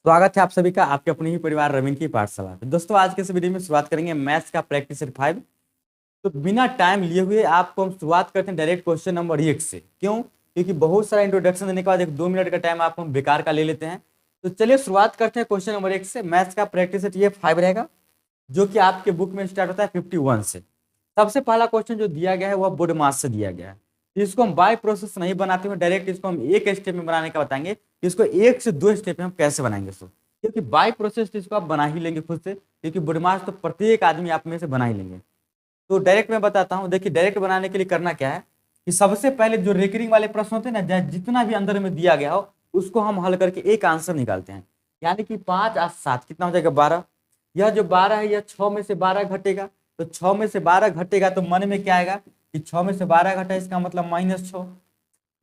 स्वागत है आप सभी का आपके अपने ही परिवार रवीन की पाठशाला में। दोस्तों आज के इस वीडियो में शुरुआत करेंगे मैथ्स का प्रैक्टिस सेट 5। तो बिना टाइम लिए हुए आपको हम शुरुआत करते हैं डायरेक्ट क्वेश्चन नंबर 1 से। क्यों? क्योंकि बहुत सारा इंट्रोडक्शन देने के बाद 1-2 मिनट का टाइम आपको हम बेकार का ले लेते हैं। तो चलिए शुरुआत करते हैं क्वेश्चन नंबर 1 से। मैथ्स का प्रैक्टिस सेट ये 5 रहेगा, जो कि आपके बुक में स्टार्ट होता है 51 से। सबसे पहला क्वेश्चन जो दिया गया है वह बोर्ड मास से दिया गया है। तो इसको हम बाय प्रोसेस नहीं बनाते हुए डायरेक्ट इसको हम एक स्टेप में बनाने का बताएंगे। इसको 1 से 2 स्टेप में हम कैसे बनाएंगे इसको, क्योंकि बाय प्रोसेस इसको आप बना ही लेंगे खुद से, क्योंकि बोर्ड मास तो प्रत्येक आदमी आप में से बना ही लेंगे। तो डायरेक्ट मैं बताता हूँ। देखिए डायरेक्ट बनाने के लिए करना क्या है कि सबसे पहले जो रेकरिंग वाले प्रश्न होते हैं ना, जितना भी अंदर में दिया गया हो उसको हम हल करके एक आंसर निकालते हैं। यानी कि 5 और 7 कितना हो जाएगा 12। यह जो 12 है यह 6 में से 12 घटेगा। तो 6 में से 12 घटेगा तो मन में क्या आएगा कि 6 में से 12 घटा, इसका मतलब -6।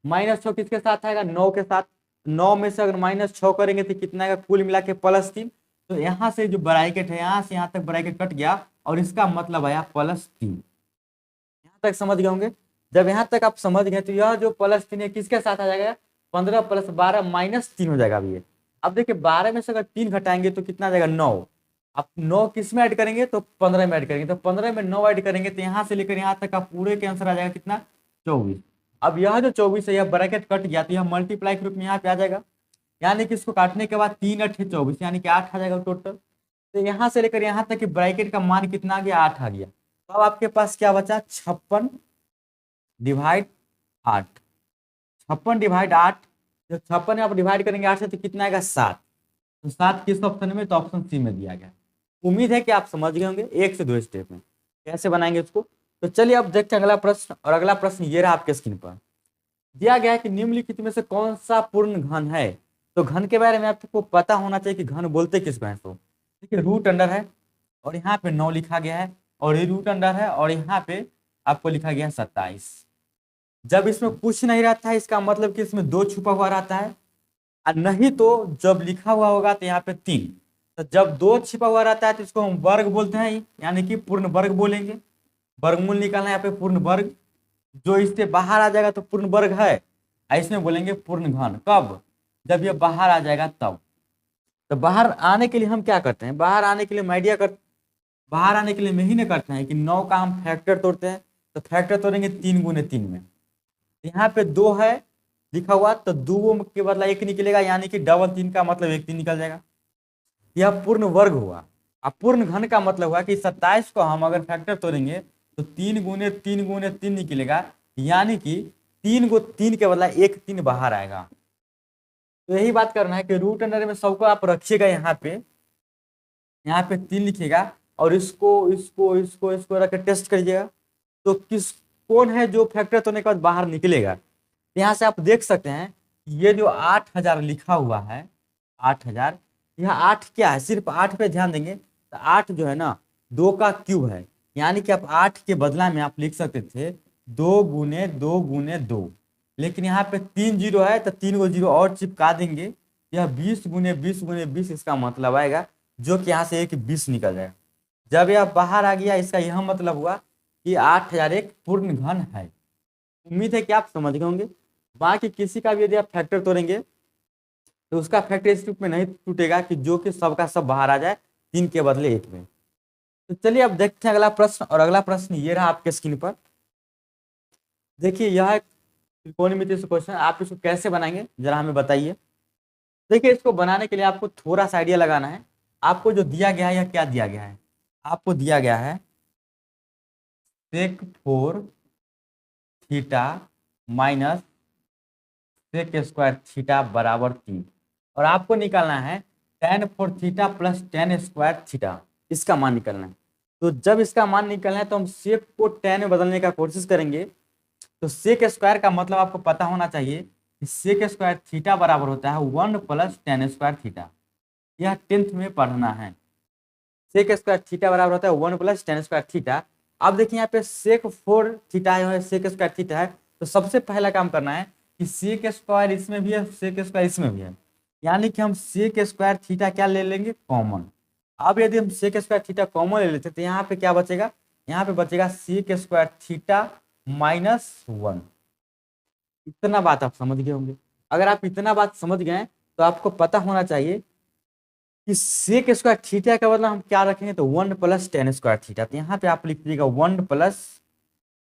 -6 किसके साथ आएगा? 9 के साथ। 9 में से अगर -6 करेंगे तो कितना आएगा? कुल मिला के +3। तो यहाँ से जो ब्रैकेट है यहाँ से यहाँ तक ब्रैकेट कट गया और इसका मतलब आया +3। यहाँ तक समझ गए होंगे। जब यहाँ तक आप समझ गए तो यह जो +3 है किसके साथ आ जाएगा? 15 + 12 -3 हो जाएगा। अभी अब देखिए 12 में से अगर 3 घटाएंगे तो कितना आ जाएगा? 9। आप 9 किस में ऐड करेंगे? तो 15 में ऐड करेंगे। तो 15 में 9 ऐड करेंगे तो यहाँ से लेकर यहाँ तक आप पूरे के आंसर आ जाएगा कितना? 24। अब यह जो 24 है यह ब्रैकेट कट गया तो यह मल्टीप्लाई के रूप में यहाँ पे आ जाएगा। यानी कि इसको काटने के बाद 3 8 24 यानी कि 8 आ जाएगा टोटल। तो यहाँ से लेकर यहाँ तक कि ब्रैकेट का मान कितना आ गया? 8 आ गया। तो अब आपके पास क्या बचा? 56 डिवाइड 8। 56 डिवाइड 8। जब 56 आप डिवाइड करेंगे 8 से तो कितना आएगा? 7। तो 7 किस ऑप्शन में? तो ऑप्शन सी में दिया गया। उम्मीद है कि आप समझ गए होंगे 1 से 2 स्टेप में कैसे बनाएंगे इसको। तो चलिए अब देखते हैं अगला प्रश्न। और अगला प्रश्न ये रहा आपके स्क्रीन पर। दिया गया है कि निम्नलिखित में से कौन सा पूर्ण घन है। तो घन के बारे में आपको पता होना चाहिए कि घन बोलते किसको है। तो देखिए रूट अंडर है और यहाँ पे 9 लिखा गया है, और ये रूट अंडर है और यहाँ पे आपको लिखा गया है 27। जब इसमें कुछ नहीं रहता है इसका मतलब कि इसमें 2 छुपा हुआ रहता है, और नहीं तो जब लिखा हुआ होगा तो यहाँ पे 3। तो जब 2 छिपा हुआ रहता है तो इसको हम वर्ग बोलते हैं, यानी कि पूर्ण वर्ग बोलेंगे। वर्गमूल निकालना है यहाँ पे पूर्ण वर्ग। जो इससे बाहर आ जाएगा तो पूर्ण वर्ग है, और इसमें बोलेंगे पूर्ण घन। कब? जब ये बाहर आ जाएगा तब। तो बाहर आने के लिए हम क्या करते हैं? बाहर आने के लिए माइडिया कर बाहर आने के लिए मैं ही नहीं करते हैं कि 9 का हम फैक्टर तोड़ते हैं। तो फैक्टर तोड़ेंगे 3 गुने 3 में। यहाँ पे 2 है लिखा हुआ तो 2 के बदला 1 निकलेगा, यानी कि डबल 3 का मतलब 1 3 निकल जाएगा। यह पूर्ण वर्ग हुआ। अब पूर्ण घन का मतलब हुआ कि 27 को हम अगर फैक्टर तोड़ेंगे तो 3 गुने 3 गुने 3 निकलेगा, यानी कि 3 को 3 के बदला 1 3 बाहर आएगा। तो यही बात करना है कि रूट अंडर में सबको आप रखिएगा यहाँ पे 3 लिखिएगा, और इसको इसको इसको इसको रख के टेस्ट करिएगा। तो कौन है जो फैक्टर तोड़ने के बाद बाहर निकलेगा। यहाँ से आप देख सकते हैं ये जो 8000 लिखा हुआ है, 8000, यह 8 क्या है? सिर्फ 8 पे ध्यान देंगे तो 8 जो है ना 2 का क्यूब है। यानी कि आप 8 के बदला में आप लिख सकते थे 2 गुने 2 गुने 2। लेकिन यहाँ पे 3 जीरो है तो 3 को जीरो और चिपका देंगे। यह 20 गुने 20 गुने 20 इसका मतलब आएगा, जो कि यहाँ से एक 20 निकल जाएगा। जब यह बाहर आ गया इसका यह मतलब हुआ कि 8000 एक पूर्ण घन है। उम्मीद है कि आप समझ गए होंगे। बाकी किसी का भी यदि आप फैक्टर तोड़ेंगे तो उसका फैक्टर इस रूप में नहीं टूटेगा कि जो कि सबका सब बाहर आ जाए 3 के बदले 1 में। तो चलिए अब देखते हैं अगला प्रश्न। और अगला प्रश्न ये रहा आपके स्क्रीन पर। देखिए यह एक त्रिकोणमिति से क्वेश्चन, आप इसको कैसे बनाएंगे जरा हमें बताइए। देखिए इसको बनाने के लिए आपको थोड़ा सा आइडिया लगाना है। आपको जो दिया गया है यह क्या दिया गया है? आपको दिया गया है sec4 theta minus sec² theta बराबर 3, और आपको निकालना है tan4 theta plus tan² theta, इसका मान निकालना है। तो जब इसका मान निकालना है तो हम सेक को tan में बदलने का कोशिश करेंगे। तो sec² का मतलब आपको पता होना चाहिए कि sec² थीटा बराबर होता है 1 + tan² थीटा। यह 10th में पढ़ना है। sec² थीटा बराबर होता है 1 + tan² थीटा। अब देखिए यहाँ पे sec4 थीटा है, sec² थीटा है। तो सबसे पहला काम करना है कि sec² इसमें भी है, sec² इसमें भी है, यानी कि हम sec² थीटा क्या ले लेंगे? कॉमन। अब यदि हम sec² थीटा कॉमन ले लेते तो यहाँ पे क्या बचेगा? यहाँ पे बचेगा sec² थीटा -1। इतना बात आप समझ गए होंगे। अगर आप इतना बात समझ गए तो आपको पता होना चाहिए कि सेक स्क्वायर थीटा का मतलब हम क्या रखेंगे, तो 1 प्लस टेन स्क्वायर थीटा। तो यहाँ पे आप लिख दीजिएगा 1 plus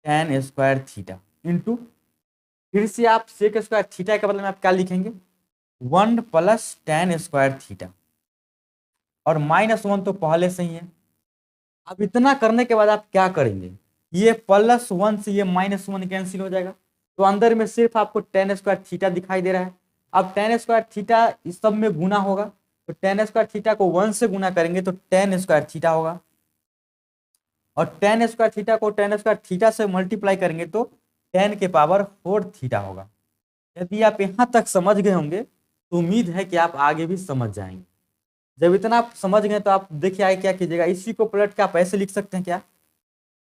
ten square theta into, फिर से आप सेक स्क्वायर थीटा के बदले में आप क्या लिखेंगे, 1 प्लस टेन स्क्वायर थीटा, और -1 तो पहले से ही है। अब इतना करने के बाद आप क्या करेंगे, ये +1 से ये -1 कैंसिल हो जाएगा, तो अंदर में सिर्फ आपको टेन स्क्वायर थीटा दिखाई दे रहा है। अब टेन स्क्वायर थीटा इस सब में गुना होगा, तो टेन स्क्वायर थीटा को 1 से गुना करेंगे तो टेन स्क्वायर थीटा होगा, और टेन स्क्वायर थीटा को टेन स्क्वायर थीटा से मल्टीप्लाई करेंगे तो 10 के पावर 4 थीटा होगा। यदि आप यहाँ तक समझ गए होंगे तो उम्मीद है कि आप आगे भी समझ जाएंगे। जब इतना आप समझ गए तो आप देखिए आगे क्या कीजिएगा, इसी को पलट के आप ऐसे लिख सकते हैं क्या,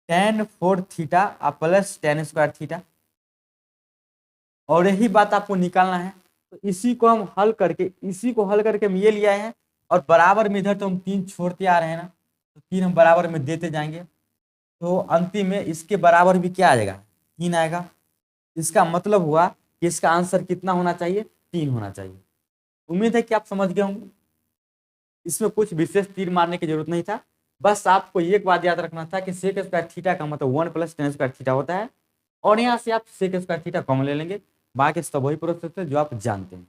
टेन 4 थीटा आप प्लस टेन स्क्वायर थीटा, और यही बात आपको निकालना है। तो इसी को हम हल करके, इसी को हल करके हम ये ले आए हैं, और बराबर में इधर तो हम 3 छोड़ते आ रहे हैं ना, तो 3 हम बराबर में देते जाएंगे, तो अंतिम में इसके बराबर भी क्या आ जाएगा, 3 आएगा। इसका मतलब हुआ कि इसका आंसर कितना होना चाहिए, 3 होना चाहिए। उम्मीद है कि आप समझ गए होंगे, इसमें कुछ विशेष तीर मारने की जरूरत नहीं था। बस आपको एक बात याद रखना था कि सेक स्क्वायर थीटा का मतलब 1 प्लस टेन स्क्वायर थीटा होता है, और यहाँ से आप सेक स्क्वायर थीटा कॉमन ले लेंगे, बाकी सब वही प्रोसेस है जो आप जानते हैं।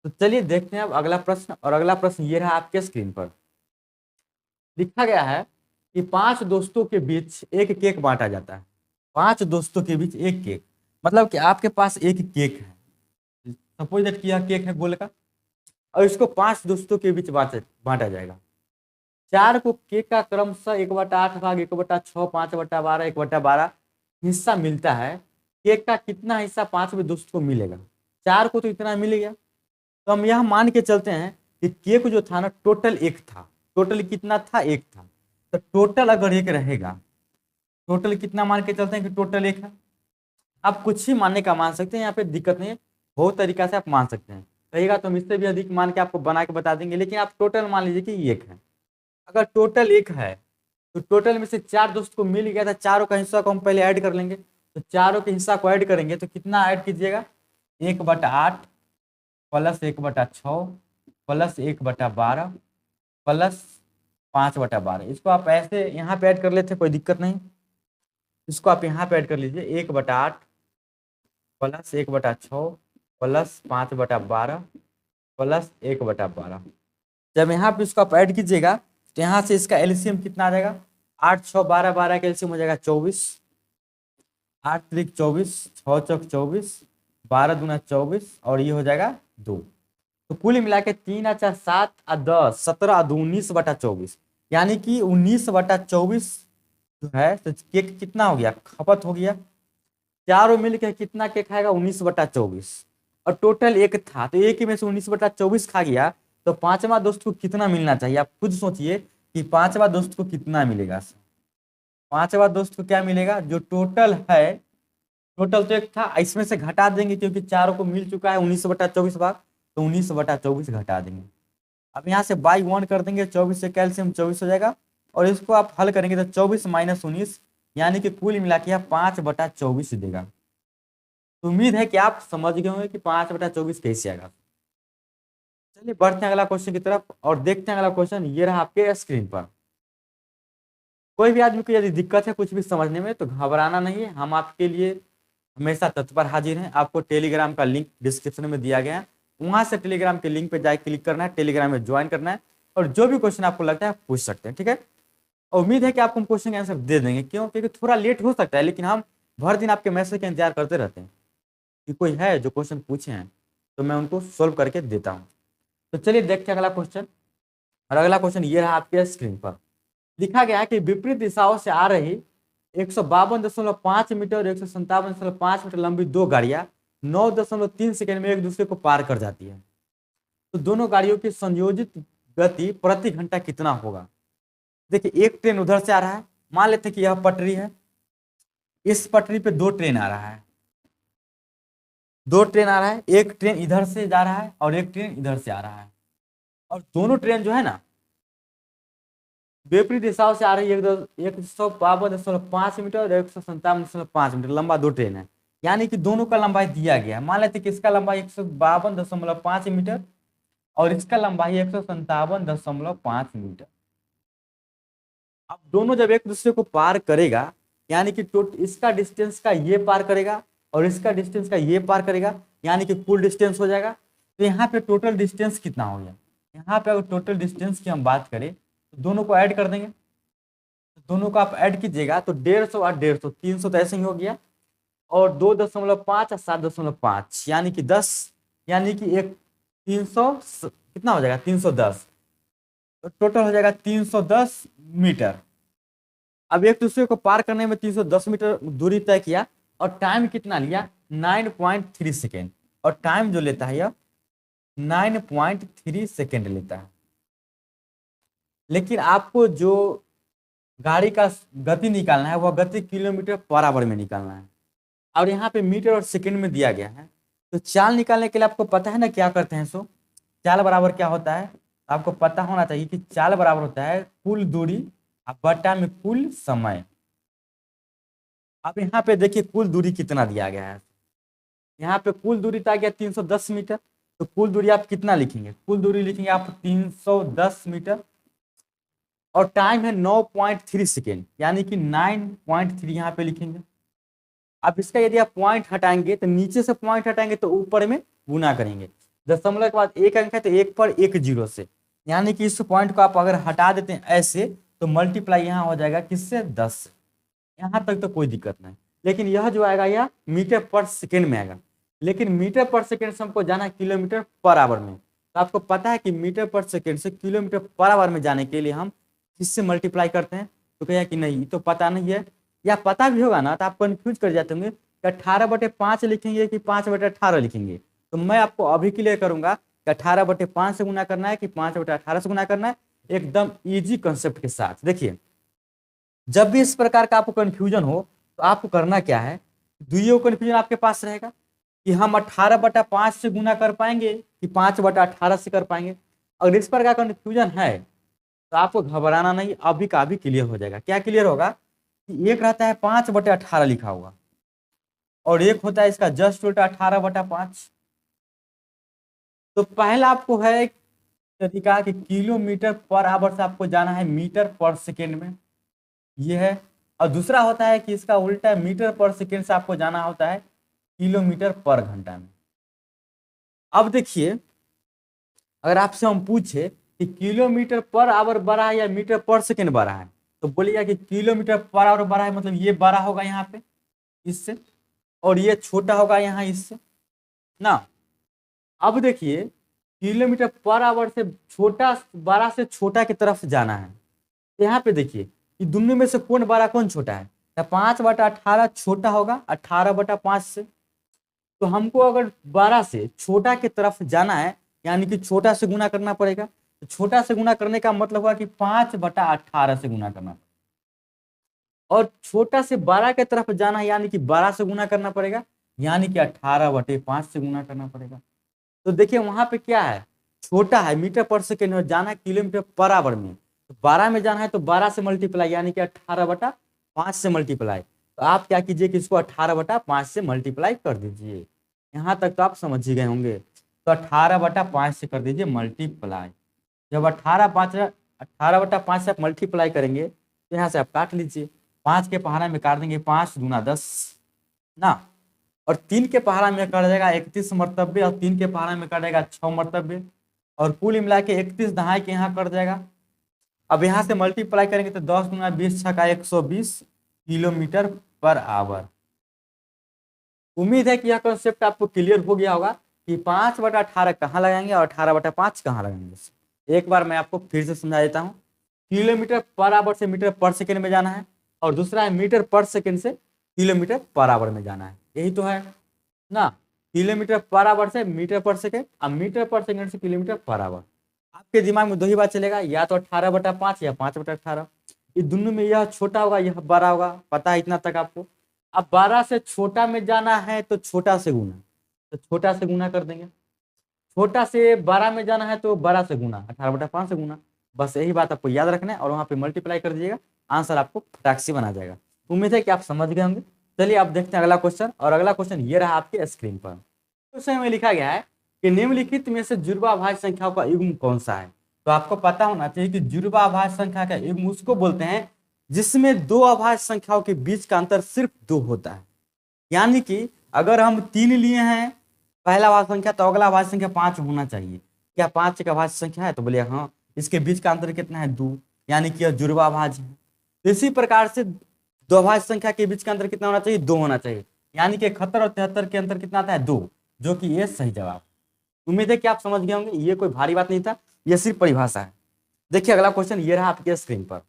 तो चलिए देखते हैं अब अगला प्रश्न, और अगला प्रश्न ये रहा आपके स्क्रीन पर। लिखा गया है कि 5 दोस्तों के बीच एक केक बांटा जाता है। 5 दोस्तों के बीच एक केक, मतलब कि आपके पास एक केक है, सपोज दैट कि यह केक है गोल का, और इसको 5 दोस्तों के बीच बांटा जाएगा। 4 को केक का क्रमशः 1/8 भाग 1/6 5/12 1/12 हिस्सा मिलता है। केक का कितना हिस्सा 5वें दोस्त को मिलेगा। 4 को तो इतना मिल गया, तो हम यह मान के चलते हैं कि केक जो था ना टोटल 1 था। टोटल कितना था, 1 था। तो टोटल अगर 1 रहेगा, टोटल कितना मान के चलते हैं कि टोटल 1 है। आप कुछ ही मानने का मान सकते हैं, यहाँ पे दिक्कत नहीं है, बहुत तरीका से आप मान सकते हैं। कहिएगा तो हम इससे भी अधिक मान के आपको बना के बता देंगे, लेकिन आप टोटल मान लीजिए कि 1 है। अगर टोटल 1 है तो टोटल में से 4 दोस्त को मिल गया था, चारों का हिस्सा को हम पहले ऐड कर लेंगे। तो चारों के हिस्सा को ऐड करेंगे तो कितना ऐड कीजिएगा, 1/8 प्लस 1/6 प्लस 1/12 प्लस 5/12। इसको आप ऐसे यहाँ पे ऐड कर लेते, कोई दिक्कत नहीं। इसको आप यहाँ पे ऐड कर लीजिए, 1/8 प्लस 1/6 प्लस 5/12 प्लस 1/12। जब यहाँ पे इसको आप ऐड कीजिएगा तो यहाँ से इसका एलसीएम कितना आ जाएगा, 8 6 12 12 का एलसीएम हो जाएगा 24, 8 त्रिक 24, 6 चौक 24, 12 दूना 24, और ये हो जाएगा 2। तो कुल मिला के 3 अच्छा 7 आ 10 17 आ 2 19/24, यानी कि 19/24 जो है तो केक कितना हो गया, खपत हो गया। चारों मिलकर कितना केक खाएगा, 19/24, और टोटल 1 था तो 1 में से 19/24 खा गया, तो 5वां दोस्त को कितना मिलना चाहिए, आप खुद सोचिए कि 5वां दोस्त को कितना मिलेगा। 5वां दोस्त को क्या मिलेगा, जो टोटल है, टोटल तो 1 था, इसमें से घटा देंगे क्योंकि चारों को मिल चुका है 19/24 भाग, तो 19/24 घटा देंगे। अब यहाँ से बाई 1 कर देंगे, 24 से कैल्शियम 24 हो जाएगा, और इसको आप हल करेंगे तो 24 - 19, यानी कि कुल मिला के 5/24 देगा। तो उम्मीद है कि आप समझ गए होंगे कि 5/24 कैसे आएगा। चलिए बढ़ते हैं अगला क्वेश्चन की तरफ और देखते हैं अगला क्वेश्चन। ये रहा आपके स्क्रीन पर। कोई भी आदमी को यदि दिक्कत है कुछ भी समझने में तो घबराना नहीं है, हम आपके लिए हमेशा तत्पर हाजिर हैं। आपको टेलीग्राम का लिंक डिस्क्रिप्शन में दिया गया है, वहां से टेलीग्राम के लिंक पे जाके क्लिक करना है, टेलीग्राम में ज्वाइन करना है, और जो भी क्वेश्चन आपको लगता है पूछ सकते हैं, ठीक है। और उम्मीद है कि आपको हम क्वेश्चन का आंसर दे देंगे, क्यों, क्योंकि थोड़ा लेट हो सकता है, लेकिन हम भर दिन आपके मैसेज का इंतजार करते रहते हैं कि कोई है जो क्वेश्चन पूछे हैं तो मैं उनको सोल्व करके देता हूँ। तो चलिए देखते हैं अगला क्वेश्चन। और अगला क्वेश्चन ये रहा आपके स्क्रीन पर। लिखा गया है कि विपरीत दिशाओं से आ रही 152.5 मीटर और 157.5 मीटर लंबी दो गाड़ियां 9.3 सेकेंड में एक दूसरे को पार कर जाती है। तो दोनों गाड़ियों की संयोजित गति प्रति घंटा कितना होगा। देखिए एक ट्रेन उधर से आ रहा है, मान लेते हैं कि यह पटरी है, इस पटरी पे 2 ट्रेन आ रहा है, 2 ट्रेन आ रहा है, एक ट्रेन इधर से जा रहा है और एक ट्रेन इधर से आ रहा है, और दोनों ट्रेन जो है ना विपरीत दिशाओं से आ रही है। 152.5 मीटर और 157.5 मीटर लंबा 2 ट्रेन है, यानी कि दोनों का लंबाई दिया गया है। मान लेते हैं कि इसका लंबाई 152.5 मीटर और इसका लंबाई 157.5 मीटर। अब दोनों जब एक दूसरे को पार करेगा, यानी कि इसका डिस्टेंस का ये पार करेगा और इसका डिस्टेंस का ये पार करेगा, यानी कि कुल डिस्टेंस हो जाएगा। तो यहाँ पे टोटल डिस्टेंस कितना हो गया? यहाँ पे अगर टोटल डिस्टेंस की हम बात करें तो दोनों को ऐड कर देंगे। तो दोनों को आप ऐड कीजिएगा तो 150 और 150, 300 तो ऐसे ही हो गया, और 2.5 और 7.5 यानी कि 10, यानी कि एक 300 कितना हो जाएगा? 310। तो टोटल हो जाएगा 310 मीटर। अब एक दूसरे को पार करने में 310 मीटर दूरी तय किया, और टाइम कितना लिया? 9.3 सेकेंड। और टाइम जो लेता है यह 9.3 सेकेंड लेता है। लेकिन आपको जो गाड़ी का गति निकालना है वह गति किलोमीटर पर आवर में निकालना है, और यहाँ पे मीटर और सेकेंड में दिया गया है। तो चाल निकालने के लिए आपको पता है ना क्या करते हैं? सो चाल बराबर क्या होता है? आपको पता होना चाहिए कि चाल बराबर होता है कुल दूरी बटा में कुल समय। अब यहाँ पे देखिए कुल दूरी कितना दिया गया है। यहाँ पे कुल दूरी आ गया 310 मीटर। तो कुल दूरी आप कितना लिखेंगे? कुल दूरी लिखेंगे आप 310 मीटर, और टाइम है 9.3 सेकेंड, यानी कि 9.3 यहाँ पे लिखेंगे। अब इसका यदि आप पॉइंट हटाएंगे तो नीचे से पॉइंट हटाएंगे तो ऊपर में गुना करेंगे। दशमलव के बाद एक अंक है तो एक पर एक जीरो से, यानी कि इस पॉइंट को आप अगर हटा देते हैं ऐसे तो मल्टीप्लाई यहाँ हो जाएगा किससे? 10 से। यहाँ तक तो कोई दिक्कत नहीं। लेकिन यह जो आएगा यह मीटर पर सेकेंड में आएगा, लेकिन मीटर पर सेकेंड से हमको जाना है किलोमीटर पर आवर में। तो आपको पता है कि मीटर पर सेकेंड से किलोमीटर पर आवर में जाने के लिए हम किससे मल्टीप्लाई करते हैं? तो कहिए कि नहीं तो पता नहीं है, या पता भी होगा ना तो आप कंफ्यूज कर जाते होंगे कि 18/5 लिखेंगे कि 5/18 लिखेंगे। तो मैं आपको अभी क्लियर करूंगा कि 18/5 से गुना करना है कि 5/18 से गुना करना है, एकदम इजी कंसेप्ट के साथ। देखिए जब भी इस प्रकार का आपको कंफ्यूजन हो तो आपको करना क्या है? दुइयों कंफ्यूजन आपके पास रहेगा कि हम 18/5 से गुना कर पाएंगे कि 5/18 से कर पाएंगे। अगर इस प्रकार का कंफ्यूजन है तो आपको घबराना नहीं, अभी का अभी क्लियर हो जाएगा। क्या क्लियर होगा? कि एक रहता है 5/18 लिखा हुआ, और एक होता है इसका जस्ट उल्टा 18/5। तो पहला आपको है एक तरीका कि किलोमीटर पर आवर से आपको जाना है मीटर पर सेकेंड में, ये है। और दूसरा होता है कि इसका उल्टा मीटर पर सेकेंड से आपको जाना होता है किलोमीटर पर घंटा में। अब देखिए अगर आपसे हम पूछे कि किलोमीटर पर आवर बड़ा है या मीटर पर सेकेंड बड़ा है, तो बोलिएगा कि किलोमीटर पर आवर बड़ा है, मतलब ये बड़ा होगा यहाँ पे इससे, और ये छोटा होगा यहाँ इससे ना। अब देखिए किलोमीटर पर आवर से छोटा बड़ा से छोटा की तरफ जाना है। यहाँ पे देखिए कि दोनों में से कौन बड़ा कौन छोटा है? 5/18 छोटा होगा 18/5 से। तो हमको अगर 12 से छोटा की तरफ जाना है, यानी कि छोटा से गुना करना पड़ेगा। तो छोटा से गुना करने का मतलब हुआ कि 5/18 से गुना करना, और छोटा से 12 की तरफ जाना है, यानी कि 12 से गुना करना पड़ेगा, यानी कि 18/5 से गुना करना पड़ेगा। तो देखिए वहां पे क्या है? छोटा है मीटर पर सेकेंड में, जाना है किलोमीटर पर आवर में। तो 12 में जाना है तो 12 से मल्टीप्लाई, यानी कि 18/5 से मल्टीप्लाई। तो आप क्या कीजिए कि इसको 18/5 से मल्टीप्लाई कर दीजिए। यहाँ तक तो आप समझ ही गए होंगे। तो 18/5 से कर दीजिए मल्टीप्लाई। जब 18/5 से आप मल्टीप्लाई करेंगे तो यहाँ से आप काट लीजिए। 5 के पहाड़ा में काट देंगे 5 दूना 10 ना, और 3 के पहाड़ा में कट जाएगा 31 मर्तबे, और 3 के पहाड़ा में कट जाएगा 6 मर्तबे, और कुल मिला के 31 दहाई के यहाँ कट जाएगा। अब यहाँ से मल्टीप्लाई करेंगे तो 10 दूना 20 छका 120 किलोमीटर पर आवर। उम्मीद है कि यह कॉन्सेप्ट आपको क्लियर हो गया होगा कि 5/18 कहाँ लगाएंगे और 18/5 कहाँ लगाएंगे। एक बार मैं आपको फिर से समझा देता हूँ। किलोमीटर पर आवर से मीटर पर सेकेंड में जाना है, और दूसरा है मीटर पर सेकेंड से किलोमीटर पर आवर में जाना है। यही तो है ना, किलोमीटर पर आवर से मीटर पर सेकेंड, और मीटर पर सेकेंड से किलोमीटर पर आवर। आपके दिमाग में दो ही बात चलेगा, या तो 18/5 या 5/18। ये दोनों में यह छोटा होगा यह बड़ा होगा, पता है इतना तक आपको। अब 12 से छोटा में जाना है तो छोटा से गुना, तो छोटा से गुना कर देंगे। छोटा से 12 में जाना है तो बड़ा से गुना, 18/5 से गुना। बस यही बात आपको याद रखना है, और वहां पे मल्टीप्लाई कर दीजिएगा, आंसर आपको फटाक से बना जाएगा। उम्मीद है कि आप समझ गए होंगे। चलिए आप देखते हैं अगला क्वेश्चन, और अगला क्वेश्चन ये रहा आपके स्क्रीन पर। क्वेश्चन में लिखा गया है कि निम्नलिखित में से जुड़वाभाज्य संख्याओं का युग्म कौन सा है। तो आपको पता होना चाहिए कि जुड़वाभाज्य संख्या का युग्म उसको बोलते हैं जिसमें दो अभाज्य संख्याओं के बीच का अंतर सिर्फ 2 होता है। यानी कि अगर हम 3 लिए हैं पहला अभाज्य संख्या, तो अगला अभाज्य संख्या 5 होना चाहिए। क्या 5 एक अभाज्य संख्या है? तो बोले हाँ। इसके बीच का अंतर कितना है? 2, यानी कि यह जुड़वाभाज्य है। तो इसी प्रकार से दो अभाज्य संख्या के बीच का अंतर कितना होना चाहिए? 2 होना चाहिए। यानी कि 71 और 73 के अंतर कितना आता है? 2, जो कि ये सही जवाब। उम्मीद है कि आप समझ गए होंगे, ये कोई भारी बात नहीं था, ये सिर्फ परिभाषा है। देखिए अगला क्वेश्चन ये रहा आपके स्क्रीन पर।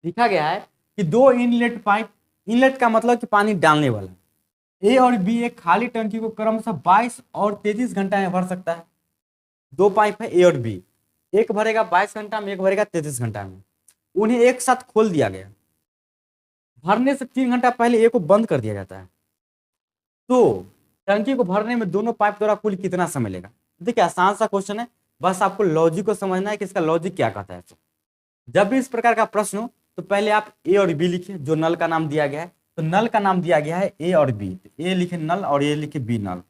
लिखा गया है कि दो इनलेट पाइप, इनलेट का मतलब कि पानी डालने वाला, ए और बी एक खाली टंकी को क्रमशः 22 और 33 घंटा में भर सकता है। दो पाइप है ए और बी, एक भरेगा 22 घंटा में, एक भरेगा 33 घंटा में। उन्हें एक साथ खोल दिया गया। भरने से 3 घंटा पहले ए को बंद कर दिया जाता है। तो टंकी को भरने में दोनों पाइप द्वारा कुल कितना समय लेगा? देखिए आसान सा क्वेश्चन है, बस आपको लॉजिक को समझना है कि इसका लॉजिक क्या कहता है। तो जब भी इस प्रकार का प्रश्न हो तो पहले आप ए और बी लिखिए, जो नल का नाम दिया गया है। तो नल का नाम दिया गया है ए और बी, ए लिखे नल और ए लिखे बी नल।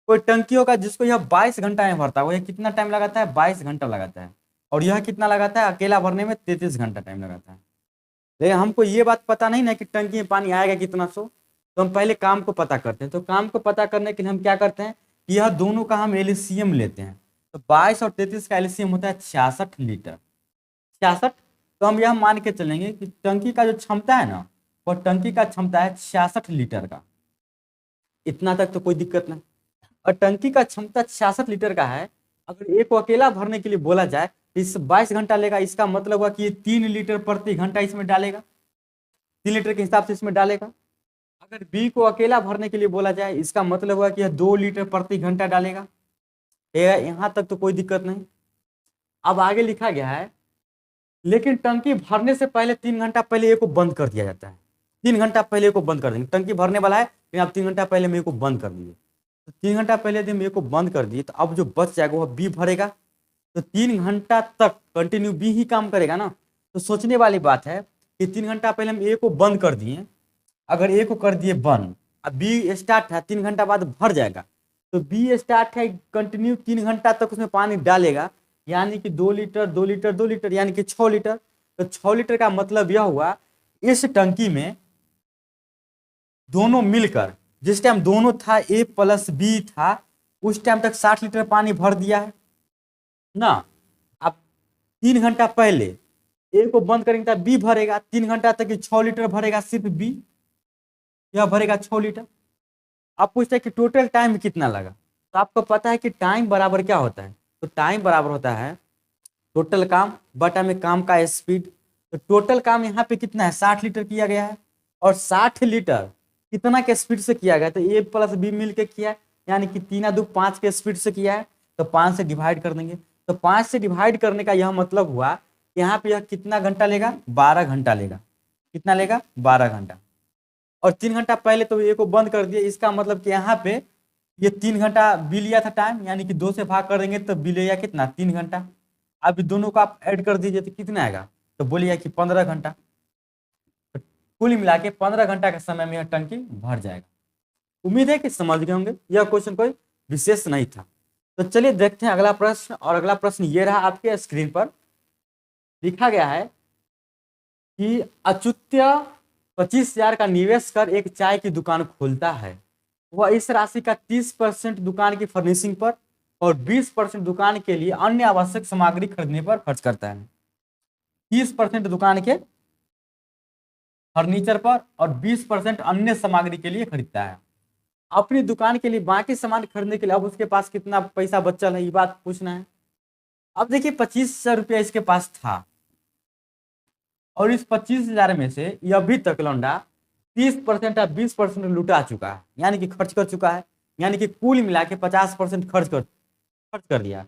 कोई टंकी होगा जिसको यह 22 घंटा में भरता है, यह कितना टाइम लगाता है? 22 घंटा लगाता है। और यह कितना लगाता है? अकेला भरने में 33 घंटा टाइम लगाता है। लेकिन हमको ये बात पता नहीं ना कि टंकी में पानी आएगा कितना सो, तो हम पहले काम को पता करते हैं। तो काम को पता करने के लिए हम क्या करते हैं कि यह दोनों का हम एलसीएम लेते हैं। तो 22 और 33 का एलसीएम होता है 66 लीटर। 66, तो हम यह मान के चलेंगे कि टंकी का जो क्षमता है ना, वो टंकी का क्षमता है 66 लीटर का। इतना तक तो कोई दिक्कत नहीं। और टंकी का क्षमता 66 लीटर का है, अगर एक को अकेला भरने के लिए बोला जाए तो इस 22 घंटा लेगा। इसका मतलब हुआ कि ये 3 लीटर प्रति घंटा इसमें डालेगा, 3 लीटर के हिसाब से इसमें डालेगा। अगर बी को अकेला भरने के लिए बोला जाए, इसका मतलब हुआ कि यह 2 लीटर प्रति घंटा डालेगा। यहाँ तक तो कोई दिक्कत नहीं। अब आगे लिखा गया है, लेकिन टंकी भरने से पहले 3 घंटा पहले ए को बंद कर दिया जाता है। 3 घंटा पहले ए को बंद कर देंगे। टंकी भरने वाला है लेकिन आप 3 घंटा पहले में ए को बंद कर दिए। तो 3 घंटा पहले यदि हम ए को बंद कर दिए तो अब जो बच जाएगा वह बी भरेगा। तो 3 घंटा तक कंटिन्यू बी ही काम करेगा ना। तो सोचने वाली बात है कि 3 घंटा पहले हम ए को बंद कर दिए, अगर ए को कर दिए बंद, अब बी स्टार्ट है, 3 घंटा बाद भर जाएगा। तो बी स्टार्ट है, कंटिन्यू 3 घंटा तक उसमें पानी डालेगा, यानी कि 2 लीटर 2 लीटर 2 लीटर यानी कि 6 लीटर। तो 6 लीटर का मतलब यह हुआ इस टंकी में दोनों मिलकर, जिस टाइम दोनों था ए प्लस बी था, उस टाइम तक 60 लीटर पानी भर दिया है ना। अब 3 घंटा पहले ए को बंद करेंगे तो बी भरेगा, 3 घंटा तक 6 लीटर भरेगा सिर्फ बी, यह भरेगा 6 लीटर। अब पूछते हैं कि टोटल टाइम कितना लगा। तो आपको पता है कि टाइम बराबर क्या होता है? तो टाइम बराबर होता है टोटल काम बटा में काम का स्पीड। तो टोटल काम यहाँ पे कितना है? 60 लीटर किया गया है। और 60 लीटर कितना के स्पीड से किया गया? तो ए प्लस बी मिल के किया है, यानी कि 3 2 5 के स्पीड से किया है। तो 5 से डिवाइड कर देंगे। तो 5 से डिवाइड करने का यह मतलब हुआ यहाँ पे यह कितना घंटा लेगा? 12 घंटा लेगा। कितना लेगा? 12 घंटा। और 3 घंटा पहले तो ए को बंद कर दिया, इसका मतलब कि यहाँ पे ये 3 घंटा बी लिया था टाइम, यानी कि 2 से भाग कर देंगे तो बी लेगा कितना? 3 घंटा। अब दोनों को आप ऐड कर दीजिए तो कितना आएगा? तो बोलिए कि 15 घंटा। तो कुल मिला के 15 घंटा के समय में यह टंकी भर जाएगा। उम्मीद है कि समझ गए होंगे, यह क्वेश्चन कोई विशेष नहीं था। तो चलिए देखते हैं अगला प्रश्न। और अगला प्रश्न ये रहा आपके स्क्रीन पर। लिखा गया है कि अच्युत्य 25,000 का निवेश कर एक चाय की दुकान खोलता है। वह इस राशि का 30% दुकान की फर्निशिंग पर और 20% दुकान के लिए अन्य आवश्यक सामग्री खरीदने पर खर्च करता है। 30% दुकान के फर्नीचर पर और 20% अन्य सामग्री के लिए खरीदता है। अपनी दुकान के लिए बाकी सामान खरीदने के लिए अब उसके पास कितना पैसा बचल है, ये बात पूछना है। अब देखिए 25,000 रुपया इसके पास था और इस 25,000 में से ये अभी तक लौंडा 30% या 20% लुटा चुका है, यानी कि खर्च कर चुका है। यानी कि कुल मिला के 50% खर्च कर दिया।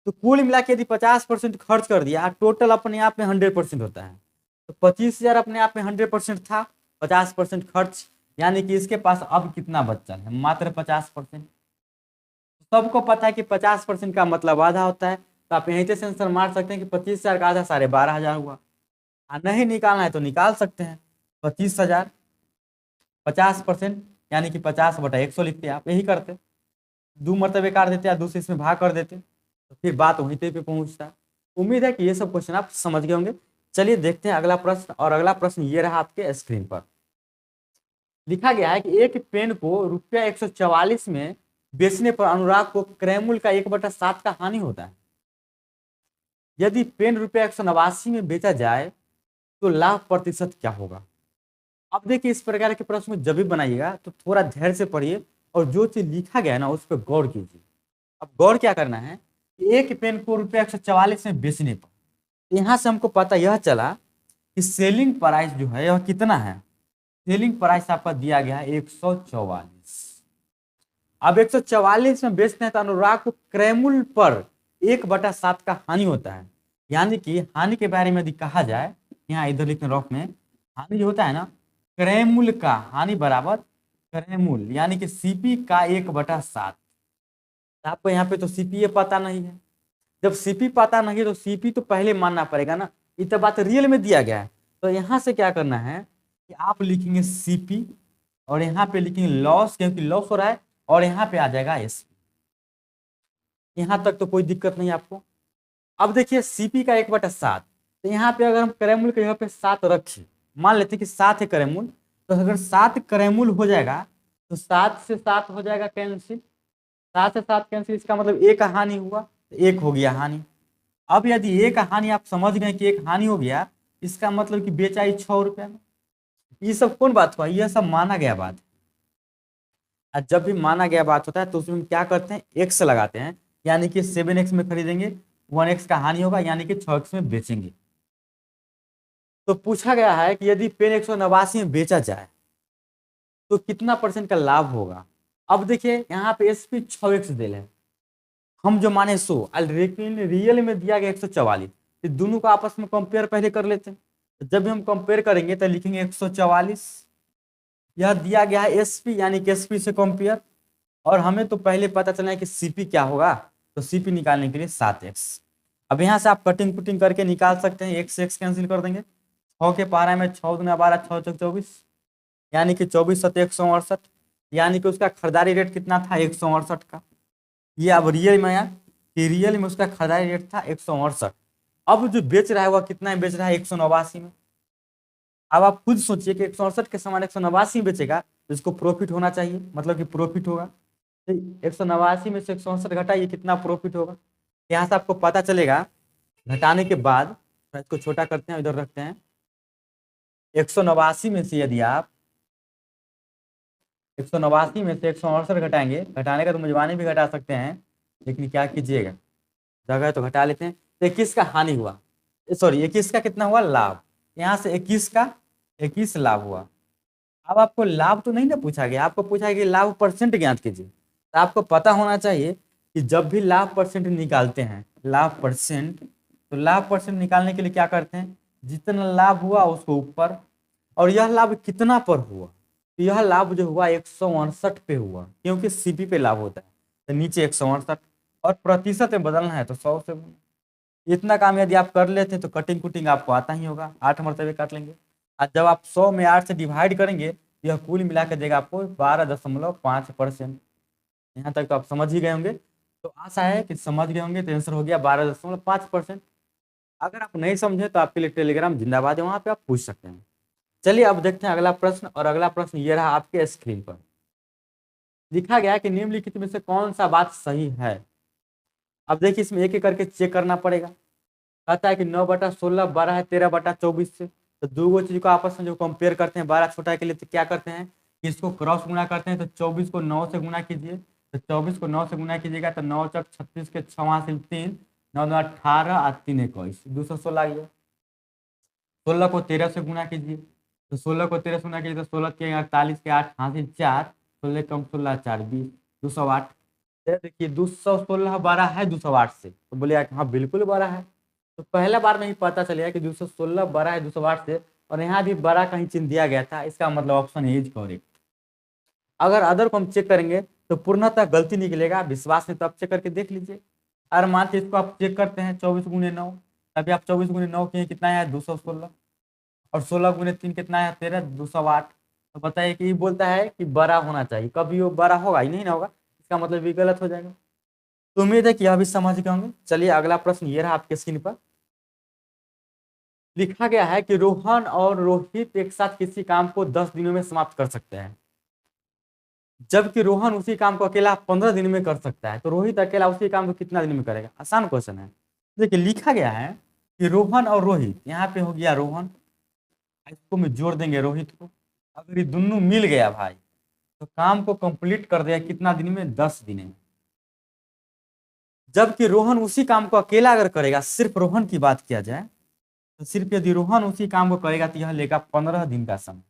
तो कुल मिला के यदि 50% खर्च कर दिया, टोटल अपने आप में 100% होता है। तो 25,000 अपने आप में 100% था, 50% खर्च, यानी कि इसके पास अब कितना बचा है? मात्र 50%। सबको पता है कि 50% का मतलब आधा होता है। तो आप यहीं से आंसर मार सकते हैं कि 25,000 का आधा 12,500 हुआ। नहीं निकालना है तो निकाल सकते हैं। 25,000 50% यानी कि 50/100 लिखते हैं, आप यही करते। दो मरतबे काट देते या दूसरे इसमें भाग कर देते तो फिर बात वहीं पे पहुंचता। उम्मीद है कि ये सब क्वेश्चन आप समझ गए होंगे। चलिए देखते हैं अगला प्रश्न, और अगला प्रश्न ये रहा आपके स्क्रीन पर। लिखा गया है कि एक पेन को रुपया 144 में बेचने पर अनुराग को क्रय मूल्य का 1/7 का हानि होता है। यदि पेन रुपया 189 में बेचा जाए तो लाभ प्रतिशत क्या होगा। अब देखिए इस प्रकार के प्रश्न को जब भी बनाइएगा तो थोड़ा धैर्य से पढ़िए और जो चीज लिखा गया है ना उस पर गौर कीजिए। अब गौर क्या करना है कि एक पेन को रुपया 144 में बेचने पर यहाँ से हमको पता यह चला कि सेलिंग प्राइस जो है यह कितना है। सेलिंग प्राइस आपका दिया गया है 144। अब 144 में बेचते हैं तो अनुराग को क्रय मूल्य पर 1/7 का हानि होता है। यानी कि हानि के बारे में यदि कहा जाए, यहाँ इधर लिखते रफ में, हानि जो होता है ना क्रय मूल्य का, हानि बराबर क्रय मूल्य यानी कि सीपी का 1/7। आपको यहाँ पे तो सीपी पता नहीं है। जब सीपी पता नहीं है तो सीपी तो पहले मानना पड़ेगा ना, ये तो बात रियल में दिया गया है। तो यहाँ से क्या करना है कि आप लिखेंगे सीपी और यहाँ पे लिखेंगे लॉस, क्योंकि लॉस हो रहा है, और यहाँ पे आ जाएगा एस। यहाँ तक तो कोई दिक्कत नहीं आपको। अब देखिए सीपी का 1/7, तो यहाँ पे अगर हम क्रय मूल्य के जगह पे 7 रखें, मान लेते हैं कि 7 है क्रय मूल्य, तो अगर 7 क्रय मूल्य हो जाएगा तो 7 से 7 हो जाएगा कैंसिल, 7 से 7 कैंसिल, इसका मतलब एक हानि हुआ, तो एक हो गया हानि। अब यदि एक हानि आप समझ गए कि एक हानि हो गया, इसका मतलब कि बेचाई 6 रुपया में। ये सब कौन बात हुआ, यह सब माना गया बात। और जब भी माना गया बात होता है तो उसमें हम क्या करते हैं, एक्स लगाते हैं, यानी कि 7x में खरीदेंगे, 1x का हानि होगा, यानी कि 6x में बेचेंगे। तो पूछा गया है कि यदि पेन 189 में बेचा जाए तो कितना % का लाभ होगा। अब देखिए यहाँ पे एसपी 6x दे रहे हैं, हम जो माने 100, लेकिन रियल में दिया गया 144। तो दोनों को आपस में कंपेयर पहले कर लेते हैं। तो जब भी हम कंपेयर करेंगे तो लिखेंगे 144, यह दिया गया है एसपी यानी कि एसपी से कंपेयर, और हमें तो पहले पता चला है कि सीपी क्या होगा, तो सीपी निकालने के लिए 7x। अब यहाँ से आप कटिंग कुटिंग करके निकाल सकते हैं, x से x कैंसिल कर देंगे, 6 के पारा में 6 दूना 12, 6 चौक 24, यानी कि 24 7 168, यानी कि उसका खरीदारी रेट कितना था 168 का। ये अब रियल में आया कि रियल में उसका खरीदारी रेट था 168। अब जो बेच रहा है वह कितना में बेच रहा है, 189 में। अब आप खुद सोचिए कि 168 के समान 189 में बेचेगा तो इसको प्रॉफिट होना चाहिए, मतलब कि प्रॉफिट होगा। तो 189 में से 168 घटाइए, कितना प्रॉफिट होगा। यहाँ से आपको पता चलेगा घटाने के बाद, इसको छोटा करते हैं इधर रखते हैं, 189 में से यदि आप 189 में से 168 घटाएंगे, घटाने का तो मुजबानी भी घटा सकते हैं, लेकिन क्या कीजिएगा जगह तो घटा लेते हैं। तो 21 का हानि हुआ, सॉरी 21 का कितना हुआ लाभ, यहाँ से 21 का 21 लाभ हुआ। अब आपको लाभ तो नहीं ना पूछा गया, आपको पूछा गया कि लाभ % ज्ञात कीजिए। तो आपको पता होना चाहिए कि जब भी लाभ % निकालते हैं, लाभ %, तो लाभ % निकालने के लिए क्या करते हैं, जितना लाभ हुआ उसको ऊपर, और यह लाभ कितना पर हुआ, तो यह लाभ जो हुआ 168 पे हुआ, क्योंकि सीपी पे लाभ होता है, तो नीचे 168, और प्रतिशत में बदलना है तो 100 से। इतना काम यदि आप कर लेते हैं तो कटिंग कुटिंग आपको आता ही होगा, 8 मरतबे काट लेंगे। और जब आप 100 में 8 से डिवाइड करेंगे, यह कुल मिला के देगा आपको 12.5%। यहाँ तक तो आप समझ ही गए होंगे, तो आशा है कि समझ गए होंगे। तो आंसर हो गया 12.5%। अगर आप नहीं समझे तो आपके लिए टेलीग्राम जिंदाबाद है, वहाँ पे आप पूछ सकते हैं। चलिए अब देखते हैं अगला प्रश्न, और अगला प्रश्न ये रहा आपके स्क्रीन पर। लिखा गया कि निम्नलिखित में से कौन सा बात सही है। अब देखिए इसमें एक एक करके चेक करना पड़ेगा। कहता है कि 9/16 12 है 13/24 से, तो दो चीज को आपस में जो कंपेयर करते हैं 12 छोटा के लिए, तो क्या करते हैं कि इसको क्रॉस गुना करते हैं। तो 24 को 9 से गुना कीजिए, तो 24 को 9 से गुना कीजिएगा तो 9 चौक 36 के 6 हासिल 3, 9 2 18 और 3 21, 216 आ गया। 16 को 13 से गुना कीजिए, तो 16 को 13 से गुना कीजिए तो 16 के 48 के 8 हासिल 4, 16 कम 16 4 20, 208। देखिए 216 बड़ा है 208 से, तो बोले हाँ बिल्कुल बड़ा है। तो पहला बार में ही पता चलेगा कि 216 बड़ा है 208 से, और यहाँ भी बड़ा कहीं चिन्ह दिया गया था, इसका मतलब ऑप्शन इज करेक्ट। अगर अदर को हम चेक करेंगे तो पूर्णतः गलती निकलेगा, विश्वास में तो आप चेक करके देख लीजिए। अगर मान लीजिए इसको आप चेक करते हैं 24 गुने 9, तभी आप 24 गुने 9 किए कितना है 216, और 16 गुने 3 कितना है 13, 208। तो बताइए कि ये बोलता है कि बड़ा होना चाहिए, कभी वो बड़ा होगा ही नहीं ना होगा, इसका मतलब भी गलत हो जाएगा। तो उम्मीद है कि यह भी समझ गए होंगे। चलिए अगला प्रश्न ये रहा आपके स्क्रीन पर। लिखा गया है कि रोहन और रोहित एक साथ किसी काम को 10 दिनों में समाप्त कर सकते हैं, जबकि रोहन उसी काम को अकेला 15 दिन में कर सकता है। तो रोहित अकेला उसी काम को कितना दिन में करेगा? आसान क्वेश्चन है। देखिए लिखा गया है कि रोहन और रोहित, यहाँ पे हो गया रोहन, इसको में जोड़ देंगे रोहित को। अगर ये दोनों मिल गया भाई तो काम को कंप्लीट कर देगा कितना दिन में? 10 दिन में। जबकि रोहन उसी काम को अकेला अगर करेगा, सिर्फ रोहन की बात किया जाए तो सिर्फ यदि रोहन उसी काम को करेगा तो यह लेगा 15 दिन का समय।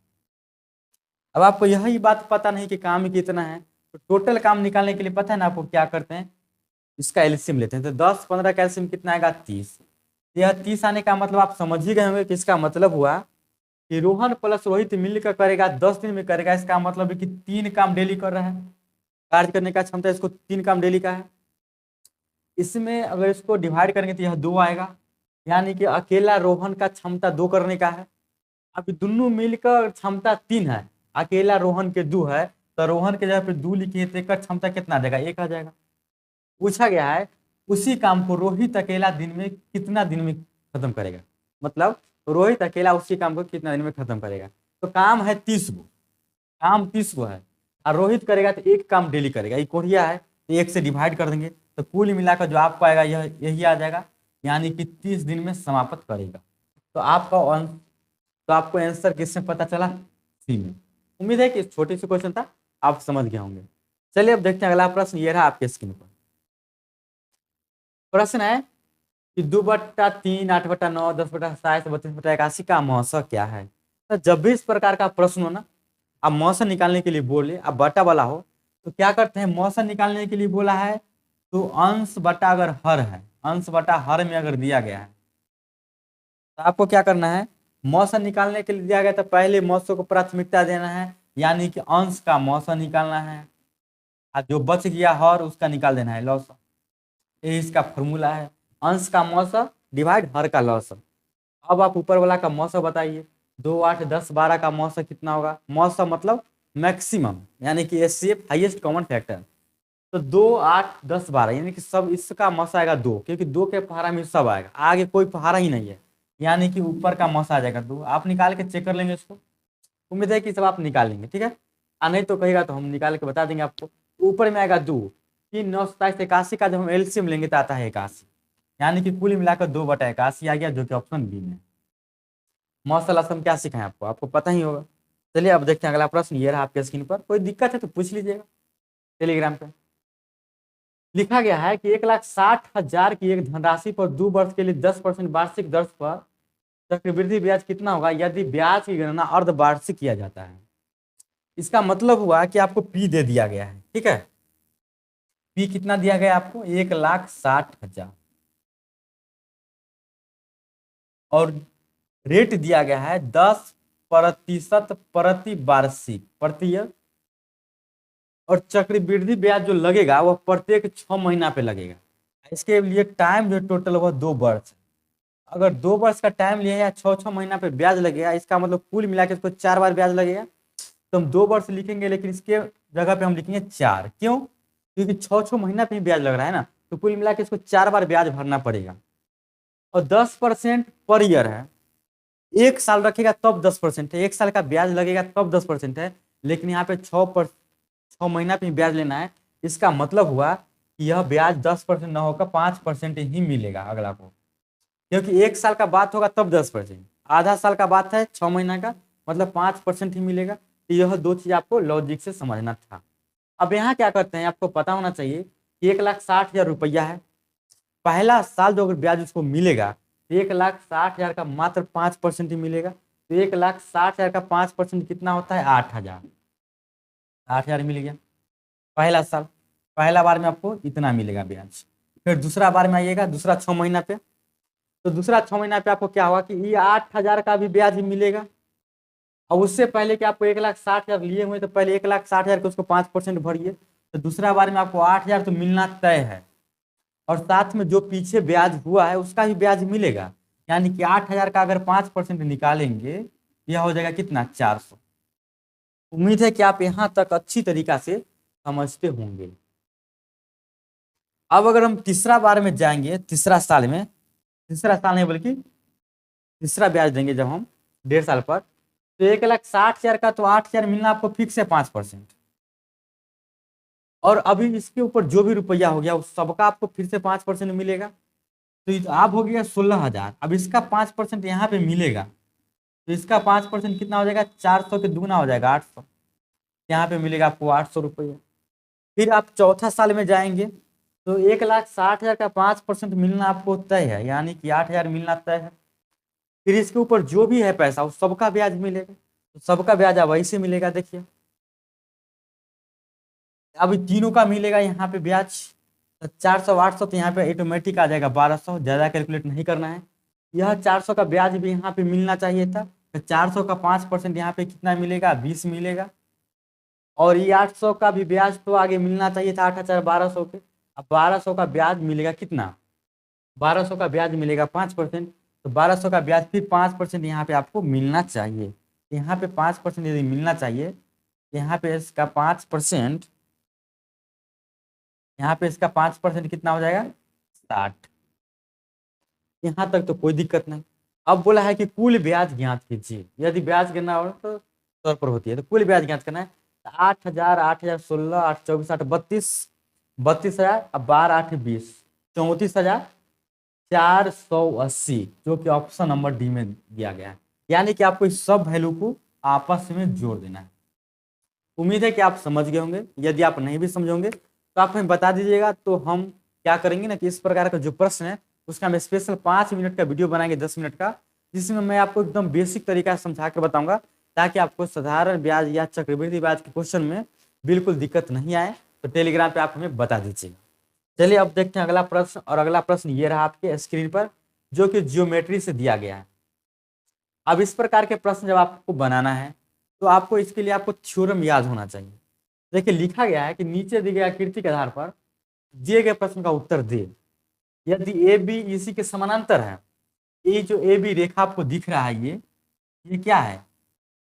अब आपको यही बात पता नहीं कि काम कितना है, तो टोटल काम निकालने के लिए पता है ना आपको क्या करते हैं, इसका एलसीएम लेते हैं। तो 10 15 का एलसीएम कितना आएगा? 30। यह 30 आने का मतलब आप समझ ही गए होंगे कि इसका मतलब हुआ कि रोहन प्लस रोहित मिलकर करेगा 10 दिन में करेगा। इसका मतलब है कि 3 काम डेली कर रहा है, कार्य करने का क्षमता इसको 3 काम डेली का है। इसमें अगर इसको डिवाइड करेंगे तो यह 2 आएगा, यानी कि अकेला रोहन का क्षमता 2 करने का है। अब दोनों मिलकर क्षमता 3 है, अकेला रोहन के 2 है, तो रोहन के जगह पे 2 लिखिए तो एक क्षमता कितना आ जाएगा? 1 आ जाएगा। पूछा गया है उसी काम को रोहित अकेला दिन में कितना दिन में खत्म करेगा, मतलब रोहित अकेला उसी काम को कितना दिन में खत्म करेगा। तो काम है 30 गो, काम 30 गो है और रोहित करेगा तो एक काम डेली करेगा। ये कोरिया है तो 1 से डिवाइड कर देंगे तो कुल मिलाकर जो आपको आएगा यह यही आ जाएगा, यानी कि 30 दिन में समाप्त करेगा। तो आपको आंसर किससे पता चला? सी में। उम्मीद है कि छोटी सी क्वेश्चन था, आप समझ गए होंगे। चलिए अब देखते हैं अगला प्रश्न। ये रहा आपके स्क्रीन पर। प्रश्न है कि 2/3, 8/9, 10/7, 32/81 का मौसा क्या है? तो जब भी इस प्रकार का प्रश्न हो ना, आप मौसा निकालने के लिए बोले, अब बटा वाला हो तो क्या करते हैं? मौसा निकालने के लिए बोला है तो अंश बटा अगर हर है, अंश बटा हर में अगर दिया गया है तो आपको क्या करना है? मौसा निकालने के लिए दिया गया तो पहले मौसा को प्राथमिकता देना है, यानी कि अंश का मौसा निकालना है और जो बच गया हर उसका निकाल देना है लॉस। ये इसका फॉर्मूला है, अंश का मौसा डिवाइड हर का लॉस। अब आप ऊपर वाला का मौसा बताइए। 2, 8, 10, 12 का मौसा कितना होगा? मौसा मतलब मैक्सिमम, यानी कि एचसीएफ हाईएस्ट कॉमन फैक्टर। तो 2, 8, 10, 12 यानी कि सब इसका मौसा आएगा 2, क्योंकि 2 के पहाड़ा में सब आएगा, आगे कोई पहाड़ा ही नहीं है, यानी कि ऊपर का मौसा आ जाएगा 2। आप निकाल के चेक कर लेंगे इसको, उम्मीद है कि सब आप निकाल लेंगे, ठीक है। नहीं तो कहेगा तो हम निकाल के बता देंगे आपको। ऊपर में आएगा 2, 3, 9, 27, 81 का जब हम एलसीएम लेंगे तो आता है 81, यानी कि कुल मिलाकर 2/81 आ गया, जो कि ऑप्शन बी में। मौसल असम क्या सिखाएं आपको पता ही होगा। चलिए अब देखते हैं अगला प्रश्न। ये रहा आपके स्क्रीन पर, कोई दिक्कत है तो पूछ लीजिएगा टेलीग्राम पे। लिखा गया है कि 1,60,000 की एक धनराशि पर 2 वर्ष के लिए 10% वार्षिक दर पर चक्रवृद्धि ब्याज कितना होगा यदि ब्याज की गणना अर्धवार्षिक किया जाता है? इसका मतलब हुआ कि आपको पी दे दिया गया है, ठीक है। पी कितना दिया गया आपको? 1,60,000 और रेट दिया गया है 10% प्रति वार्षिक प्रति ईयर, और चक्रवृद्धि ब्याज जो लगेगा वह प्रत्येक 6 महीना पे लगेगा। इसके लिए टाइम जो टोटल वह 2 वर्ष है। अगर 2 वर्ष का टाइम लिया या 6 महीना पे ब्याज लगेगा, इसका मतलब कुल मिला के इसको 4 बार ब्याज लगेगा। तो हम 2 वर्ष लिखेंगे, लेकिन इसके जगह पे हम लिखेंगे 4। क्यों? क्योंकि 6 महीना पे ही ब्याज लग रहा है ना, तो कुल मिला के इसको 4 बार ब्याज भरना पड़ेगा। और 10% पर ईयर है, 1 साल रखेगा तब 10% है, 1 साल का ब्याज लगेगा तब 10% है, लेकिन यहाँ पे 6 महीना पे ब्याज लेना है। इसका मतलब हुआ कि यह ब्याज 10% न होकर 5% ही मिलेगा अगला को, क्योंकि 1 साल का बात होगा तब 10%, आधा साल का बात है 6 महीना का, मतलब 5% ही मिलेगा। तो यह 2 चीज आपको लॉजिक से समझना था। अब यहाँ क्या करते हैं, आपको पता होना चाहिए कि 1,60,000 रुपया है, पहला साल जो अगर ब्याज उसको मिलेगा तो 1,60,000 का मात्र 5% ही मिलेगा। तो 1,60,000 का 5% कितना होता है? 8,000। 8,000 मिल गया पहला साल, पहला बार में आपको इतना मिलेगा ब्याज। फिर दूसरा बार में आइएगा, दूसरा 6 महीना पे, तो दूसरा 6 महीना पे आपको क्या होगा कि ये 8,000 का भी ब्याज मिलेगा। और उससे पहले कि आपको 1,60,000 लिए हुए तो पहले 1,60,000 के उसको 5% भरिए, तो दूसरा बार में आपको 8,000 तो मिलना तय है, और साथ में जो पीछे ब्याज हुआ है उसका भी ब्याज मिलेगा, यानी कि 8,000 का अगर 5% निकालेंगे यह हो जाएगा कितना? 400। उम्मीद है कि आप यहाँ तक अच्छी तरीका से समझते होंगे। अब अगर हम तीसरा बार में जाएंगे, तीसरा साल नहीं बल्कि तीसरा ब्याज देंगे जब हम 1.5 साल पर, तो 1,60,000 का तो 8,000 मिलना आपको फिक्स है 5%। और अभी इसके ऊपर जो भी रुपया हो गया उस सबका आपको फिर से 5% मिलेगा। तो आप हो गया 16,000। अब इसका 5% यहाँ पे मिलेगा, तो इसका 5% कितना हो जाएगा, 400 के दुगना हो जाएगा 800। यहाँ पे मिलेगा आपको 800 रुपये। फिर आप चौथा साल में जाएंगे तो 1,60,000 का 5% मिलना आपको तय है, यानी कि 8,000 मिलना तय है। फिर इसके ऊपर जो भी है पैसा उस सबका ब्याज मिलेगा, तो सबका ब्याज अब ऐसे मिलेगा। देखिए अब तीनों का मिलेगा यहाँ पे ब्याज, तो 400 800, तो यहाँ पे ऑटोमेटिक आ जाएगा 1200, ज़्यादा कैलकुलेट नहीं करना है। यह 400 का ब्याज भी यहाँ पे मिलना चाहिए था, तो 400 का 5% यहाँ पे कितना मिलेगा, 20 मिलेगा। और ये 800 का भी ब्याज तो आगे मिलना चाहिए था 8,1200 के। अब 1200 का ब्याज मिलेगा कितना, 1200 का ब्याज मिलेगा 5%, तो 1200 का ब्याज फिर 5% यहाँ पे आपको मिलना चाहिए। यहाँ पे 5% यदि मिलना चाहिए, यहाँ पे इसका 5%, यहाँ पे इसका 5% कितना हो जाएगा, 60। यहाँ तक तो कोई दिक्कत नहीं। अब बोला है कि कुल ब्याज ज्ञात कीजिए। यदि ब्याज गिनना हो तो तौर पर होती है, तो कुल ब्याज ज्ञात करना है। 8,000, 8,000 16, 8 24 8 32, 32,000, अब 12 8 20, 34,480, जो कि ऑप्शन नंबर डी में दिया गया है। यानी कि आपको इस सब वैल्यू को आपस में जोड़ देना है। उम्मीद है कि आप समझ गए होंगे। यदि आप नहीं भी समझोगे तो आप हमें बता दीजिएगा, तो हम क्या करेंगे ना कि इस प्रकार का जो प्रश्न है उसका हम स्पेशल 5 मिनट का वीडियो बनाएंगे, 10 मिनट का, जिसमें मैं आपको एकदम बेसिक तरीका से समझा के बताऊंगा, ताकि आपको साधारण ब्याज या चक्रवृद्धि ब्याज के क्वेश्चन में बिल्कुल दिक्कत नहीं आए। तो टेलीग्राम पे आप हमें बता दीजिएगा। चलिए अब देखते हैं अगला प्रश्न। और अगला प्रश्न ये रहा आपके स्क्रीन पर, जो कि जियोमेट्री से दिया गया है। अब इस प्रकार के प्रश्न जब आपको बनाना है तो आपको इसके लिए आपको थ्योरम याद होना चाहिए। देखिए लिखा गया है कि नीचे दी गई आकृति के आधार पर दिए गए प्रश्न का उत्तर दे। यदि ए बी इसी के समानांतर है, ये जो ए बी रेखा आपको दिख रहा है ये क्या है,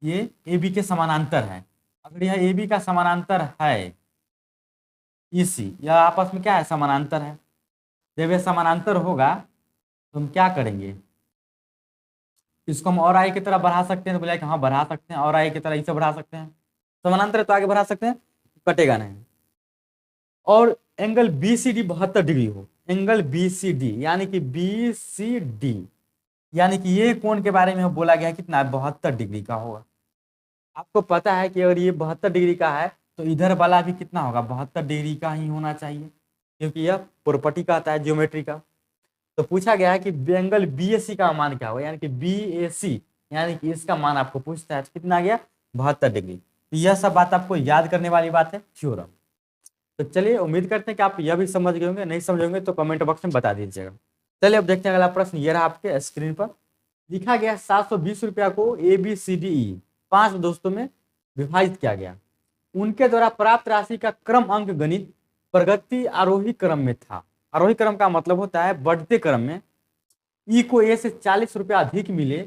ये ए बी के समानांतर है। अगर यह ए बी का समानांतर है, इसी यह आपस में क्या है, समानांतर है। जब यह समानांतर होगा तो हम क्या करेंगे, इसको हम और आई की तरह बढ़ा सकते हैं, तो बोला कि हाँ बढ़ा सकते हैं, और आई की तरह इसे बढ़ा सकते हैं। समानांतर है तो आगे बढ़ा सकते हैं, कटेगा नहीं। और angle B C D 72 degree हो, एंगल बी सी डी यानी कि बी सी डी, यानी कि ये कोण के बारे में बोला गया है कितना, 72 डिग्री का होगा। आपको पता है कि अगर ये 72 डिग्री का है तो इधर वाला भी कितना होगा, 72 डिग्री का ही होना चाहिए, क्योंकि यह प्रॉपर्टी का आता है ज्योमेट्री का। तो पूछा गया है कि एंगल बी ए सी का मान क्या होगा, यानी कि बी ए सी, यानी कि इसका मान आपको पूछता है कितना आ गया, 72 डिग्री। तो यह सब बात आपको याद करने वाली बात है, थ्योरम। तो चलिए उम्मीद करते हैं कि आप यह भी समझ गए होंगे। नहीं समझ होंगे तो कमेंट बॉक्स में बता दीजिएगा। चलिए अब देखते हैं अगला प्रश्न। ये रहा आपके स्क्रीन पर, लिखा गया 720 रुपया को A B C D E 5 दोस्तों में विभाजित किया गया। उनके द्वारा प्राप्त राशि का क्रम अंक गणित प्रगति आरोही क्रम में था। आरोही क्रम का मतलब होता है बढ़ते क्रम में। ई को ए से 40 रुपया अधिक मिले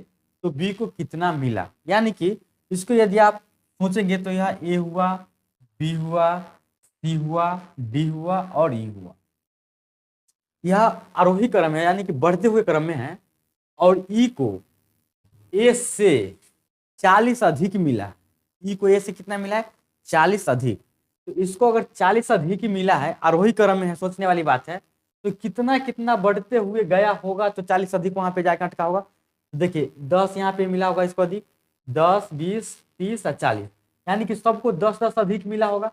तो बी को कितना मिला। यानी कि इसको यदि आप सोचेंगे तो यह ए हुआ, बी हुआ, सी हुआ, डी हुआ और ई हुआ। यह आरोही क्रम है, यानी कि बढ़ते हुए क्रम में है। और ई को ए से 40 अधिक मिला। ई को ए से कितना मिला है, 40 अधिक। तो इसको अगर 40 अधिक मिला है, आरोही क्रम में है, सोचने वाली बात है, तो कितना कितना बढ़ते हुए गया होगा, तो 40 अधिक वहां पे जाकर अटका होगा। देखिए 10 यहाँ पे मिला होगा इसको अधिक, 10 20 30 और 40, यानी कि सबको 10 अधिक मिला होगा।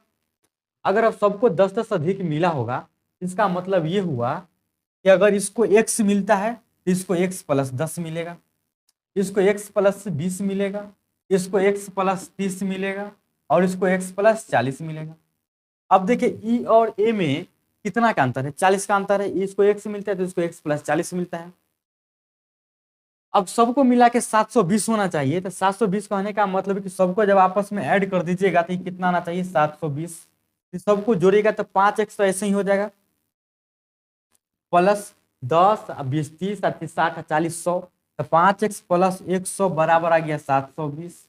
अगर अब सबको 10 अधिक मिला होगा, इसका मतलब ये हुआ कि अगर इसको x मिलता है तो इसको x प्लस 10 मिलेगा, इसको x प्लस 20 मिलेगा, इसको x प्लस 30 मिलेगा और इसको x प्लस 40 मिलेगा। अब देखिए ई और ए में कितना का अंतर है, 40 का अंतर है। इसको x मिलता है तो इसको x प्लस 40 मिलता है। अब सबको मिला के 720 होना चाहिए। तो 720 कहने का मतलब है कि सबको जब आपस में ऐड कर दीजिएगा तो कितना आना चाहिए, 720। सबको जोड़ेगा तो 5x तो ऐसे ही हो जाएगा, प्लस 10 20 30 60 40 100, तो 5x प्लस 100 बराबर आ गया 720।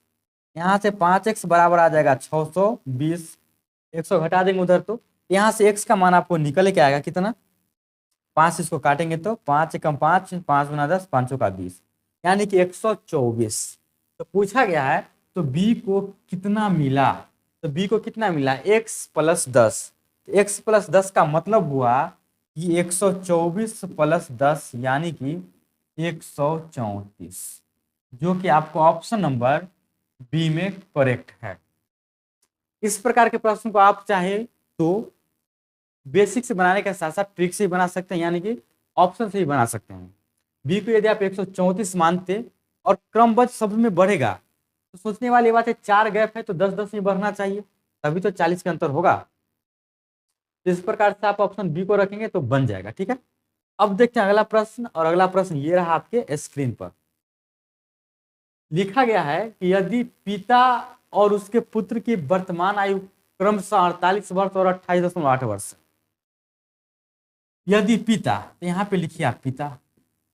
यहाँ से 5x बराबर आ जाएगा 620। 100 घटा देंगे उधर तो यहाँ से x का मान आपको निकल के आएगा कितना, 5 इसको काटेंगे तो 5 एकम 5, 5 गुना 10, 5 का 20, यानी कि 124। तो पूछा गया है तो b को कितना मिला, तो b को कितना मिला, x प्लस 10। तो x प्लस 10 का मतलब हुआ कि 124 प्लस 10 यानी कि 134, जो कि आपको ऑप्शन नंबर बी में करेक्ट है। इस प्रकार के प्रश्न को आप चाहे तो बेसिक से बनाने के साथ साथ ट्रिक से ही बना सकते हैं, यानी कि ऑप्शन से ही बना सकते हैं। बी को यदि आप 134 मानते और क्रमबद्ध शब्द में बढ़ेगा तो सोचने वाली बात है, 4 गैप है तो 10-10 में बढ़ना चाहिए, तभी तो 40 का अंतर होगा। तो इस प्रकार से आप ऑप्शन बी को रखेंगे तो बन जाएगा। ठीक है, अब देखते हैं अगला प्रश्न, और अगला प्रश्न ये रहा आपके स्क्रीन पर। लिखा गया है कि यदि पिता और उसके पुत्र की वर्तमान आयु क्रमशः 48 वर्ष और 28.8 वर्ष, यदि पिता, तो यहाँ पे लिखिए आप पिता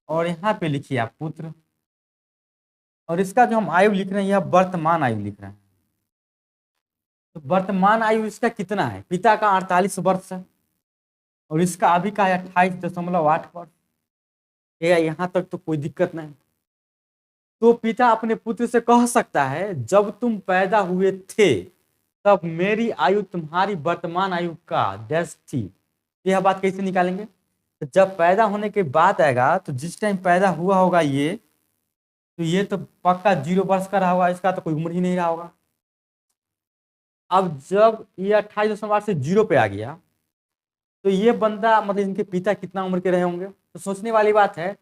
और यहाँ पे लिखिए आप पुत्र, और इसका जो हम आयु लिख रहे हैं यह वर्तमान आयु लिख रहे हैं। तो वर्तमान आयु इसका कितना है, पिता का 48 वर्ष है और इसका अभी का है 28.8 वर्ष। यहाँ तक तो कोई दिक्कत नहीं। तो पिता अपने पुत्र से कह सकता है, जब तुम पैदा हुए थे तब मेरी आयु तुम्हारी वर्तमान आयु का डैश थी। यह बात कैसे निकालेंगे, तो जब पैदा होने के बाद आएगा तो जिस टाइम पैदा हुआ होगा ये, तो ये तो पक्का 0 वर्ष का रहा होगा, इसका तो कोई उम्र ही नहीं रहा होगा। अब जब ये 28.8 से 0 पे आ गया तो ये बंदा मतलब इनके पिता कितना उम्र के रहे होंगे। तो सोचने वाली बात है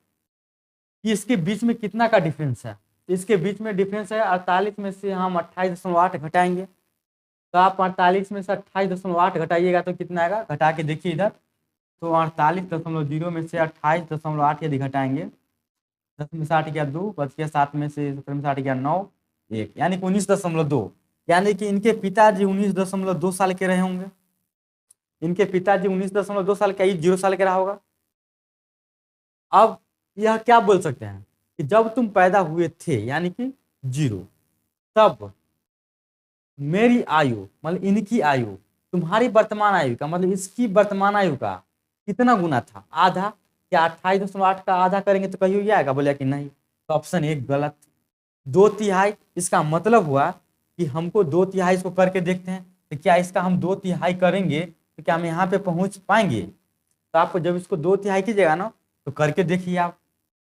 कि इसके बीच में कितना का डिफरेंस है। इसके बीच में डिफरेंस है 48 में से हम 28.8 घटाएंगे, तो आप 48 में से 28.8 घटाइएगा तो कितना आएगा, घटा के देखिए इधर, तो 48.0 में से 28.8 यदि घटाएंगे, 10 में से 8 गया 2, बच गया 7 में से 17 में से 8 गया 9, 1, यानी कि 19.2, यानी कि इनके पिताजी 19.2 साल के रहे होंगे। इनके पिताजी 19.2 साल का, 0 साल के रहा होगा। अब यह क्या बोल सकते हैं कि जब तुम पैदा हुए थे यानी कि 0, तब मेरी आयु मतलब इनकी आयु तुम्हारी वर्तमान आयु का मतलब इसकी वर्तमान आयु का कितना गुना था, आधा। क्या 28.8 का आधा करेंगे तो कहीं आएगा, बोले कि नहीं, तो ऑप्शन 1 गलत। 2/3, इसका मतलब हुआ कि हमको 2/3 इसको करके देखते हैं, तो क्या इसका हम 2/3 करेंगे तो क्या हम यहाँ पे पहुंच पाएंगे। तो आपको जब इसको 2/3 कीजिएगा ना तो करके देखिए, आप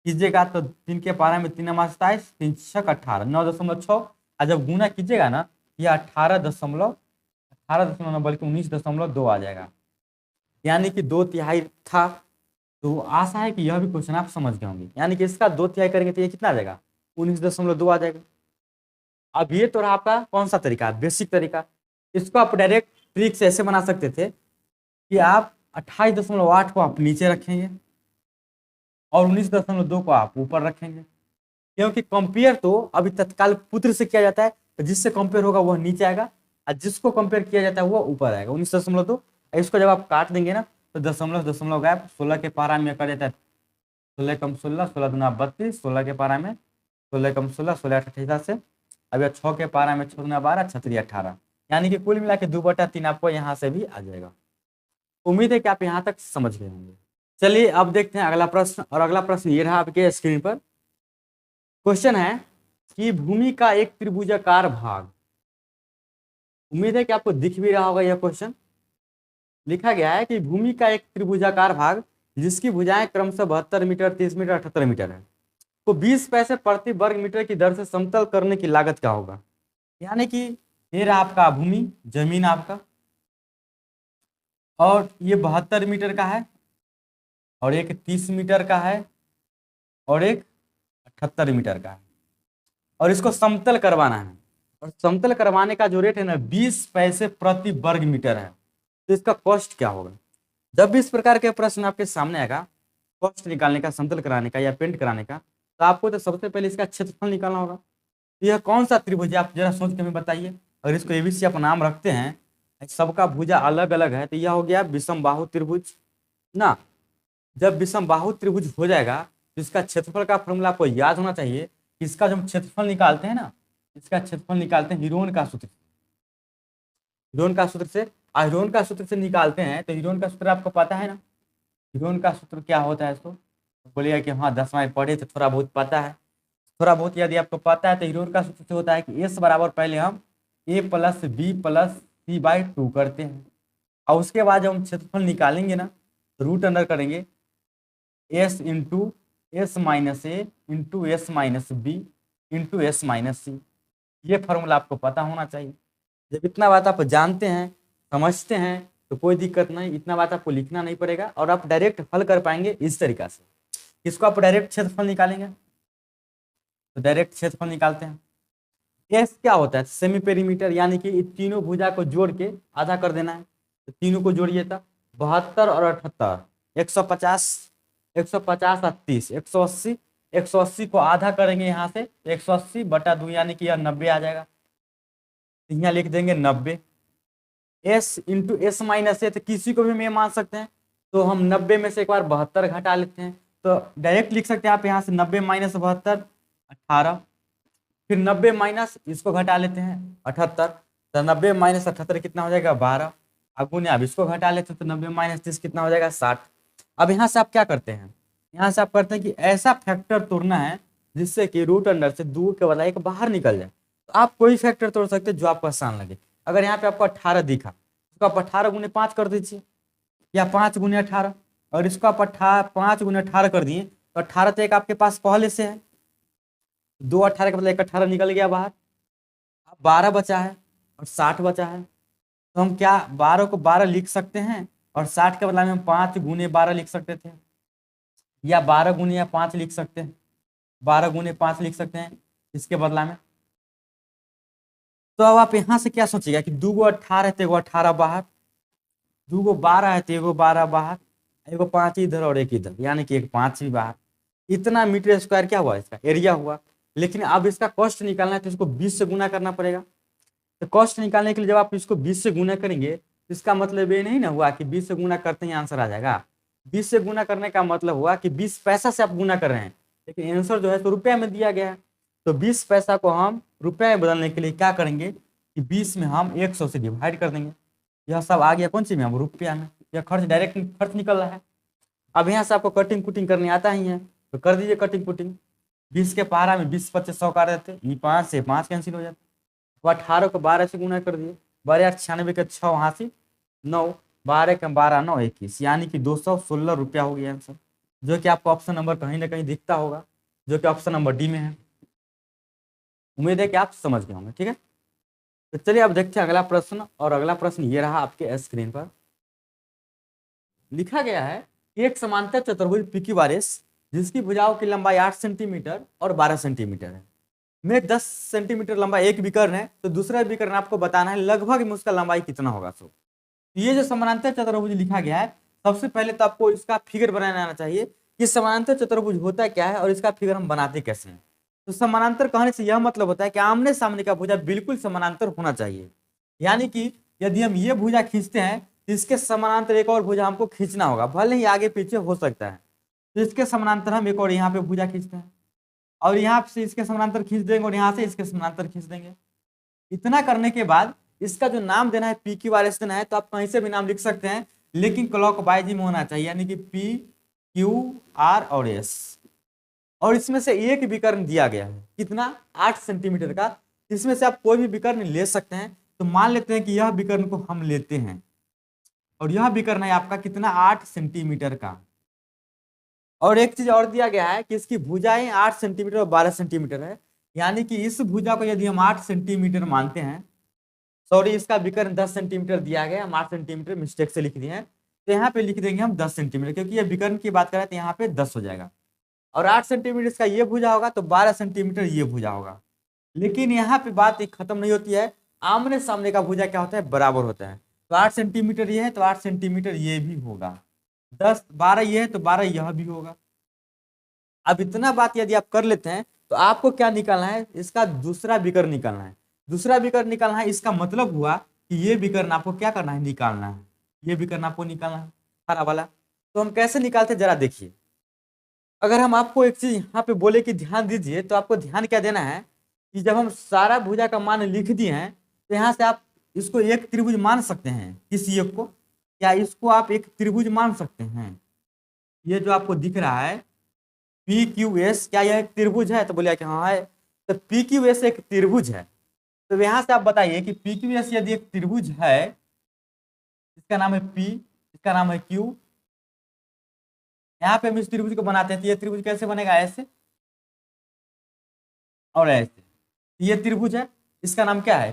कीजिएगा तो 3 के पारा में 3 27, 3 6 18, 9.6, और जब गुना कीजिएगा ना यह 18.18 बल्कि 19.2 आ जाएगा, यानी कि 2/3 था। तो आशा है कि यह भी क्वेश्चन आप समझ गए होंगे, यानी कि इसका 2/3 करेंगे तो ये कितना आ जाएगा, 19.2 आ जाएगा। अब ये तो रहा आपका कौन सा तरीका, बेसिक तरीका। इसको आप डायरेक्ट ट्रिक से ऐसे बना सकते थे कि आप 28.8 को आप नीचे रखेंगे और 19.2 को आप ऊपर रखेंगे, क्योंकि कंपेयर तो अभी तत्काल पुत्र से किया जाता है, तो जिससे कंपेयर होगा वह नीचे आएगा और जिसको कंपेयर किया जाता है वह ऊपर आएगा 19.2। इसको जब आप काट देंगे ना तो दशमलव गैप 16 के पारा में कर देता है, 16 कम 16, 16 दूना 32, 16 के पारा में 16 कम 16, 16 28 से, अब यह 6 के पारा में 6 दूना 12, 6 18, यानी कि कुल मिला के 2/3 आपको यहाँ से भी आ जाएगा। उम्मीद है कि आप यहाँ तक समझ गए होंगे। चलिए अब देखते हैं अगला प्रश्न, और अगला प्रश्न ये रहा आपके स्क्रीन पर। क्वेश्चन है कि भूमि का एक त्रिभुजाकार भाग, उम्मीद है कि आपको दिख भी रहा होगा यह क्वेश्चन। लिखा गया है कि भूमि का एक त्रिभुजाकार भाग जिसकी भुजाएं क्रमशः 72 मीटर, 30 मीटर, 78 मीटर है, तो 20 पैसे प्रति वर्ग मीटर की दर से समतल करने की लागत क्या होगा। यानी कि ये रहा आपका भूमि, जमीन आपका, और ये 72 मीटर का है और एक 30 मीटर का है और एक 78 मीटर का है, और इसको समतल करवाना है, और समतल करवाने का जो रेट है ना 20 पैसे प्रति वर्ग मीटर है। तो इसका कॉस्ट क्या होगा। जब भी इस प्रकार के प्रश्न आपके सामने आएगा कॉस्ट निकालने का, समतल कराने का या पेंट कराने का, तो आपको तो सबसे पहले इसका क्षेत्रफल निकालना होगा। तो यह कौन सा त्रिभुज है आप जरा सोच के हमें बताइए। अगर इसको एबीसी आप नाम रखते हैं, सबका भुजा अलग अलग है, तो यह हो गया विषम बाहु त्रिभुज ना। जब विषम बाहु त्रिभुज हो जाएगा तो इसका क्षेत्रफल का फॉर्मूला आपको याद होना चाहिए। इसका जो हम क्षेत्रफल निकालते हैं ना, इसका क्षेत्रफल निकालते हैं हिरोन का सूत्र, हिरोन का सूत्र से। हीरोन का सूत्र से निकालते हैं तो हीरोन का सूत्र आपको पता है ना, हीरोन का सूत्र क्या होता है इसको बोलिएगा कि हाँ 10 में पढ़े तो थोड़ा बहुत पता है। थोड़ा बहुत यदि आपको पता है तो हीरोन का सूत्र से होता है कि एस बराबर पहले हम A plus B plus C by 2 करते हैं, और उसके बाद जब हम क्षेत्रफल निकालेंगे ना तो रूट अंडर करेंगे S into S minus A into S minus B into S minus C. ये फॉर्मूला आपको पता होना चाहिए। जब इतना बात आप जानते हैं समझते हैं तो कोई दिक्कत नहीं, इतना बात आपको लिखना नहीं पड़ेगा और आप डायरेक्ट हल कर पाएंगे इस तरीका से। इसको आप डायरेक्ट क्षेत्रफल निकालेंगे तो डायरेक्ट क्षेत्रफल निकालते हैं। एस क्या होता है, सेमी पेरीमीटर, यानी कि तीनों भुजा को जोड़ के आधा कर देना है। तो तीनों को जोड़िए था 72 और 78 150 150 और 30 180 180 को आधा करेंगे यहाँ से 180 बटा 2 यानी कि यह 90 आ जाएगा। यहाँ लिख देंगे 90 एस इंटू एस माइनस ए, तो किसी को भी हम ये मान सकते हैं। तो हम 90 में से एक बार 72 घटा लेते हैं तो डायरेक्ट लिख सकते हैं आप यहाँ से 90 माइनस 72 18, फिर 90 माइनस इसको घटा लेते हैं 78, तो 90 माइनस 78 कितना हो जाएगा 12, अगुने अब इसको घटा लेते हैं तो 90 माइनस 30 कितना हो जाएगा 60। अब यहाँ से आप क्या करते हैं, यहाँ से आप करते हैं कि ऐसा फैक्टर तोड़ना है जिससे कि रूट अंडर से 2 के बजाय एक बाहर निकल जाए। तो आप कोई फैक्टर तोड़ सकते हैं जो आपको आसान लगे। अगर यहाँ पे आपको 18 दिखा उसको आप 18 गुने 5 कर दीजिए या 5 गुने 18, और इसको आप 5 गुने 18 कर दिए तो 18 तो एक आपके पास पहले से है, 2 18 के बदले 1 18 निकल गया बाहर। अब 12 बचा है और 60 बचा है, तो हम क्या 12 को 12 लिख सकते हैं और 60 के बदले में हम 5 गुने 12 लिख सकते थे, या 12 गुने या 5 लिख सकते हैं, 12 गुने 5 लिख सकते हैं इसके बदला में। तो अब आप यहाँ से क्या सोचिएगा कि 2 गो 18 है तो एगो 18 बाहर, 2 गो 12 है तो एगो 12 बाहर, एगो 5 इधर और एक इधर, यानी कि एक 5 भी बाहर। इतना मीटर स्क्वायर क्या हुआ, इसका एरिया हुआ। लेकिन अब इसका कॉस्ट निकालना है तो इसको 20 से गुना करना पड़ेगा। तो कॉस्ट निकालने के लिए जब आप इसको 20 से गुना करेंगे तो इसका मतलब ये नहीं ना हुआ कि 20 से गुना करते ही आंसर आ जाएगा। 20 से गुना करने का मतलब हुआ कि 20 पैसा से आप गुना कर रहे हैं, लेकिन आंसर जो है तो रुपये में दिया गया है। तो 20 पैसा को हम रुपये में बदलने के लिए क्या करेंगे कि 20 में हम 100 से डिवाइड कर देंगे। यह सब आ गया कौन सी में, हम रुपया में। यह खर्च डायरेक्ट खर्च निकल रहा है। अब यहाँ से आपको कटिंग कुटिंग करने आता ही है तो कर दीजिए कटिंग कुटिंग। 20 के पारा में 20 25 100 काट देते, ये 5 से 5 कैंसिल हो जाते। तो 18 को 12 से गुना कर दिए, 12 96 के 6 वहाँ से 9, 12 के 12 9 21, यानी कि 216 रुपया हो गया आंसर, जो कि आपको ऑप्शन नंबर कहीं ना कहीं दिखता होगा, जो कि ऑप्शन नंबर डी में है। उम्मीद है कि आप समझ गए होंगे। ठीक है, तो चलिए अब देखते हैं अगला प्रश्न। और अगला प्रश्न ये रहा आपके स्क्रीन पर। लिखा गया है कि एक समांतर चतुर्भुज PQRS जिसकी भुजाओं की लंबाई 8 सेंटीमीटर और 12 सेंटीमीटर है, में 10 सेंटीमीटर लंबा एक विकर्ण है, तो दूसरा विकर्ण आपको बताना है लगभग में उसका लंबाई कितना होगा। सो ये जो समानांतर चतुर्भुज लिखा गया है, सबसे पहले तो आपको इसका फिगर बनाना आना चाहिए कि समानांतर चतुर्भुज होता क्या है और इसका फिगर हम बनाते कैसे हैं। तो समानांतर कहने से यह मतलब होता है कि आमने सामने का भुजा बिल्कुल समानांतर होना चाहिए, यानी कि यदि हम ये भुजा खींचते हैं तो इसके समानांतर एक और भुजा हमको खींचना होगा, भले ही आगे पीछे हो सकता है। तो इसके समानांतर हम एक और यहाँ पे भुजा खींचते हैं और यहाँ से इसके समानांतर खींच देंगे और यहाँ से इसके समानांतर खींच देंगे। इतना करने के बाद इसका जो नाम देना है PQRS देना है, तो आप कहीं से भी नाम लिख सकते हैं, लेकिन क्लॉक वाइज में होना चाहिए, यानी कि PQR और S। और इसमें से एक विकर्ण दिया गया है कितना, 8 सेंटीमीटर का। इसमें से आप कोई भी विकर्ण ले सकते हैं। तो मान लेते हैं कि यह विकर्ण को हम लेते हैं और यह विकर्ण है आपका कितना, 8 सेंटीमीटर का। और एक चीज और दिया गया है कि इसकी भुजाएं 8 सेंटीमीटर और 12 सेंटीमीटर है, यानी कि इस भुजा को यदि हम 8 सेंटीमीटर मानते हैं, सॉरी इसका विकर्ण 10 सेंटीमीटर दिया गया, हम 8 सेंटीमीटर मिस्टेक से लिख दिए हैं, तो यहाँ पे लिख देंगे हम 10 सेंटीमीटर, क्योंकि ये विकर्ण की बात करें तो यहाँ पे 10 हो जाएगा। और 8 सेंटीमीटर इसका ये भुजा होगा तो 12 सेंटीमीटर ये भुजा होगा। लेकिन यहाँ पे बात एक खत्म नहीं होती है, आमने सामने का भुजा क्या होता है, बराबर होता है। तो 8 सेंटीमीटर ये है तो 8 सेंटीमीटर ये भी होगा, 10 12 ये है तो 12 यह भी होगा। अब इतना बात यदि आप कर लेते हैं तो आपको क्या निकालना है, इसका दूसरा विकर्ण निकालना है। दूसरा विकर्ण निकालना है, इसका मतलब हुआ कि ये विकर्ण आपको क्या करना है, निकालना है। ये विकर्ण आपको निकालना है हरा वाला। तो हम कैसे निकालते जरा देखिए। अगर हम आपको एक चीज यहाँ पे बोले कि ध्यान दीजिए, तो आपको ध्यान क्या देना है कि जब हम सारा भुजा का मान लिख दिए हैं तो यहाँ से आप इसको एक त्रिभुज मान सकते हैं? किस योग को? क्या इसको आप एक त्रिभुज मान सकते हैं? ये जो आपको दिख रहा है पी क्यू एस, क्या यह एक त्रिभुज है? तो बोलिए कि हाँ है। तो पी क्यू एस एक त्रिभुज है। तो यहाँ से आप बताइए कि पी क्यू एस यदि एक त्रिभुज है, इसका नाम है पी, इसका नाम है क्यू, यहाँ पे हम इस त्रिभुज को बनाते हैं तो ये त्रिभुज कैसे बनेगा? ऐसे और ऐसे। ये त्रिभुज है, इसका नाम क्या है?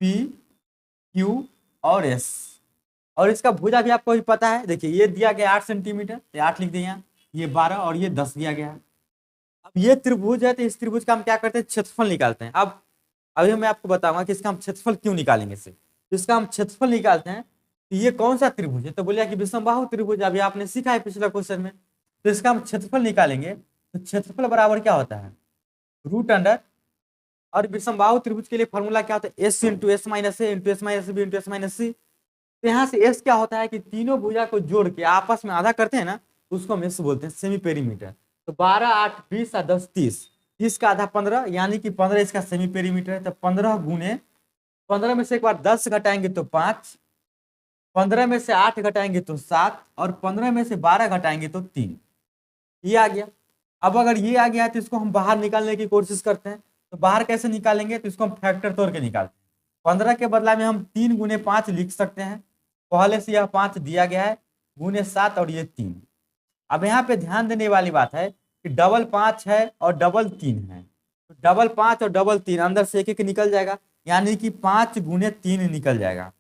पी क्यू और एस। और इसका भुजा भी आपको भी पता है। देखिए ये दिया गया 8 सेंटीमीटर, तो 8 लिख दिए यहाँ, ये 12 और ये 10 दिया गया है। अब ये त्रिभुज है, तो इस त्रिभुज का हम क्या करते हैं? क्षेत्रफल निकालते हैं। अब अभी मैं आपको बताऊंगा कि इसका हम क्षेत्रफल क्यों निकालेंगे। इससे तो इसका हम क्षेत्रफल निकालते हैं तो ये कौन सा त्रिभुज है? तो बोलिए कि विषमबाहु त्रिभुज। अभी आपने सीखा है पिछला क्वेश्चन में। तो इसका हम क्षेत्रफल निकालेंगे तो क्षेत्रफल बराबर क्या होता है? रूट अंडर, और विषमबाहु त्रिभुज के लिए फॉर्मूला क्या होता है? S into S minus A into S minus B into S minus C. तो यहाँ से एस क्या होता है कि तीनों भुजा को जोड़ के आपस में आधा करते हैं ना, उसको हम एस बोलते हैं, सेमी पेरीमीटर। तो 12 8 20 और 10 30, 30 का आधा 15, यानी कि 15 इसका सेमी पेरीमीटर है। तो 15 गुने 15 में से एक बार 10 घटाएंगे तो 5, 15 में से 8 घटाएंगे तो 7, और 15 में से 12 घटाएंगे तो 3। ये आ गया। अब अगर ये आ गया है तो इसको हम बाहर निकालने की कोशिश करते हैं। तो बाहर कैसे निकालेंगे? तो इसको हम फैक्टर तोड़ के निकालते हैं। 15 के बदला में हम 3 गुने 5 लिख सकते हैं। पहले से यह 5 दिया गया है, गुने 7 और ये 3। अब यहाँ पे ध्यान देने वाली बात है कि डबल 5 है और डबल 3 है। तो डबल 5 और डबल 3 अंदर से एक एक निकल जाएगा, यानी कि 5 गुने 3 निकल जाएगा।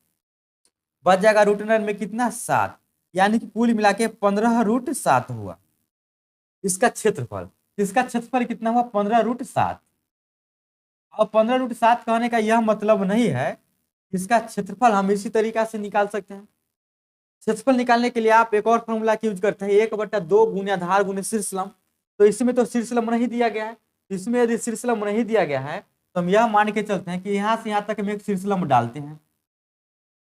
बच जाएगा रूट अंडर में कितना? 7, यानी कि कुल मिला के 15 रूट 7 हुआ इसका क्षेत्रफल। इसका क्षेत्रफल कितना हुआ? 15 रूट 7। अब 15 रूट 7 कहने का यह मतलब नहीं है इसका क्षेत्रफल हम इसी तरीका से निकाल सकते हैं। क्षेत्रफल निकालने के लिए आप एक और फॉर्मूला की यूज करते हैं, 1/2 गुने आधार गुने शीर्षलंब। तो इसमें तो शीर्षलंब नहीं दिया गया है। इसमें यदि शीर्षलंब नहीं दिया गया है तो हम यह मान के चलते हैं कि यहाँ से यहाँ तक हम एक शीर्षलंब डालते हैं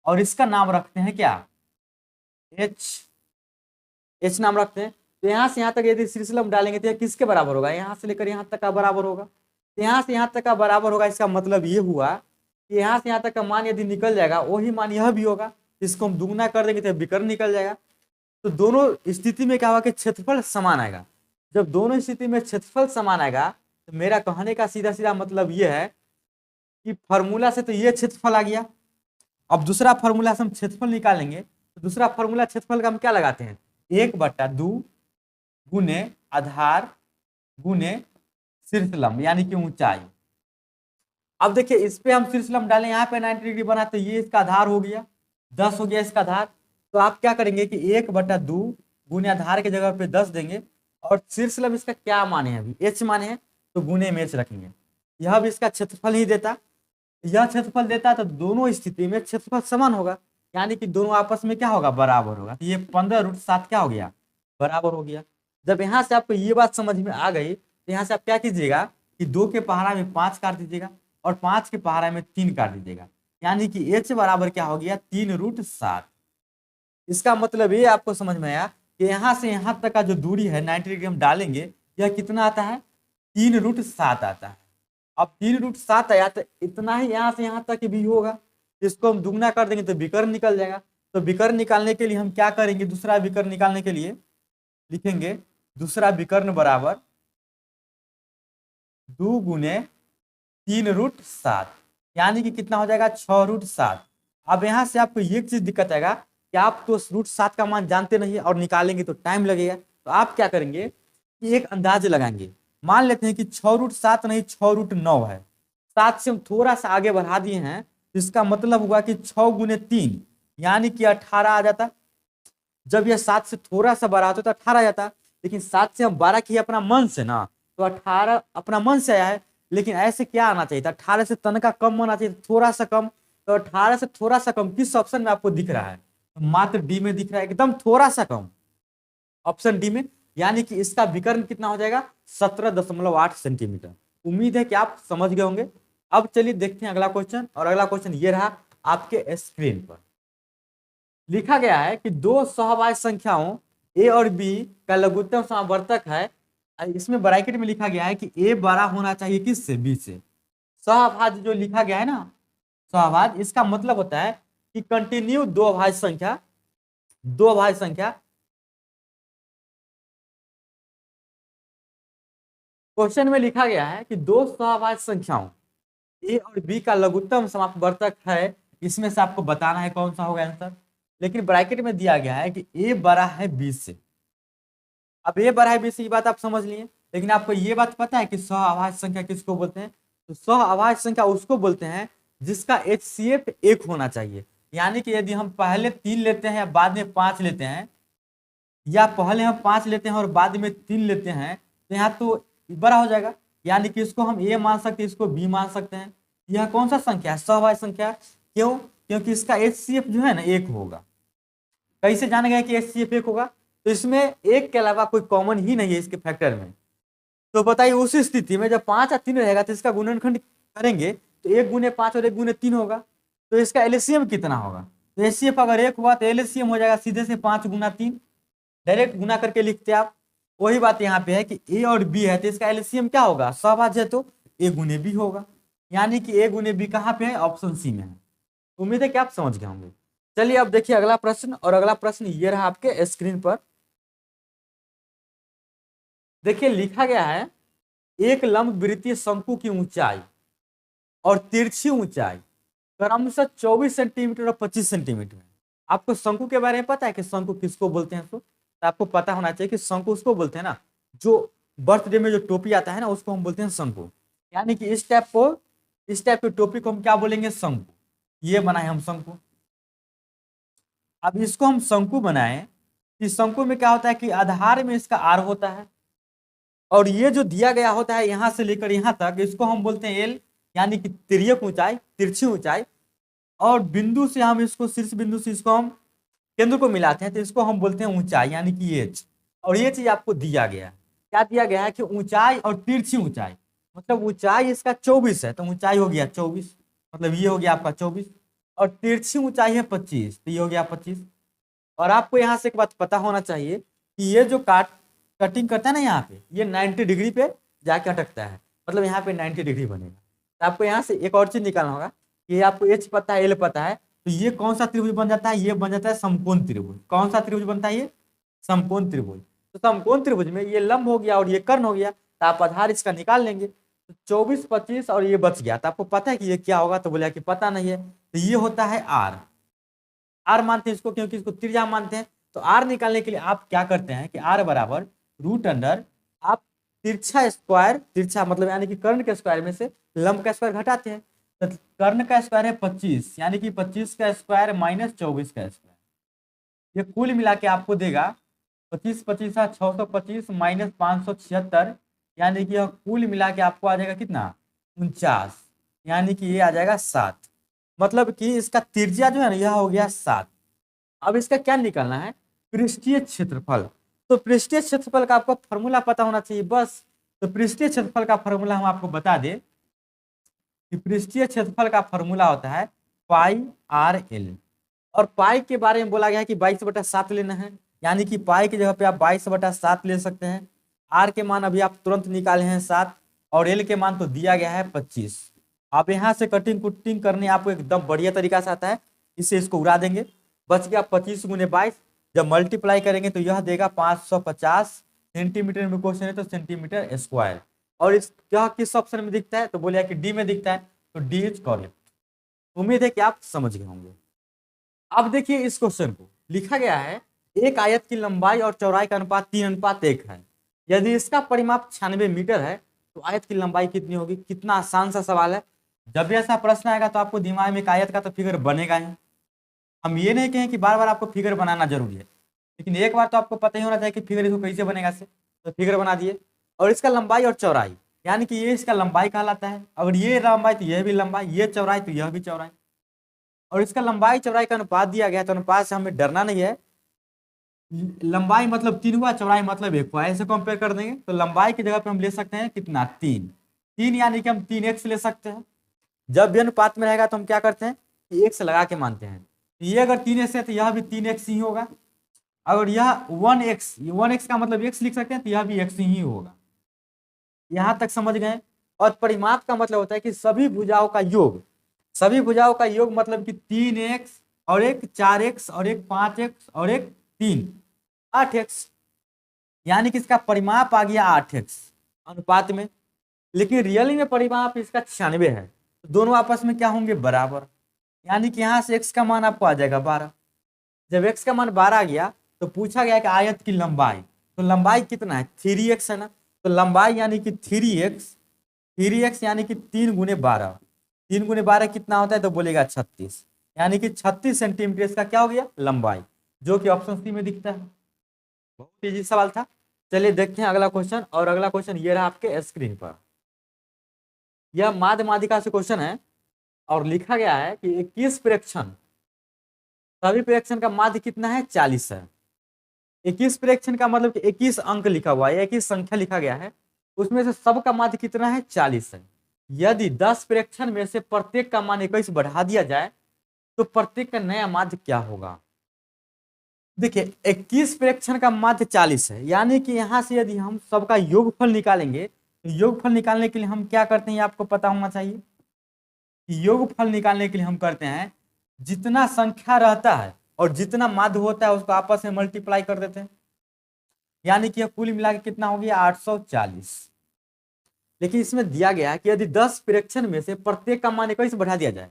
और इसका नाम रखते हैं क्या? एच नाम रखते हैं। तो यहाँ से यहाँ तक यदि शीर्षलंब डालेंगे तो यह किसके बराबर होगा? यहाँ से लेकर यहाँ तक का बराबर होगा। तो यहाँ से यहाँ तक का बराबर होगा, इसका मतलब ये हुआ कि यहाँ से यहाँ तक का मान यदि निकल जाएगा वही मान यह भी होगा। इसको हम दुगना कर देंगे तो विकर्ण निकल जाएगा। तो दोनों स्थिति में क्या होगा कि क्षेत्रफल समान आएगा। जब दोनों स्थिति में क्षेत्रफल समान आएगा तो मेरा कहने का सीधा सीधा मतलब ये है कि फॉर्मूला से तो ये क्षेत्रफल आ गया। अब दूसरा फॉर्मूला से हम क्षेत्रफल निकालेंगे तो दूसरा फॉर्मूला क्षेत्रफल का हम क्या लगाते हैं? 1/2 गुने आधार गुने शीर्षलंब, यानी कि ऊंचाई। अब देखिए इस पे हम शीर्षलंब डालें, यहाँ पे 90 डिग्री बना तो ये इसका आधार हो गया, 10 हो गया इसका आधार। तो आप क्या करेंगे कि 1/2 गुने आधार की जगह पे 10 देंगे, और शीर्षलंब इसका क्या माने हैं? अभी एच माने हैं, तो गुने में एच रखेंगे। यह भी इसका क्षेत्रफल ही देता, यह क्षेत्रफल देता, तो दोनों स्थिति में क्षेत्रफल समान होगा, यानी कि दोनों आपस में क्या होगा? बराबर होगा। तो ये 15 रूट 7 क्या हो गया? बराबर हो गया। जब यहाँ से आपको ये बात समझ में आ गई तो यहाँ से आप क्या कीजिएगा कि 2 के पहाड़ा में 5 काट दीजिएगा और 5 के पहाड़ा में 3 काट दीजिएगा, यानी कि एच बराबर क्या हो गया? 3 रूट 7। इसका मतलब ये आपको समझ में आया कि यहाँ से यहाँ तक का जो दूरी है 90 डिग्री हम डालेंगे, यह कितना आता है? 3 रूट 7 आता है। अब 3 रूट 7 आया तो इतना ही यहाँ से यहाँ तक भी होगा। इसको हम दुगना कर देंगे तो विकर्ण निकल जाएगा। तो विकर्ण निकालने के लिए हम क्या करेंगे? दूसरा विकर्ण निकालने के लिए लिखेंगे दूसरा विकर्ण बराबर 2 गुने 3 रूट 7, यानी कि कितना हो जाएगा? 6 रूट 7। अब यहाँ से आपको एक चीज दिक्कत आएगा कि आप तो रूट 7 का मान जानते नहीं और निकालेंगे तो टाइम लगेगा। तो आप क्या करेंगे कि एक अंदाज लगाएंगे। मान लेते हैं कि 6 रूट 7 नहीं 6 रूट 9 है। 7 से हम थोड़ा सा आगे बढ़ा दिए हैं, तो इसका मतलब हुआ कि 6 गुने 3 यानी कि 18 आ जाता। जब यह 7 से थोड़ा सा बड़ा होता तो 18 आ जाता, लेकिन 7 से हम 12 किए अपना मन से ना, तो 18 अपना मन से आया है। लेकिन ऐसे क्या आना चाहिए था? 18 से तनका कम आना चाहिए, थोड़ा सा कम। तो 18 से थोड़ा सा कम किस ऑप्शन में आपको दिख रहा है? तो मात्र डी में दिख रहा है, एकदम थोड़ा सा कम, ऑप्शन डी में। यानी कि इसका विकर्ण कितना हो जाएगा? 17.8 सेंटीमीटर। उम्मीद है कि आप समझ गए होंगे। अब चलिए देखते हैं अगला क्वेश्चन, और अगला क्वेश्चन ये रहा आपके स्क्रीन पर। लिखा गया है कि दो सहवाही संख्याओं ए और बी का लघुत्तम समावर्तक है। इसमें ब्रैकेट में लिखा गया है कि ए बड़ा होना चाहिए किससे? बी से। सहभाज्य जो लिखा गया है ना, सहभाज्य, इसका मतलब होता है कि कंटिन्यू दो अभाज्य संख्या क्वेश्चन में लिखा गया है कि दो सहभाज्य संख्याओं ए और बी का लघुत्तम समापवर्तक है, इसमें से आपको बताना है कौन सा होगा आंसर। लेकिन ब्रैकेट में दिया गया है कि ए बड़ा है बी से। अब ए बड़ा है बी से, ये बात आप समझ लिए, लेकिन आपको ये बात पता है कि सहअभाज्य संख्या किसको बोलते हैं? तो सहअभाज्य संख्या उसको बोलते हैं जिसका HCF 1 होना चाहिए। यानी कि यदि हम पहले 3 लेते हैं या बाद में 5 लेते हैं, या पहले हम 5 लेते हैं और बाद में 3 लेते हैं, तो यहाँ तो बड़ा हो जाएगा। यानी कि इसको हम ए मान सकते हैं, इसको बी मान सकते हैं। यह कौन सा संख्या है? सहअभाज्य संख्या। क्यों? क्योंकि इसका HCF जो है ना 1 होगा। कैसे जाना गया कि HCF 1 होगा? तो इसमें एक के अलावा कोई कॉमन ही नहीं है इसके फैक्टर में। तो बताइए उस स्थिति में जब 5 और 3 रहेगा तो इसका गुणनखंड करेंगे तो 1 गुने 5 और 1 गुने 3 होगा। तो इसका एलसीएम कितना होगा? तो HCF अगर 1 हुआ तो एलसीएम हो जाएगा सीधे से 5 गुना 3, डायरेक्ट गुना करके लिखते आप। वही बात यहाँ पे है कि ए और बी है तो इसका एलसीएम क्या होगा? सहभाज्य है तो ए गुने बी होगा। यानी कि ए गुने बी कहाँ पे है? ऑप्शन सी में है। उम्मीद है कि आप समझ गए होंगे। चलिए अब देखिए अगला प्रश्न, और अगला प्रश्न ये रहा आपके स्क्रीन पर। देखिए लिखा गया है एक लंबवृत्तीय शंकु की ऊंचाई और तिरछी ऊंचाई क्रमशः 24 सेंटीमीटर और 25 सेंटीमीटर है। आपको शंकु के बारे में पता है कि शंकु किसको बोलते हैं? तो आपको पता होना चाहिए कि शंकु उसको बोलते हैं ना, जो बर्थडे में जो टोपी आता है ना, उसको हम बोलते हैं शंकु। यानी कि इस टाइप की टोपी को हम क्या बोलेंगे? शंकु। ये बनाए हम शंकु। अब इसको हम शंकु बनाए, इस शंकु में क्या होता है कि आधार में इसका आर होता है, और ये जो दिया गया होता है यहां से लेकर यहां तक, इसको हम बोलते हैं एल, यानी कि तिर्यक ऊंचाई, तिरछी ऊंचाई। और बिंदु से हम इसको, शीर्ष बिंदु से इसको हम केंद्र को मिलाते हैं तो इसको हम बोलते हैं ऊंचाई, यानी कि एच। और ये चीज आपको दिया गया है, क्या दिया गया है कि ऊंचाई और तिरछी ऊंचाई, मतलब ऊंचाई इसका 24 है तो ऊंचाई हो गया 24, मतलब ये हो गया आपका 24, और तिरछी ऊंचाई है 25 तो ये हो गया 25। और आपको यहाँ से एक बात पता होना चाहिए कि ये जो कटिंग करता है ना यहाँ पे, ये 90 डिग्री पे जाके अटकता है, मतलब यहाँ पे 90 डिग्री बनेगा। तो आपको यहाँ से एक और चीज निकालना होगा कि आपको एच पता है, एल पता है, तो ये कौन सा त्रिभुज बन जाता है? ये बन जाता है समकोण त्रिभुज। कौन सा त्रिभुज बनता है? ये समकोण त्रिभुज। तो समकोण त्रिभुज में ये लंब हो गया और ये कर्ण हो गया, तो आप आधार इसका निकाल लेंगे। तो 24, 25 और ये बच गया, तो आपको पता है कि ये क्या होगा? तो बोला कि पता नहीं है, तो ये होता है आर। आर मानते हैं इसको क्योंकि इसको त्रिज्या मानते हैं। तो आर निकालने के लिए आप क्या करते हैं कि आर बराबर रूट अंडर, आप तिरछा स्क्वायर, तिरछा मतलब यानी कि कर्ण के स्क्वायर में से लंब का स्क्वायर घटाते हैं। तो कर्ण का स्क्वायर है 25, यानी कि 25 का स्क्वायर माइनस 24 का स्क्वायर, ये कुल मिला के आपको देगा 25 25 625 माइनस 576, यानी कि यह कुल मिला के आपको आ जाएगा कितना? 49, यानी कि ये आ जाएगा 7। मतलब कि इसका त्रिज्या जो है ना यह हो गया 7। अब इसका क्या निकालना है? पृष्ठीय क्षेत्रफल। तो पृष्ठीय क्षेत्रफल का आपको फॉर्मूला पता होना चाहिए बस। तो पृष्ठीय क्षेत्रफल का फॉर्मूला हम आपको बता दें कि पृष्ठीय क्षेत्रफल का फॉर्मूला होता है पाई आर एल। और पाई के बारे में बोला गया है कि 22/7 लेना है, यानी कि पाई की जगह पे आप 22/7 ले सकते हैं। आर के मान अभी आप तुरंत निकाले हैं 7, और एल के मान तो दिया गया है 25। आप यहाँ से कटिंग कुटिंग करने आपको एकदम बढ़िया तरीका से आता है, इससे इसको उड़ा देंगे, बच गया 25 गुने 22। जब मल्टीप्लाई करेंगे तो यह देगा 550 सेंटीमीटर में क्वेश्चन है तो सेंटीमीटर स्क्वायर। और इस यह किस ऑप्शन में दिखता है? तो बोलिए कि डी में दिखता है, तो डी इज करेक्ट। उम्मीद है कि आप समझ गए होंगे। अब देखिए इस क्वेश्चन को लिखा गया है एक आयत की लंबाई और चौड़ाई का अनुपात 3:1 है। यदि इसका परिमाप 96 मीटर है तो आयत की लंबाई कितनी होगी? कितना आसान सा सवाल है। जब भी ऐसा प्रश्न आएगा तो आपको दिमाग में एक आयत का तो फिगर बनेगा ही। हम ये नहीं कहें कि बार बार आपको फिगर बनाना जरूरी है, लेकिन एक बार तो आपको पता ही होना चाहिए कि फिगर इसको कैसे बनेगा से। तो फिगर बना दिए, और इसका लंबाई और चौड़ाई, यानी कि ये इसका लंबाई कहलाता है। अगर ये लंबाई तो यह भी लंबाई, ये चौड़ाई तो यह भी चौड़ाई, और इसका लंबाई चौड़ाई का अनुपात दिया गया है, तो अनुपात से हमें डरना नहीं है। लंबाई मतलब 3 हुआ, चौड़ाई मतलब 1 हुआ, ऐसे कंपेयर कर देंगे। तो लंबाई की जगह पे हम ले सकते हैं कितना? 3, यानी कि हम 3x ले सकते हैं। जब भी अनुपात में रहेगा तो हम क्या करते हैं कि x लगा के मानते हैं। ये अगर 3x है तो यह भी 3x ही होगा। अगर यह 1x का मतलब x लिख सकते हैं तो यह भी x ही होगा। यहां तक समझ गए। और परिमाप का मतलब होता है कि सभी भुजाओं का योग सभी भुजाओं का योग मतलब कि 3x और एक 4x और एक 5x और एक 3, 8x, यानी कि इसका परिमाप आ गया 8x अनुपात में। लेकिन रियली में परिमाप इसका 96 है, तो दोनों आपस में क्या होंगे, बराबर। यानी कि यहाँ से x का मान आपको आ जाएगा 12। जब x का मान 12 आ गया तो पूछा गया कि आयत की लंबाई, तो लंबाई कितना है, 3x है ना, तो लंबाई यानी कि 3x यानी कि 3 × 12, 3 × 12 कितना होता है, तो बोलेगा 36, यानी कि 36 सेंटीमीटर इसका क्या हो गया, लंबाई, जो कि ऑप्शन सी में दिखता है। बहुत इजी सवाल था। चलिए देखते हैं अगला क्वेश्चन, और अगला क्वेश्चन ये रहा आपके स्क्रीन पर। यह माध्य माध्यिका से क्वेश्चन है और लिखा गया है कि 21 प्रेक्षण, सभी प्रेक्षण का माध्य कितना है, 40 है। 21 प्रेक्षण का मतलब कि 21 अंक लिखा हुआ है, 21 संख्या लिखा गया है, उसमें से सबका माध्य कितना है, 40 है। यदि 10 प्रेक्षण में से प्रत्येक का मान 21 बढ़ा दिया जाए तो प्रत्येक का नया माध्य क्या होगा। देखिए 21 प्रेक्षण का माध्य 40 है, यानी कि यहां से यदि हम सबका योगफल निकालेंगे तो योगफल निकालने के लिए हम क्या करते हैं, ये आपको पता होना चाहिए कि योगफल निकालने के लिए हम करते हैं जितना संख्या रहता है और जितना माध्य होता है उसको आपस में मल्टीप्लाई कर देते हैं, यानी कि कुल मिला के कितना हो गया, 840। लेकिन इसमें दिया गया है कि यदि 10 प्रेक्षण में से प्रत्येक का मान 21 बढ़ा दिया जाए,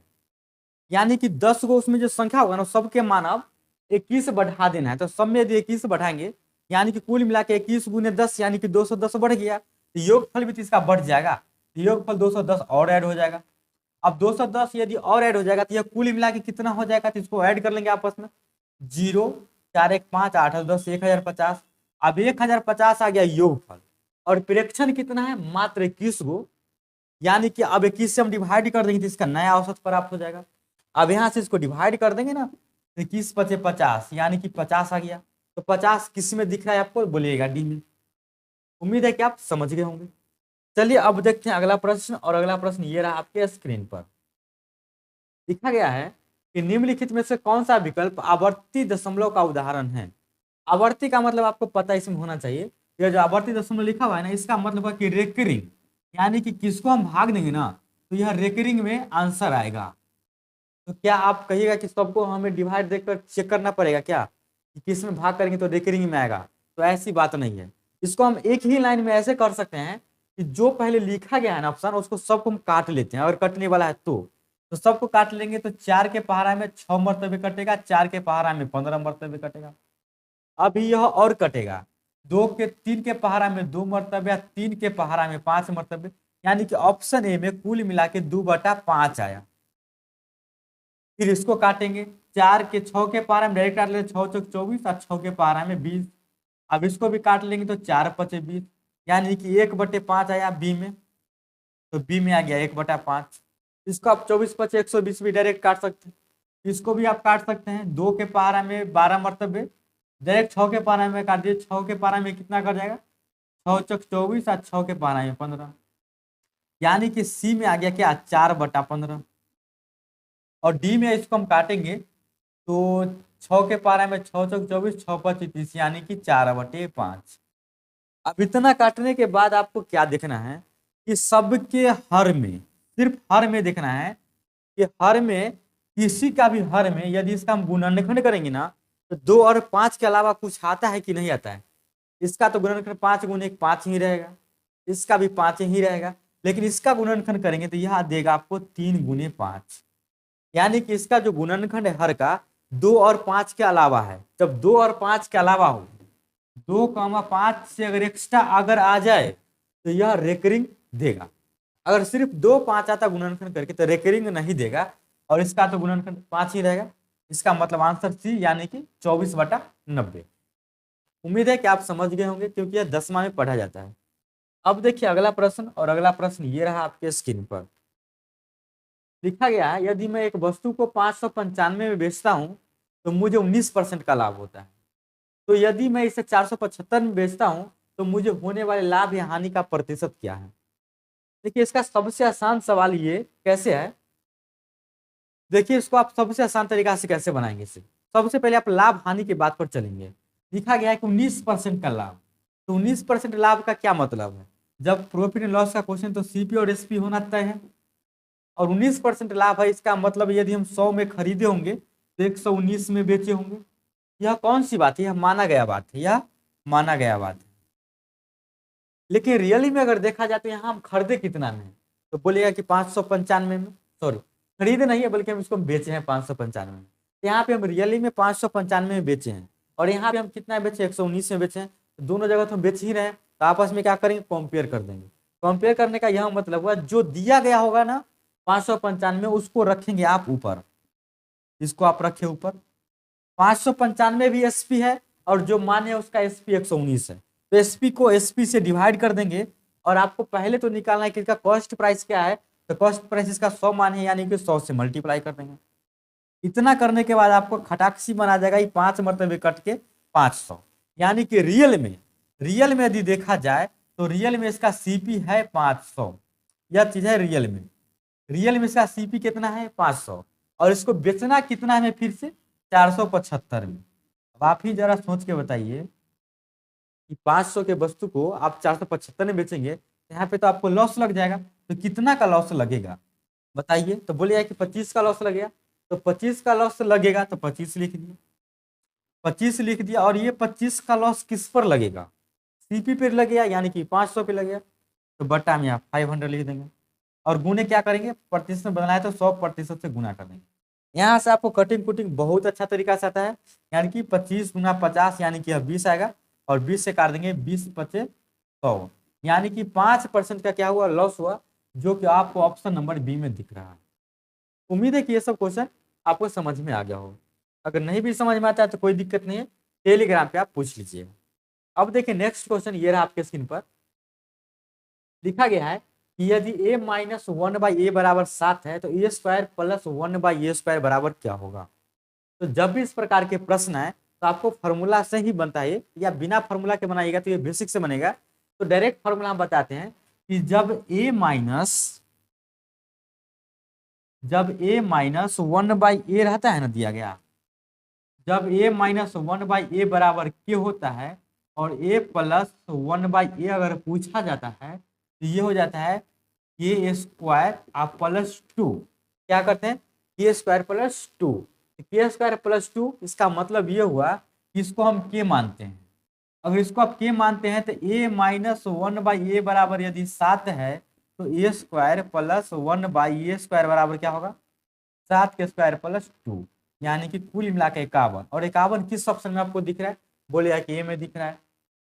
यानी कि 10 को उसमें जो संख्या होगा ना सबके मान अब 21 बढ़ा देना है, तो सब में यदि 21 बढ़ाएंगे यानी कि कुल मिला के 21 × 10 यानी कि 210 बढ़ गया, तो योगफल भी तो इसका बढ़ जाएगा, तो योगफल 210 और ऐड हो जाएगा। अब 210 यदि और ऐड हो जाएगा तो यह कुल मिला के कितना हो जाएगा, तो इसको ऐड कर लेंगे आपस में, 0 4 1 5 8 10 1050। अब 1050 आ गया योगफल, और प्रेक्षण कितना है, मात्र 21 गो, यानी कि अब 21 से हम डिवाइड कर देंगे तो इसका नया औसत प्राप्त हो जाएगा। अब यहाँ से इसको डिवाइड कर देंगे ना, तो 21 × 5 = 50, यानी कि 50 आ गया। तो 50 किस में दिख रहा है आपको, बोलिएगा डी में। उम्मीद है कि आप समझ गए होंगे। चलिए अब देखते हैं अगला प्रश्न, और अगला प्रश्न ये रहा आपके स्क्रीन पर। लिखा गया है कि निम्नलिखित में से कौन सा विकल्प आवर्ती दशमलव का उदाहरण है। आवर्ती का मतलब आपको पता इसमें होना चाहिए, यह जो आवर्ती दशमलव लिखा हुआ है ना, इसका मतलब है कि रेकरिंग, यानी कि किसको हम भाग देंगे ना तो यह रेकरिंग में आंसर आएगा। तो क्या आप कहिएगा कि सबको हमें डिवाइड देकर चेक करना पड़ेगा क्या, कि किस में भाग करेंगे तो रेकरिंग में आएगा, तो ऐसी बात नहीं है। इसको हम एक ही लाइन में ऐसे कर सकते हैं कि जो पहले लिखा गया है ना ऑप्शन, उसको सबको हम काट लेते हैं, अगर कटने वाला है तो सबको काट लेंगे, तो 4 के पहाड़ा में 6 मरतबे कटेगा, 4 के पहाड़ा में 15 मरतबे कटेगा। अभी यह और कटेगा, 3 के पहाड़ा में 2 मरतबे, 3 के पहाड़ा में 5 मरतबे, यानी कि ऑप्शन ए में कुल मिला के 2/5 आया। फिर इसको काटेंगे, 4 के 6 के पहाड़ा में डायरेक्ट काट लेंगे, 6 × 24 और 6 के पहाड़ा में 20। अब इसको भी काट लेंगे तो 4 × 5 = 20, यानी कि 1/5 आया बी में, तो बी में आ गया 1/5। इसको आप 24 × 5 = 120 भी डायरेक्ट काट सकते हैं। इसको भी आप काट सकते हैं, 2 के पहाड़ा में 12 मरतबे, डायरेक्ट 6 के पहाड़ा में काट दिए, 6 के पहाड़ा में कितना कर जाएगा, 6 × 24 और 6 के पहाड़ा में 15, यानी कि सी में आ गया क्या, 4/15। और डी में इसको हम काटेंगे तो 6 के पहाड़ा में 6 × 24 6 × 5 = 30, यानी कि 4/5। अब इतना काटने के बाद आपको क्या देखना है कि सबके हर में, सिर्फ हर में देखना है कि हर में किसी का भी हर में यदि इसका हम गुणनखंड करेंगे ना तो 2 और 5 के अलावा कुछ आता है कि नहीं आता है। इसका तो गुणनखंड 5 × 1 5 ही रहेगा, इसका भी 5 ही रहेगा, लेकिन इसका गुणनखंड करेंगे तो यह देगा आपको 3 × 5, यानी कि इसका जो गुणनखंड है हर का 2 और 5 के अलावा है। जब 2 और 5 के अलावा हो, 2, 5 से अगर एक्स्ट्रा अगर आ जाए तो यह रेकरिंग देगा। अगर सिर्फ 2, 5 आता गुणनखंड करके तो रेकरिंग नहीं देगा, और इसका तो गुणनखंड 5 ही रहेगा। इसका मतलब आंसर सी, यानी कि 24/90। उम्मीद है कि आप समझ गए होंगे, क्योंकि यह 10वां में पढ़ा जाता है। अब देखिए अगला प्रश्न, और अगला प्रश्न ये रहा आपके स्क्रीन पर। लिखा गया है यदि मैं एक वस्तु को 595 में बेचता हूं तो मुझे 19% का लाभ होता है, तो यदि मैं इसे 475 में बेचता हूं तो मुझे होने वाले लाभ या हानि का प्रतिशत क्या है। देखिए इसका सबसे आसान सवाल ये कैसे है, देखिए इसको आप सबसे आसान तरीका से कैसे बनाएंगे। इसे सबसे पहले आप लाभ हानि की बात पर चलेंगे। लिखा गया है कि 19% का लाभ, तो 19% लाभ का क्या मतलब है, जब प्रॉफिट एंड लॉस का क्वेश्चन तो सीपी और एसपी होना तय है, और 19% लाभ है, इसका मतलब यदि हम 100 में खरीदे होंगे तो 119 में बेचे होंगे। यह कौन सी बात है, यह माना गया बात है, यह माना गया बात है। लेकिन रियली में अगर देखा जाए तो यहाँ हम खरीदे कितना में, तो बोलेगा कि 595 में, सॉरी खरीदे नहीं है बल्कि हम इसको बेचे हैं 595 में। यहाँ पे हम रियली में 595 में बेचे हैं और यहाँ पे हम कितना बेचे, 119 में बेचे हैं। तो दोनों जगह तो हम बेच ही रहे हैं, तो आपस में क्या करेंगे, कंपेयर कर देंगे। कंपेयर करने का यह मतलब हुआ जो दिया गया होगा ना 595 उसको रखेंगे आप ऊपर, इसको आप रखे ऊपर। 595 भी एसपी है और जो मान है उसका एसपी 119 है, तो एसपी को एसपी से डिवाइड कर देंगे। और आपको पहले तो निकालना है कि इसका कॉस्ट प्राइस क्या है, तो कॉस्ट प्राइस इसका 100 मान है, यानी कि 100 से मल्टीप्लाई कर देंगे। इतना करने के बाद आपको खटाखसी बना जाएगा, ये 5 मरतबे कट के 500, यानी कि रियल में यदि देखा जाए तो रियल में इसका सीपी है 500। यह चीज है रियल में इसका सीपी कितना है 500, और इसको बेचना कितना है फिर से 475 में। अब आप ही जरा सोच के बताइए कि 500 के वस्तु को आप 475 में बेचेंगे, यहाँ पे तो आपको लॉस लग जाएगा। तो कितना का लॉस लगेगा बताइए, तो बोलिए कि 25 का लॉस लगेगा। तो 25 का लॉस लगेगा तो 25 लिख दिया, 25 लिख दिया। और ये 25 का लॉस किस पर लगेगा, सीपी पे लगेगा, यानी कि 500 पे लगेगा। तो बट्टा में आप 500 लिख देंगे और गुने क्या करेंगे, प्रतिशत में बनाए तो 100% से गुना कर देंगे। यहाँ से आपको कटिंग कुटिंग बहुत अच्छा तरीका से आता है, यानी कि 25 गुना 50 यानी कि 20 आएगा, और 20 से काट देंगे 20 पचे 100, यानी कि 5% का क्या हुआ, लॉस हुआ, जो कि आपको ऑप्शन नंबर बी में दिख रहा है। उम्मीद है कि ये सब क्वेश्चन आपको समझ में आ गया हो। अगर नहीं भी समझ में आता है तो कोई दिक्कत नहीं है, टेलीग्राम पे आप पूछ लीजिए। अब देखिए नेक्स्ट क्वेश्चन, ये रहा आपके स्क्रीन पर लिखा गया है कि यदि a माइनस 1/a बराबर 7 है तो a square plus 1/a square बराबर क्या होगा। तो जब भी इस प्रकार के प्रश्न आए तो आपको फॉर्मूला से ही बनता है, या बिना फॉर्मूला के बनाइएगा तो ये बेसिक से बनेगा। तो डायरेक्ट फॉर्मूला हम बताते हैं कि जब a माइनस 1/a रहता है ना, दिया गया, जब a माइनस 1/a बराबर k होता है और a प्लस 1/a अगर पूछा जाता है तो ये हो जाता है k स्क्वायर आप प्लस 2, क्या करते हैं k square plus 2। k square plus 2 इसका मतलब ये हुआ कि इसको हम k मानते हैं। अगर इसको आप k मानते हैं तो a माइनस 1/a बराबर यदि 7 है तो a square plus 1/a square बराबर क्या होगा, 7 के स्क्वायर प्लस 2, यानी कि कुल मिला के 51। और 51 किस ऑप्शन में आपको दिख रहा है, बोले कि ए में दिख रहा है,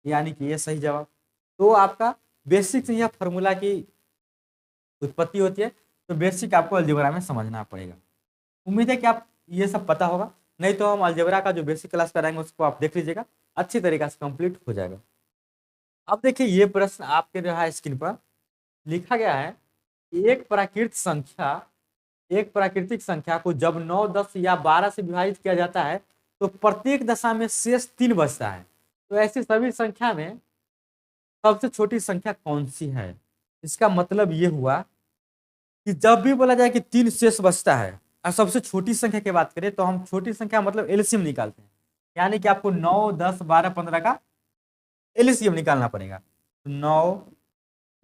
यानी कि ये सही जवाब। तो आपका बेसिक से यह फॉर्मूला की उत्पत्ति होती है, तो बेसिक आपको अलजेब्रा में समझना पड़ेगा। उम्मीद है कि आप ये सब पता होगा, नहीं तो हम अलजेब्रा का जो बेसिक क्लास कराएंगे उसको आप देख लीजिएगा, अच्छी तरीके से कंप्लीट हो जाएगा। अब देखिए ये प्रश्न आपके जो है स्क्रीन पर लिखा गया है, एक प्राकृतिक संख्या को जब 9, 10 या 12 से विभाजित किया जाता है तो प्रत्येक दशा में शेष 3 बचता है। तो ऐसी सभी संख्या में सबसे छोटी संख्या कौन सी है। इसका मतलब ये हुआ कि जब भी बोला जाए कि 3 शेष बचता है और सबसे छोटी संख्या की बात करें तो हम छोटी संख्या मतलब एलसीएम निकालते हैं, यानी कि आपको 9, 10, 12, 15 का एलसीएम निकालना पड़ेगा। 9,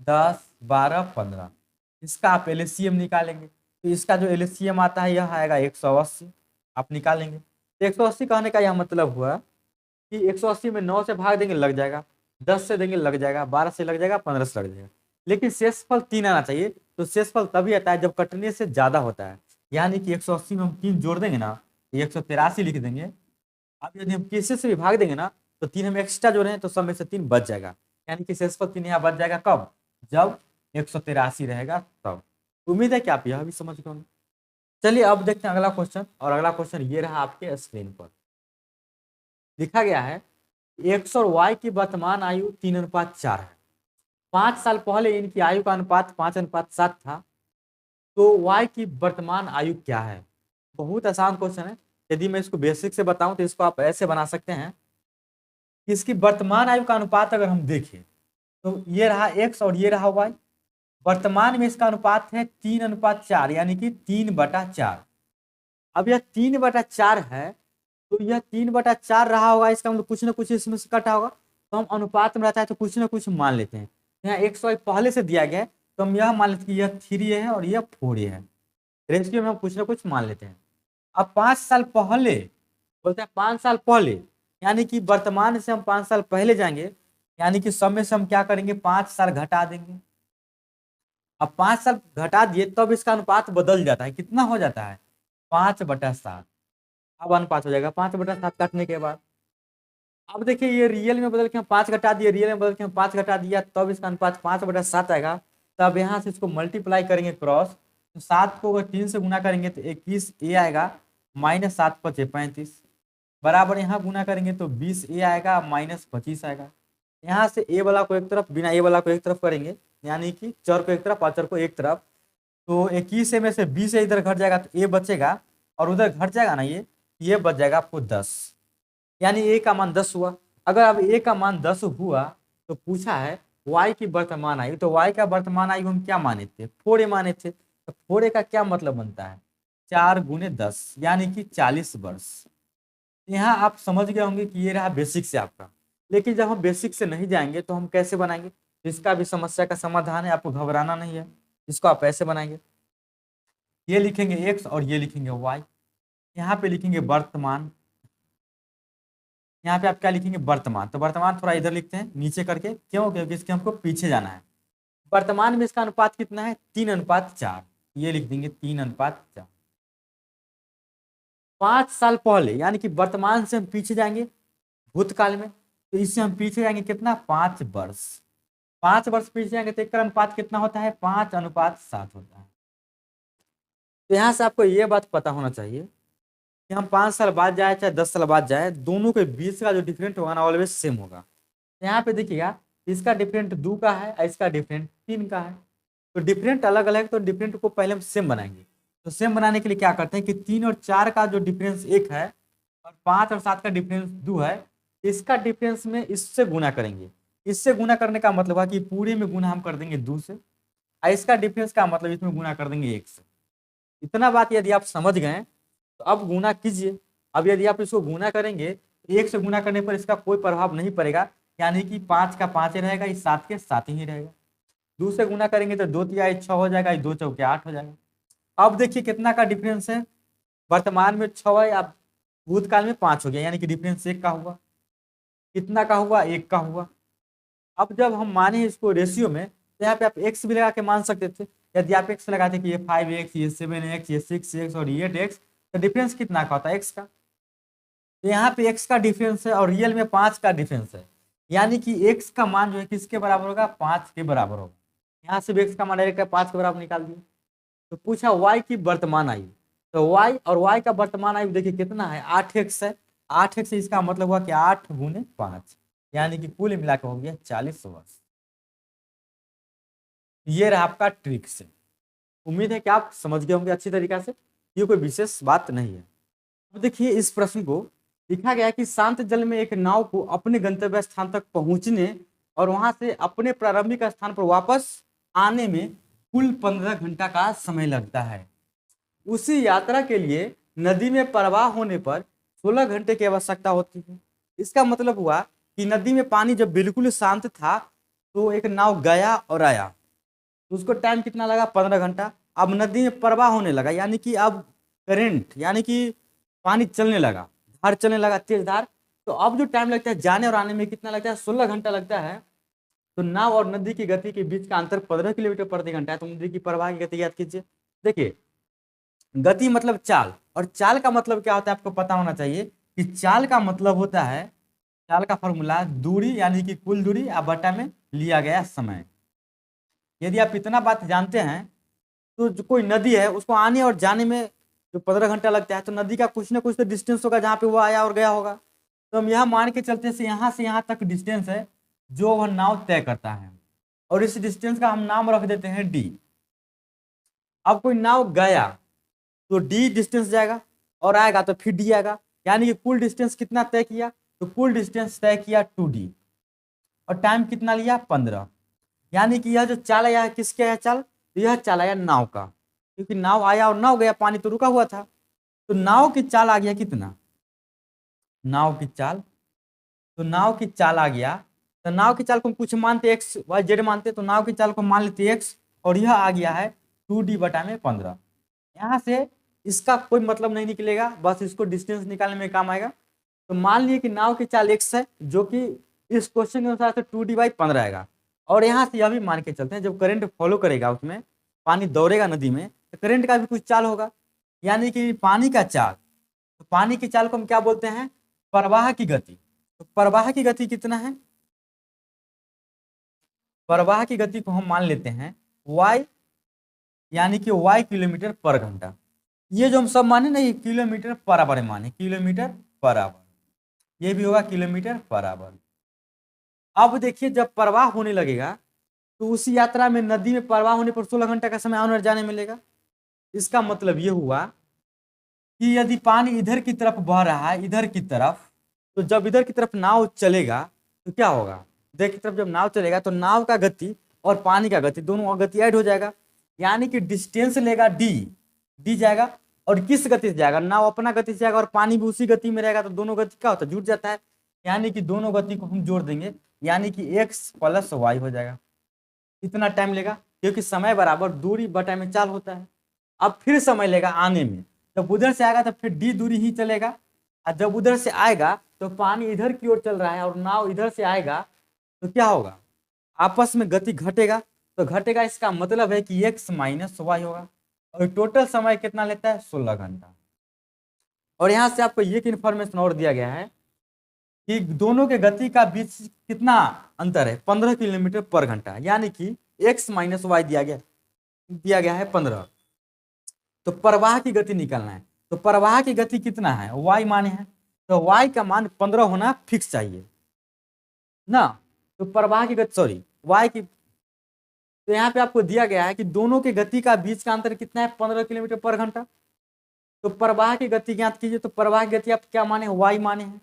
10, 12, 15 इसका आप एलसीएम निकालेंगे, तो इसका जो एलसीएम आता है यह आएगा 180, आप निकालेंगे। तो 180 कहने का यह मतलब हुआ कि 180 में 9 से भाग देंगे लग जाएगा, 10 से देंगे लग जाएगा, 12 से लग जाएगा, 15 से लग जाएगा, लेकिन शेषफल 3 आना चाहिए। तो शेषफल तभी आता है जब कटने से ज्यादा होता है, यानी कि 180 में हम 3 जोड़ देंगे ना, 183 लिख देंगे। अब यदि हम किसी से भी भाग देंगे ना तो 3 हम एक्स्ट्रा जोड़े हैं तो सब में से 3 बच जाएगा, यानी कि शेषफल 3 यहाँ बच जाएगा। कब, जब 183 रहेगा तब। उम्मीद है कि आप यह भी समझ गए होंगे। चलिए अब देखते हैं अगला क्वेश्चन, और अगला क्वेश्चन ये रहा आपके स्क्रीन पर लिखा गया है, एक्स और वाई की वर्तमान आयु 3:4 है। 5 साल पहले इनकी आयु का अनुपात 5:7 था, तो वाई की वर्तमान आयु क्या है। बहुत आसान क्वेश्चन है, यदि मैं इसको बेसिक से बताऊं तो इसको आप ऐसे बना सकते हैं कि इसकी वर्तमान आयु का अनुपात अगर हम देखें तो ये रहा एक्स और ये रहा वाई। वर्तमान में इसका अनुपात है 3:4, यानी कि 3/4। अब यह 3/4 है तो यह 3/4 रहा होगा, इसका मतलब कुछ ना कुछ इसमें से कटा होगा, तो हम अनुपात में रहता है तो कुछ ना कुछ मान लेते हैं। यहाँ एक्स वाई पहले से दिया गया है तो हम यह मान लेते हैं कि यह 3 है और यह 4 है, रेशियो में हम कुछ ना कुछ मान लेते हैं। अब 5 साल पहले, बोलते हैं 5 साल पहले, यानी कि वर्तमान से हम 5 साल पहले जाएंगे, यानी कि समय से हम क्या करेंगे, 5 साल घटा देंगे। अब 5 साल घटा दिए तब इसका अनुपात बदल जाता है, कितना हो जाता है, 5/7। अब अनुपात हो जाएगा 5/7 काटने के बाद। अब देखिए ये रियल में बदल के हम 5 घटा दिए, रियल में बदल के हम 5 घटा दिया, तब इसका अनुपात 5/7 आएगा। तब यहाँ से इसको मल्टीप्लाई करेंगे क्रॉस, तो 7 को अगर 3 से गुना करेंगे तो 21 ए आएगा, -7×5 = 35, बराबर यहाँ गुना करेंगे तो 20 ए आएगा, -25 आएगा। यहाँ से ए वाला को एक तरफ, बिना ए वाला को एक तरफ करेंगे, यानी कि चर को एक तरफ और चर को एक तरफ, तो 21 में से 20 इधर घट जाएगा तो ए बचेगा, और उधर घट जाएगा ना ये बच जाएगा आपको 10, यानी ए का मान 10 हुआ। अगर अब ए का मान 10 हुआ तो पूछा है y की वर्तमान आयु, तो y का वर्तमान आयु हम क्या माने थे, 4a माने थे। तो 4a का क्या मतलब बनता है, 4×10 यानी कि 40 वर्ष। यहाँ आप समझ गए होंगे कि ये रहा बेसिक से आपका, लेकिन जब हम बेसिक से नहीं जाएंगे तो हम कैसे बनाएंगे, इसका भी समस्या का समाधान है, आपको घबराना नहीं है। इसको आप ऐसे बनाएंगे, ये लिखेंगे x और ये लिखेंगे y, यहाँ पे लिखेंगे वर्तमान, यहाँ पे आप क्या लिखेंगे, वर्तमान। तो वर्तमान थोड़ा इधर लिखते हैं नीचे करके, क्यों, क्योंकि इसके हमको पीछे जाना है। वर्तमान में इसका अनुपात कितना है, 3:4, ये लिख देंगे 3:4। 5 साल पहले, यानी कि वर्तमान से हम पीछे जाएंगे भूतकाल में, तो इससे हम पीछे जाएंगे कितना, 5 वर्ष। 5 वर्ष पीछे जाएंगे तो इसका अनुपात कितना होता है, 5:7 होता है। तो यहाँ से आपको ये बात पता होना चाहिए कि हम 5 साल बाद जाए चाहे 10 साल बाद जाए, दोनों के बीच का जो डिफरेंट होगा ना ऑलवेज सेम होगा। यहाँ पे देखिएगा इसका डिफरेंट 2 का है और इसका डिफरेंट 3 का है, तो डिफरेंट अलग अलग, तो डिफरेंट को पहले हम सेम बनाएंगे। तो सेम बनाने के लिए क्या करते हैं कि 3 और 4 का जो डिफरेंस 1 है और 5 और 7 का डिफरेंस 2 है, इसका डिफरेंस में इससे गुना करेंगे। इससे गुना करने का मतलब है कि पूरे में गुना हम कर देंगे 2 से, और इसका डिफरेंस का मतलब इसमें गुना कर देंगे 1 से। इतना बात यदि आप समझ गए तो अब गुना कीजिए। अब यदि आप इसको गुना करेंगे, 1 से गुना करने पर इसका कोई प्रभाव नहीं पड़ेगा, यानी कि 5 का 5 ही रहेगा, इस 7 के 7 ही रहेगा। 2 से गुना करेंगे तो 2 तिया 6 हो जाएगा, 2 चौके 8 हो जाएगा। अब देखिए कितना का डिफरेंस है, वर्तमान में 6 है, अब भूतकाल में 5 हो गया, यानी कि डिफरेंस 1 का हुआ। कितना का हुआ, 1 का हुआ। अब जब हम माने इसको रेशियो में, तो यहाँ पे आप x भी लगा के मान सकते थे। यदि आप x लगाते कि ये 5x, ये 7x, ये 6x और ये 8x, तो डिफरेंस कितना का होता है, x का। तो यहाँ पे x का डिफरेंस है और रियल में 5 का डिफरेंस है, यानी कि x का मान जो है किसके बराबर होगा, 5 के बराबर होगा। यहाँ से भी x का मान डायरेक्ट 5 के बराबर निकाल दिए। तो पूछा y की वर्तमान आयु, तो y और y का वर्तमान आयु देखिए कितना है, 8x है। 8x से इसका मतलब हुआ कि 8×5, यानी कि कुल मिला के हो गया 40 वर्ष। ये रहा आपका ट्रिक से। उम्मीद है कि आप समझ गए होंगे अच्छी तरीका से, ये कोई विशेष बात नहीं है। अब देखिए इस प्रश्न को लिखा गया है कि शांत जल में एक नाव को अपने गंतव्य स्थान तक पहुंचने और वहां से अपने प्रारंभिक स्थान पर वापस आने में कुल 15 घंटा का समय लगता है। उसी यात्रा के लिए नदी में प्रवाह होने पर 16 घंटे की आवश्यकता होती है। इसका मतलब हुआ कि नदी में पानी जब बिल्कुल शांत था तो एक नाव गया और आया, तो उसको टाइम कितना लगा, 15 घंटा। अब नदी में प्रवाह होने लगा, यानी कि अब करेंट, यानी कि पानी चलने लगा, धार चलने लगा, तेज धार। तो अब जो टाइम लगता है जाने और आने में कितना लगता है, 16 घंटा लगता है। तो नाव और नदी की गति के बीच का अंतर 15 किलोमीटर प्रति घंटा है। तो नदी की प्रवाह की गति याद कीजिए। देखिए गति मतलब चाल, और चाल का मतलब क्या होता है आपको पता होना चाहिए कि चाल का मतलब होता है, चाल का फॉर्मूला दूरी, यानी कि कुल दूरी या बटा में लिया गया समय। यदि आप इतना बात जानते हैं तो जो कोई नदी है उसको आने और जाने में जो 15 घंटा लगता है, तो नदी का कुछ ना कुछ तो डिस्टेंस होगा जहाँ पे वो आया और गया होगा। तो हम यहाँ मान के चलते से यहाँ तक डिस्टेंस है जो वह नाव तय करता है, और इस डिस्टेंस का हम नाम रख देते हैं डी। अब कोई नाव गया तो डी डिस्टेंस जाएगा, और आएगा तो फिर डी आएगा, यानी कि कुल डिस्टेंस कितना तय किया, तो कुल डिस्टेंस तय किया 2d, और टाइम कितना लिया, 15। यानी कि यह जो चाल आया है किसके है चाल, तो यह चाल आया नाव का, क्योंकि नाव आया और नाव गया, पानी तो रुका हुआ था। तो नाव की चाल आ गया कितना, नाव की चाल, तो नाव की चाल आ गया। तो नाव की चाल को हम कुछ मानते एक्स वाई जेड मानते, तो नाव की चाल को मान लेते एक्स, और यह आ गया है 2d/15। यहाँ से इसका कोई मतलब नहीं निकलेगा, बस इसको डिस्टेंस निकालने में काम आएगा। तो मान लिए कि नाव की चाल x है, जो कि इस क्वेश्चन के अनुसार से 2D/15 आएगा। और यहाँ से यह भी मान के चलते हैं, जब करंट फॉलो करेगा, उसमें पानी दौड़ेगा नदी में, तो करंट का भी कुछ चाल होगा, यानी कि पानी का चाल। तो पानी की चाल को हम क्या बोलते हैं? प्रवाह की गति। तो प्रवाह की गति कितना है? प्रवाह की गति को हम मान लेते हैं y, यानी कि y किलोमीटर पर घंटा। ये जो हम सब माने ना, ये किलोमीटर पर आवर माने, किलोमीटर पर आवर, ये भी होगा किलोमीटर पर आवर। अब देखिए, जब प्रवाह होने लगेगा तो उसी यात्रा में नदी में प्रवाह होने पर 16 घंटा का समय आने और जाने मिलेगा। इसका मतलब ये हुआ कि यदि पानी इधर की तरफ बह रहा है, इधर की तरफ, तो जब इधर की तरफ नाव चलेगा तो क्या होगा? इधर की तरफ जब नाव चलेगा तो नाव का गति और पानी का गति, दोनों गति ऐड हो जाएगा, यानी कि डिस्टेंस लेगा डी जाएगा। और किस गति से जाएगा? नाव अपना गति से जाएगा और पानी भी उसी गति में रहेगा, तो दोनों गति क्या होता है? जुड़ जाता है, यानी कि दोनों गति को हम जोड़ देंगे, यानी कि x + y हो जाएगा। इतना टाइम लेगा, क्योंकि समय बराबर दूरी बटा में चाल होता है। अब फिर समय लेगा आने में, जब उधर से आएगा तो फिर डी दूरी ही चलेगा, और जब उधर से आएगा तो पानी इधर की ओर चल रहा है और नाव इधर से आएगा, तो क्या होगा? आपस में गति घटेगा। तो घटेगा, इसका मतलब है कि x - y होगा। और टोटल समय कितना लेता है? 16 घंटा। और यहाँ से आपको एक इन्फॉर्मेशन और दिया गया है कि दोनों के गति का बीच कितना अंतर है? 15 किलोमीटर पर घंटा, यानी कि x - y दिया गया है 15। तो प्रवाह की गति निकालना है, तो प्रवाह की गति कितना है? y माने है, तो y का मान 15 होना फिक्स चाहिए ना। तो प्रवाह की गति, सॉरी, y की, तो यहाँ पे आपको दिया गया है कि दोनों के गति का बीच का अंतर कितना है? 15 किलोमीटर पर घंटा। तो प्रवाह की गति ज्ञात कीजिए, तो प्रवाह की गति आप क्या माने? y माने हैं।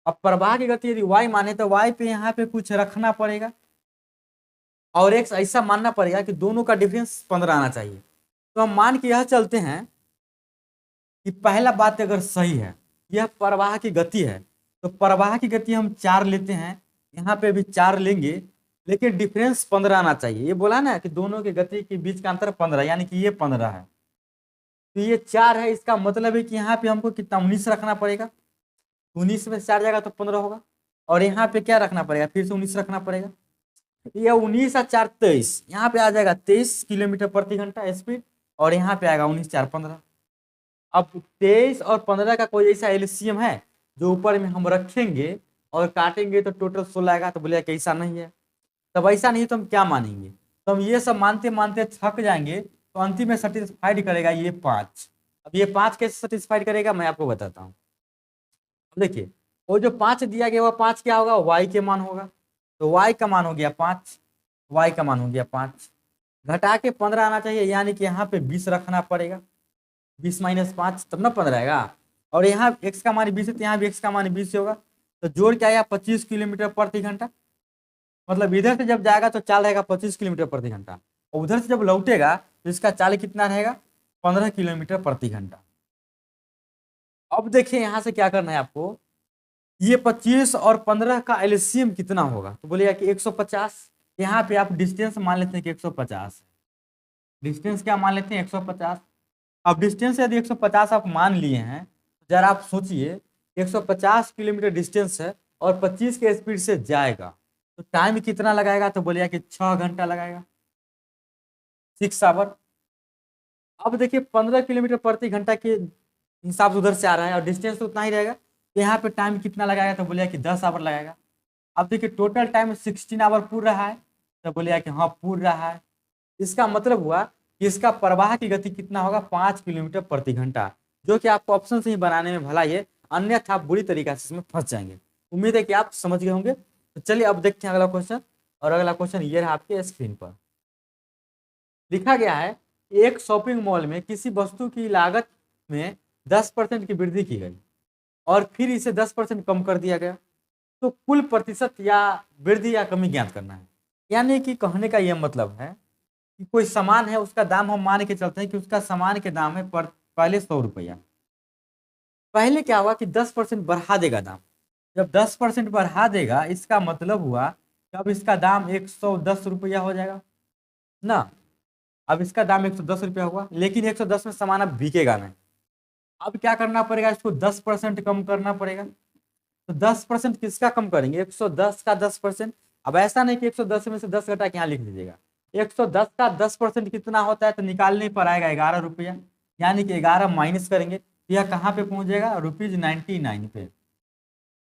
अब प्रवाह की गति यदि y माने तो y पे यहाँ पे कुछ रखना पड़ेगा, और एक ऐसा मानना पड़ेगा कि दोनों का डिफरेंस 15 आना चाहिए। तो हम मान के यह चलते हैं कि पहला बात अगर सही है, यह प्रवाह की गति है, तो प्रवाह की गति हम 4 लेते हैं, यहाँ पे भी 4 लेंगे, लेकिन डिफरेंस 15 आना चाहिए। ये बोला ना कि दोनों के गति के बीच का अंतर 15, यानी कि ये 15 है, तो ये 4 है। इसका मतलब है कि यहाँ पे हमको कितना? 19 रखना पड़ेगा। 19 में 4 जाएगा तो 15 होगा, और यहाँ पे क्या रखना पड़ेगा? फिर से 19 रखना पड़ेगा। ये 19 और 4 23, यहाँ पे आ जाएगा 23 किलोमीटर प्रति घंटा स्पीड, और यहाँ पे आएगा 19 × 4 = 15। अब 23 और 15 का कोई ऐसा एलसीएम है जो ऊपर में हम रखेंगे और काटेंगे तो टोटल 16 आएगा? तो बोले कि ऐसा नहीं है। तब ऐसा नहीं तो हम क्या मानेंगे? तो हम ये सब मानते मानते थक जाएंगे, तो अंतिम में सेटिस्फाइड करेगा ये 5। अब ये 5 कैसे सेटिस्फाइड करेगा, मैं आपको बताता हूँ। देखिए, वो जो 5 दिया गया, वो 5 क्या होगा? y के मान होगा। तो y का मान हो गया 5, y का मान हो गया 5, घटा के 15 आना चाहिए, यानी कि यहाँ पे 20 रखना पड़ेगा। 20 - 5 तब ना 15 आएगा, और यहाँ x का मान 20 है, तो यहाँ भी x का मान 20 होगा। तो जोड़ के आया 25 किलोमीटर प्रति घंटा। मतलब इधर से जब जाएगा तो चाल रहेगा 25 किलोमीटर प्रति घंटा, और उधर से जब लौटेगा तो इसका चाल कितना रहेगा? 15 किलोमीटर प्रति घंटा। अब देखिए यहाँ से क्या करना है आपको, ये 25 और 15 का एलसीएम कितना होगा? तो बोलेगा कि 150। यहाँ पे आप डिस्टेंस मान लेते हैं कि 150, डिस्टेंस क्या मान लेते हैं? 150। अब डिस्टेंस यदि 150 आप मान लिए हैं, तो जरा आप सोचिए, 150 किलोमीटर डिस्टेंस है और 25 के स्पीड से जाएगा, तो टाइम कितना लगाएगा? तो बोलेगा कि 6 घंटा लगाएगा, 6 आवर। अब देखिए 15 किलोमीटर प्रति घंटा के हिसाब से उधर से आ रहा है और डिस्टेंस तो उतना ही रहेगा, तो यहाँ पे टाइम कितना लगाएगा? तो बोलेगा कि 10 आवर लगाएगा। अब देखिए टोटल टाइम 16 आवर पूर रहा है, तो बोलेगा कि हाँ पूर रहा है। इसका मतलब हुआ कि इसका प्रवाह की गति कितना होगा? 5 किलोमीटर प्रति घंटा, जो कि आपको ऑप्शन से ही बनाने में भला ये, अन्यथा आप बुरी तरीके से इसमें फंस जाएंगे। उम्मीद है कि आप समझ गए होंगे। तो चलिए अब देखते हैं अगला क्वेश्चन, और अगला क्वेश्चन ये रहा आपके स्क्रीन पर। लिखा गया है, एक शॉपिंग मॉल में किसी वस्तु की लागत में 10% की वृद्धि की गई और फिर इसे 10% कम कर दिया गया, तो कुल प्रतिशत या वृद्धि या कमी ज्ञात करना है। यानी कि कहने का यह मतलब है कि कोई सामान है, उसका दाम हम मान के चलते हैं कि उसका सामान के दाम है पहले 100 रुपया। पहले क्या हुआ कि 10% बढ़ा देगा दाम। जब 10% बढ़ा देगा, इसका मतलब हुआ कि अब इसका दाम 110 रुपया हो जाएगा ना। अब इसका दाम 110 रुपया हुआ, लेकिन 110 में सामान अब बिकेगा नहीं। अब क्या करना पड़ेगा, इसको 10% कम करना पड़ेगा। तो 10% किसका कम करेंगे, 110 का 10%। अब ऐसा नहीं कि 110 में से 10 घटा के यहाँ लिख लीजिएगा, 110 का 10% कितना होता है, तो निकालने पर आएगा 11 रुपया, यानी कि 11 माइनस करेंगे, यह कहाँ पे पहुंच जाएगा, ₹99 पे।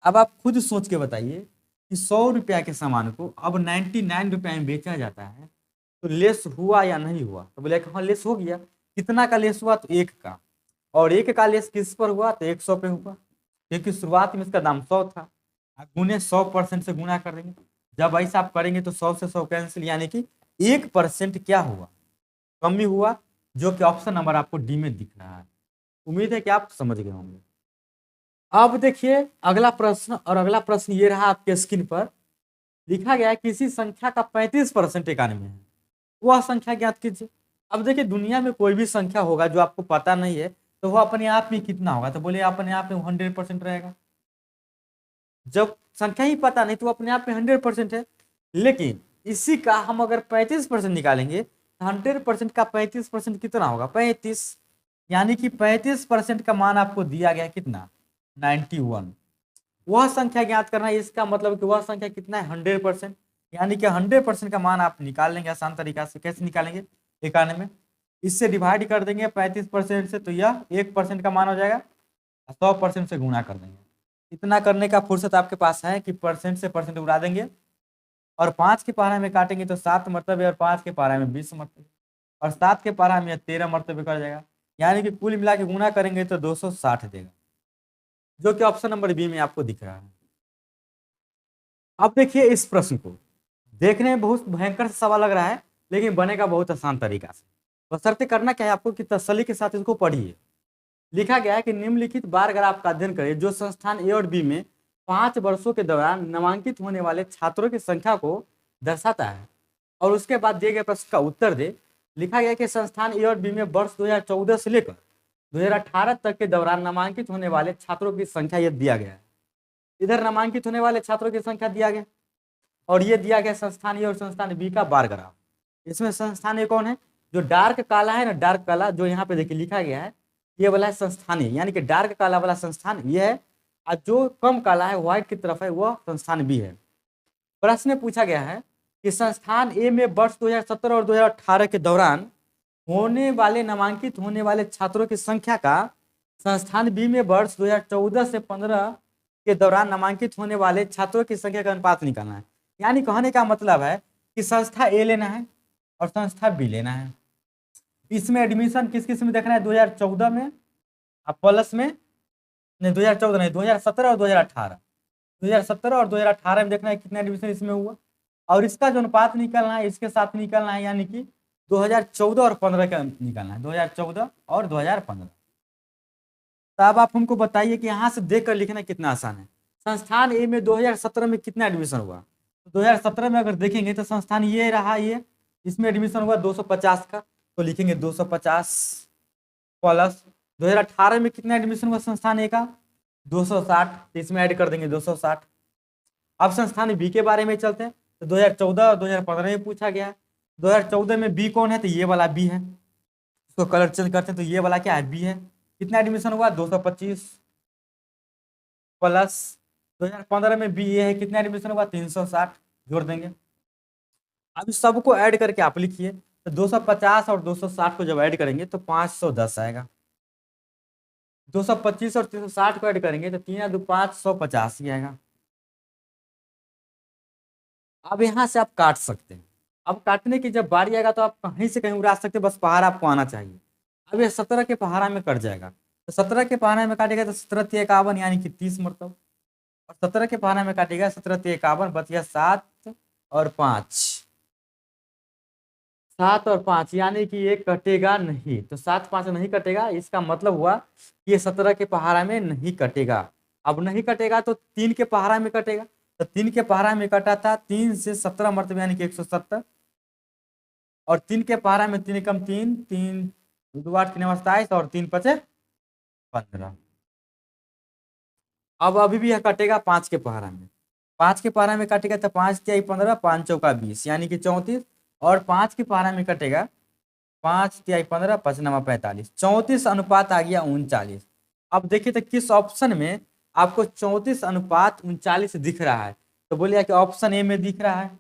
अब आप खुद सोच के बताइए कि 100 रुपया के सामान को अब 99 रुपया में बेचा जाता है, तो लेस हुआ या नहीं हुआ, तो बोले हाँ लेस हो गया। कितना का लेस हुआ, तो 1 का। और 1 का लेस किस पर हुआ, तो 100 पे हुआ, क्योंकि शुरुआत में इसका दाम 100 था। आप गुने 100% से गुना कर देंगे, जब ऐसा आप करेंगे तो 100 से 100 कैंसिल, यानी कि 1% क्या हुआ, कमी हुआ, जो कि ऑप्शन नंबर आपको डी में दिख रहा है। उम्मीद है कि आप समझ गए होंगे। अब देखिए अगला प्रश्न, और अगला प्रश्न ये रहा आपके स्क्रीन पर। लिखा गया है किसी संख्या का 35% 91 है, वह संख्या ज्ञात कीजिए। अब देखिए दुनिया में कोई भी संख्या होगा जो आपको पता नहीं है, तो वह अपने आप में कितना होगा, तो बोले अपने आप में 100% रहेगा। जब संख्या ही पता नहीं तो अपने आप में 100% है। लेकिन इसी का हम अगर 35% निकालेंगे तो 100% का 35% कितना होगा, 35, यानी कि 35% का मान आपको दिया गया कितना, 91। वह संख्या ज्ञात करना है, इसका मतलब कि वह संख्या कितना है, 100%, यानी कि 100% का मान आप निकाल लेंगे आसान तरीका से। कैसे निकालेंगे, 91 में इससे डिवाइड कर देंगे 35% से, तो यह 1% का मान हो जाएगा, 100% से गुणा कर देंगे। इतना करने का फुर्सत आपके पास है कि परसेंट से परसेंट उड़ा देंगे, और 5 के पारा में काटेंगे तो 7 मरतबे, और 5 के पारा में 20 मरतबे, और 7 के पारा में 13 मरतबे कर जाएगा, यानी कि कुल मिला के गुणा करेंगे तो 260 देगा, जो कि ऑप्शन नंबर बी में आपको दिख रहा है। अब देखिए इस प्रश्न को, देखने में बहुत भयंकर सवाल लग रहा है, लेकिन बनेगा बहुत आसान तरीका से। बशर्ते करना क्या है आपको कि तसल्ली के साथ इसको पढ़िए। लिखा गया है कि निम्नलिखित बार ग्राफ का अध्ययन करें जो संस्थान ए और बी में 5 वर्षों के दौरान नामांकित होने वाले छात्रों की संख्या को दर्शाता है, और उसके बाद दिए गए प्रश्न का उत्तर दे। लिखा गया कि संस्थान ए और बी में वर्ष 2014 से लेकर 2018 तक के दौरान नामांकित होने वाले छात्रों की संख्या यह दिया गया है। इधर नामांकित होने वाले छात्रों की संख्या दिया गया, और ये दिया गया संस्थान ए और संस्थान बी का बार ग्राफ। इसमें संस्थान ए कौन है, जो डार्क काला है ना, डार्क काला जो यहाँ पे देखिए लिखा गया है, ये वाला है संस्थान ए, यानी कि डार्क काला वाला संस्थान ये है, और जो कम काला है व्हाइट की तरफ है वह संस्थान बी है। प्रश्न में पूछा गया है कि संस्थान ए में वर्ष 2017 और 2018 के दौरान होने वाले नामांकित होने वाले छात्रों की संख्या का संस्थान बी में वर्ष 2014 से 15 के दौरान नामांकित होने वाले छात्रों की संख्या का अनुपात निकालना है। यानी कहने का मतलब है कि संस्था ए लेना है और संस्था बी लेना है। इसमें एडमिशन किस किस में देखना है, 2014 में, अब प्लस में नहीं, 2014 नहीं, 2017 और 2018, 2017 और 2018 में देखना है कितना एडमिशन इसमें हुआ, और इसका जो अनुपात निकालना है इसके साथ निकालना है, यानी कि 2014 और 15 का निकालना है, 2014 और 2015। तो अब आप हमको बताइए कि यहाँ से देख कर लिखना कितना आसान है। संस्थान ए में 2017 में कितना एडमिशन हुआ, तो 2017 में अगर देखेंगे तो संस्थान ये रहा, ये इसमें एडमिशन हुआ 250 का, तो लिखेंगे 250 प्लस 2018 में कितना एडमिशन हुआ संस्थान ए का, 260, तो इसमें ऐड कर देंगे 260। अब संस्थान बी के बारे में चलते हैं, तो 2014 और 2015 में पूछा गया है। 2014 में बी कौन है, तो ये वाला बी है, इसको कलर चेंज करते हैं तो ये वाला क्या है, बी है। कितना एडमिशन हुआ, 225 प्लस 2015 में बी ए है, कितना एडमिशन हुआ, 360, जोड़ देंगे। अब इस सबको ऐड करके आप लिखिए, तो 250 और 260 को जब ऐड करेंगे तो 510 आएगा। 225 और 360 को ऐड करेंगे तो 3 2 550 ही आएगा। अब यहाँ से आप काट सकते हैं। अब काटने की जब बारी आएगा तो आप कहीं से कहीं उड़ा सकते हैं, बस पहाड़ आपको आना चाहिए। अब ये 17 के पहाड़ा में कट जाएगा, तो 17 के पहाड़ा में काटेगा तो 17 × 51 यानी कि 30 मरतब, और 17 के पहाड़ा में काटेगा 17 × 51 बच गया 7 और 5, 7 और 5 यानी कि ये कटेगा नहीं, तो 7 5 नहीं कटेगा, इसका मतलब हुआ कि ये 17 के पहाड़ा में नहीं कटेगा। अब नहीं कटेगा तो 3 के पहाड़ा में कटेगा, तो 3 के पहाड़ा में कटा था 3 से 17 मरतबे यानी कि 170, और 3 के पहाड़ा में 3 कम 3, 3 2 8 3 27 और 3 5 15। अब अभी भी यह कटेगा 5 के पहाड़ा में, 5 के पहाड़ा में कटेगा तो 5 × 15 5 × 4 20 यानी कि 34, और 5 के पहाड़ा में कटेगा 5 तिहाई 15, 5 नवा 45, 34 अनुपात आ गया 39। अब देखिए तो किस ऑप्शन में आपको 34:39 दिख रहा है, तो बोलिए कि ऑप्शन ए में दिख रहा है।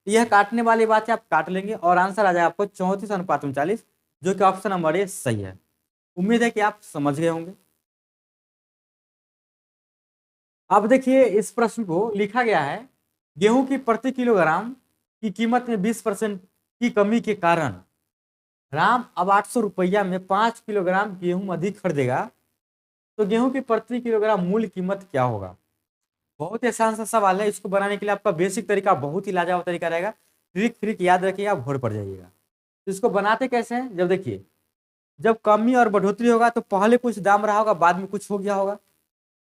यह काटने वाली बात है, आप काट लेंगे और आंसर आ जाएगा आपको 34:39, जो कि ऑप्शन नंबर ए सही है। उम्मीद है कि आप समझ गए होंगे। अब देखिए इस प्रश्न को लिखा गया है, गेहूं की प्रति किलोग्राम की कीमत में 20% की कमी के कारण राम अब 800 रुपया में 5 किलोग्राम गेहूं अधिक खरीदेगा, तो गेहूं की प्रति किलोग्राम मूल कीमत क्या होगा। बहुत ही आसान सा सवाल है। इसको बनाने के लिए आपका बेसिक तरीका बहुत ही लाजवाब तरीका रहेगा। ट्रिक फ्रिक याद रखिएगा, भोर पड़ जाइएगा। तो इसको बनाते कैसे हैं, जब देखिए जब कमी और बढ़ोतरी होगा तो पहले कुछ दाम रहा होगा, बाद में कुछ हो गया होगा।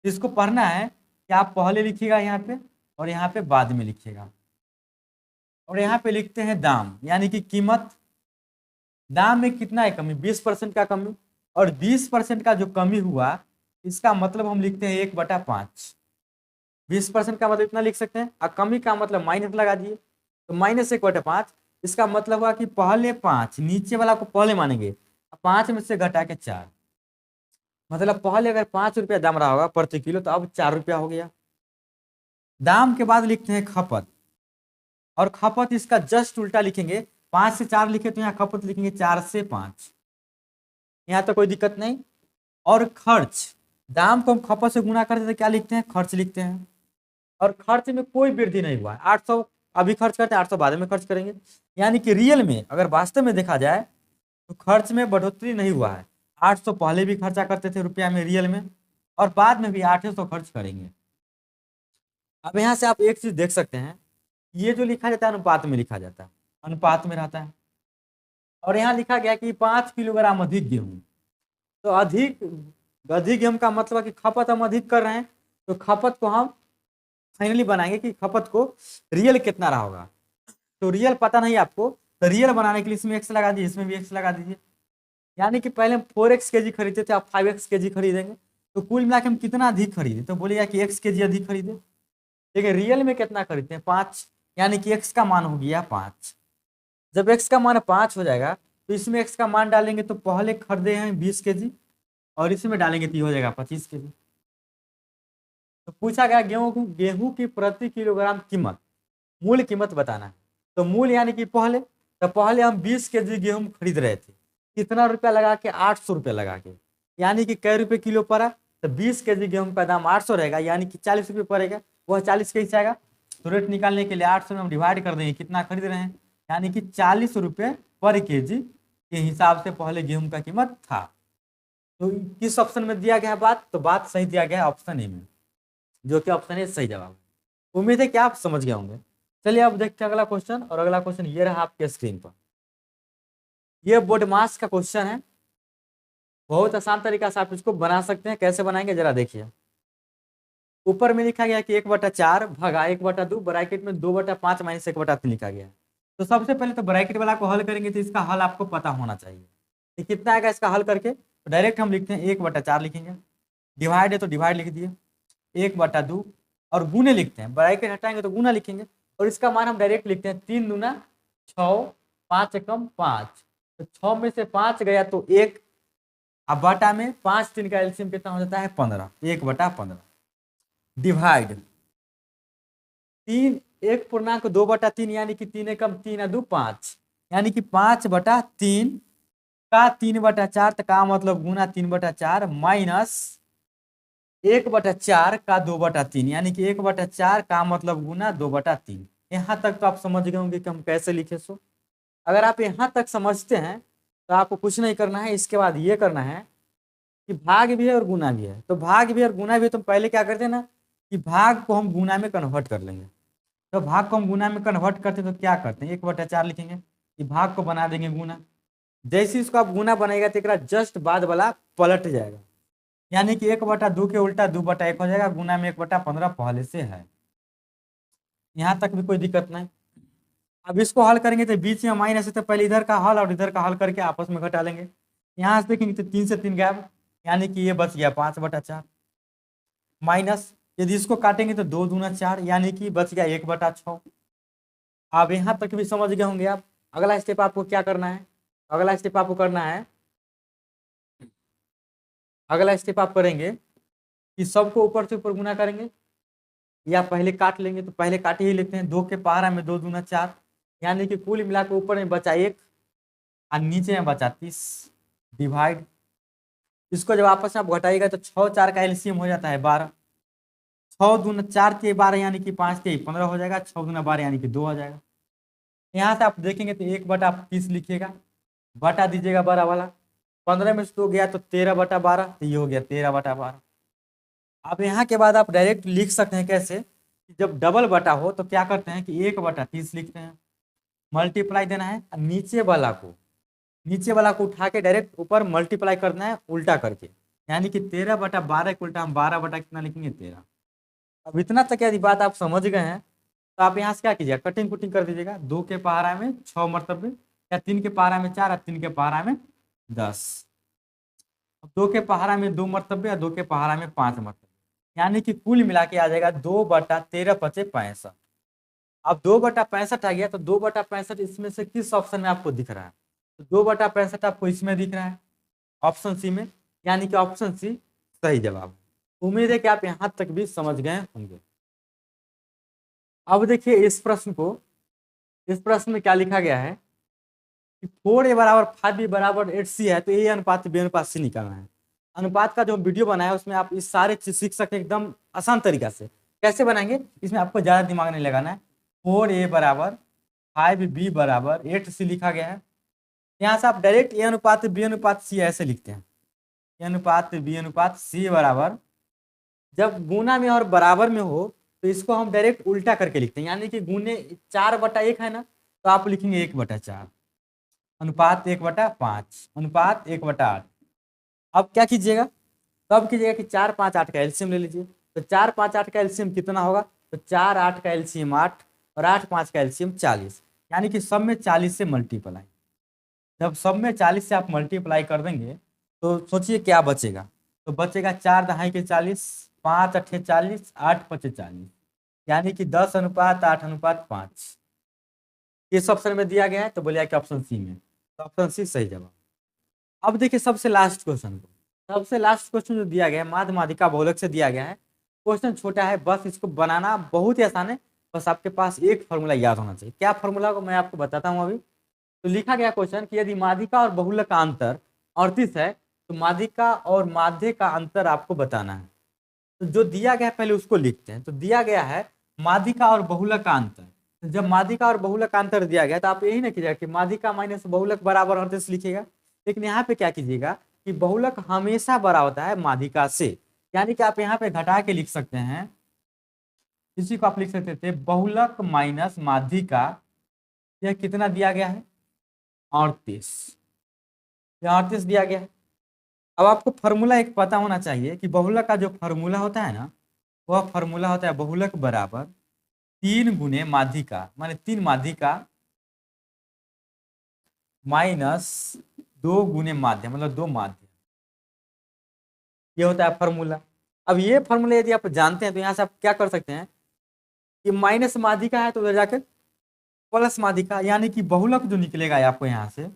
इसको पढ़ना है कि आप पहले लिखिएगा यहाँ पे और यहाँ पे बाद में लिखिएगा, और यहाँ पे लिखते हैं दाम यानी कि कीमत। दाम में कितना है कमी, 20% का कमी, और 20% का जो कमी हुआ इसका मतलब हम लिखते हैं 1/5। 20% का मतलब इतना लिख सकते हैं, और कमी का मतलब माइनस लगा दिए, तो -1/5। इसका मतलब हुआ कि पहले 5, नीचे वाला को पहले मानेंगे, 5 में से घटा के 4, मतलब पहले अगर 5 रुपया दाम रहा होगा प्रति किलो, तो अब 4 रुपया हो गया। दाम के बाद लिखते हैं खपत, और खपत इसका जस्ट उल्टा लिखेंगे। 5 से 4 लिखे तो यहाँ खपत लिखेंगे 4 से 5, यहाँ तो कोई दिक्कत नहीं। और खर्च, दाम को हम खपत से गुना करते तो क्या लिखते हैं, खर्च लिखते हैं। और खर्च में कोई वृद्धि नहीं हुआ है, 800 अभी खर्च करते हैं, 800 बाद में खर्च करेंगे। यानी कि रियल में अगर वास्तव में देखा जाए तो खर्च में बढ़ोतरी नहीं हुआ है। 800 पहले भी खर्चा करते थे रुपया में रियल में, और बाद में भी 800 खर्च करेंगे। अब यहाँ से आप एक चीज देख सकते हैं, ये जो लिखा जाता है अनुपात में लिखा जाता है, अनुपात में रहता है। और यहाँ लिखा गया कि 5 किलोग्राम अधिक गेहूं, तो अधिक अधिक गेहूं का मतलब है कि खपत हम अधिक कर रहे हैं, तो खपत को हम फाइनली बनाएंगे कि खपत को रियल कितना रहा होगा। तो रियल पता नहीं आपको, तो रियल बनाने के लिए इसमें x लगा दीजिए, इसमें भी x लगा दीजिए। यानी कि पहले हम 4x केजी खरीदते थे, आप 5x केजी खरीदेंगे, तो कुल मिला के हम कितना अधिक खरीदे, तो बोलिएगा कि x केजी अधिक खरीदे। देखिए रियल में कितना खरीदते हैं, 5, यानी कि x का मान हो गया 5। जब x का मान 5 हो जाएगा तो इसमें x का मान डालेंगे, तो पहले खरीदे हैं 20 केजी, और इसमें डालेंगे तो हो जाएगा 25 केजी। तो पूछा गया गेहूं की प्रति किलोग्राम कीमत, मूल कीमत बताना है। तो मूल यानी कि पहले, तो पहले हम 20 केजी गेहूं खरीद रहे थे, कितना रुपया लगा के, 800 रुपया लगा के, यानी कि कै रुपये किलो पड़ा, तो 20 केजी गेहूं का दाम 800 रहेगा, यानी कि 40 रुपये पड़ेगा। वह 40 कैसे आएगा, तो रेट निकालने के लिए 800 में हम डिवाइड कर देंगे, कितना खरीद रहे हैं, यानी कि 40 रुपये पर केजी के हिसाब से पहले गेहूं का कीमत था। तो किस ऑप्शन में दिया गया है बात, तो बात सही दिया गया है ऑप्शन ए में, जो कि ऑप्शन ए सही जवाब है। उम्मीद है कि आप समझ गए होंगे। चलिए अब देखते हैं अगला क्वेश्चन, और अगला क्वेश्चन ये रहा आपके स्क्रीन पर। ये बोर्ड मास का क्वेश्चन है, बहुत आसान तरीका से आप इसको बना सकते हैं। कैसे बनाएंगे जरा देखिए। ऊपर में लिखा गया कि 1/4 भागा 1/2, ब्रैकेट में 2/5 माइनस 1/3 लिखा गया है। तो सबसे पहले तो ब्रैकेट वाला को हल करेंगे, तो इसका हल आपको पता होना चाहिए कि कितना आएगा इसका हल करके। तो डायरेक्ट हम लिखते हैं 1/4 लिखेंगे, डिवाइड है तो डिवाइड लिख दिए, 1/2, और गुने लिखते हैं, ब्रैकेट हटाएंगे तो गुना लिखेंगे, और इसका मान हम डायरेक्ट लिखते हैं 3 दूना 6, 5 एकम 5, तो 6 में से 5 गया तो 1, अब बटा में 5 3 का एलसीएम कितना हो जाता है 15, 1/15, डिवाइड 3 1/2/3, यानी कि 3 एकम 3 2 5, यानी कि 5/3 का 3/4, तो का मतलब गुना 3/4 माइनस 1/4 का 2/3, यानी कि 1/4 का मतलब गुना 2/3। यहाँ तक तो आप समझ गए होंगे कि हम कैसे लिखे सो। अगर आप यहाँ तक समझते हैं तो आपको कुछ नहीं करना है, इसके बाद ये करना है कि भाग भी है और गुना भी है। तो भाग भी और गुना भी, तो पहले क्या करते हैं ना कि भाग को हम गुना में कन्वर्ट कर लेंगे। तो भाग को हम गुना में कन्वर्ट करते हैं तो क्या करते हैं, 1/4 लिखेंगे, कि भाग को बना देंगे गुना। जैसे इसको आप गुना बनाएगा तो एक जस्ट बाद वाला पलट जाएगा, यानी कि 1/2 के उल्टा 2/1 हो जाएगा, गुना में 1/15 पहले से है। यहाँ तक भी कोई दिक्कत नहीं। अब इसको हल करेंगे तो बीच में माइनस है, तो पहले इधर का हल और इधर का हल करके आपस में घटा लेंगे। यहाँ से देखेंगे तो 3 से 3 गैप, यानी कि ये बच गया 5/4, माइनस यदि इसको काटेंगे तो 2 दूना 4, यानी कि बच गया 1/6। अब यहाँ तक भी समझ गए होंगे आप। अगला स्टेप आपको क्या करना है, अगला स्टेप आपको करना है, अगला स्टेप आप करेंगे कि सबको ऊपर से ऊपर गुना करेंगे, या पहले काट लेंगे। तो पहले काटे ही लेते हैं, 2 के पहाड़ा में 2 दूना 4, यानी कि कुल मिला के ऊपर में बचा 1 और नीचे में बचा 30, डिवाइड। इसको जब आपस में आप घटाइएगा तो 6 4 का एलसीएम हो जाता है 12, 6 दूना 4 के 12 यानी कि 5 के 15 हो जाएगा, 6 दूना 12 यानी कि 2 हो जाएगा। यहाँ से आप देखेंगे तो 1/30 लिखिएगा, बटा दीजिएगा बड़ा वाला, 15 में से 2 गया तो 13/12, तो ये हो गया 13/12। अब यहाँ के बाद आप डायरेक्ट लिख सकते हैं कैसे, कि जब डबल बटा हो तो क्या करते हैं कि 1/30 लिखते हैं, मल्टीप्लाई देना है, और नीचे वाला को उठा के डायरेक्ट ऊपर मल्टीप्लाई करना है उल्टा करके, यानी कि 13/12 के उल्टा हम 12 बटा कितना लिखेंगे 13। अब इतना तक यदि बात आप समझ गए हैं तो आप यहाँ से क्या कीजिएगा, कटिंग कुटिंग कर दीजिएगा। 2 के पहाड़ा में 6 मरतबे, या 3 के पहाड़ा में 4, और 3 के पहाड़ा में 10। 2 के पहाड़ा में 2 मरतबे, या 2 के पहाड़ा में 5 मरतबे, यानी कि कुल मिला के आ जाएगा 2/13 × 65। अब 2/65 आ गया तो 2/65 इसमें से किस ऑप्शन में आपको दिख रहा है, तो 2/65 आपको इसमें दिख रहा है, ऑप्शन सी में, यानी कि ऑप्शन सी सही जवाब। उम्मीद है कि आप यहाँ तक भी समझ गए होंगे। अब देखिए इस प्रश्न में क्या लिखा गया है कि 4a = 5b = 8c है, तो a अनुपात b अनुपात c निकालना है। अनुपात का जो वीडियो बनाया है उसमें आप इस सारे चीज सीख सकते हैं एकदम आसान तरीका से। कैसे बनाएंगे, इसमें आपको ज्यादा दिमाग नहीं लगाना है। 4a = 5b = 8c लिखा गया है, यहाँ से आप डायरेक्ट a अनुपात b अनुपात c ऐसे लिखते हैं, a अनुपात b अनुपात c बराबर, जब गुना में और बराबर में हो तो इसको हम डायरेक्ट उल्टा करके लिखते हैं, यानी कि गुने 4/1 है ना, तो आप लिखेंगे 1/4, अनुपात 1/5, अनुपात 1/8। अब क्या कीजिएगा, तब कीजिएगा कि 4 5 8 का एलसीएम ले लीजिए। तो 4 5 8 का एलसीएम कितना होगा, तो 4 8 का एलसीएम 8, और 8 5 का एलसीएम 40, यानी कि सब में 40 से मल्टीप्लाई। जब सब में 40 से आप मल्टीप्लाई कर देंगे तो सोचिए क्या बचेगा, तो बचेगा 4 दहाई के 40, 5 8 40, 8 5 40, यानी कि 10:8:5। इस ऑप्शन में दिया गया है, तो बोलिए कि ऑप्शन सी में, तो ऑप्शन सी सही जवाब। अब देखिए सबसे लास्ट क्वेश्चन जो दिया गया है माध्य माध्यिका बहुलक से दिया गया है। क्वेश्चन छोटा है, बस इसको बनाना बहुत ही आसान है, बस आपके पास एक फॉर्मूला याद होना चाहिए। क्या फॉर्मूला को मैं आपको बताता हूँ अभी। तो लिखा गया क्वेश्चन कि यदि माध्यिका और बहुलक का अंतर 38 है तो माध्यिका और माध्य का अंतर आपको बताना है। तो जो दिया गया है पहले उसको लिखते हैं। तो दिया गया है माध्यिका और बहुलक का अंतर। तो जब माध्यिका और बहुलक का अंतर दिया गया तो आप यही ना कीजिएगा कि माध्यिका माइनस बहुलक बराबर 38 लिखिएगा। लेकिन यहाँ पे क्या कीजिएगा कि बहुलक हमेशा बड़ा होता है माध्यिका से, यानी कि आप यहाँ पे घटा के लिख सकते हैं, इसी को आप लिख सकते थे बहुलक माइनस माध्यिका। यह कितना दिया गया है 38, यह 38 दिया गया है। अब आपको फॉर्मूला एक पता होना चाहिए कि बहुलक का जो फॉर्मूला होता है ना, वह फॉर्मूला होता है बहुलक बराबर 3 गुने माध्यिका, माने 3 माध्यिका माइनस 2 गुने माध्य, मतलब 2 माध्य। ये होता है फॉर्मूला। अब ये फॉर्मूला यदि आप जानते हैं तो यहाँ से आप क्या कर सकते हैं कि माइनस माध्यिका है तो उधर जाकर प्लस माध्यिका, यानी कि बहुलक जो निकलेगा आपको यहाँ से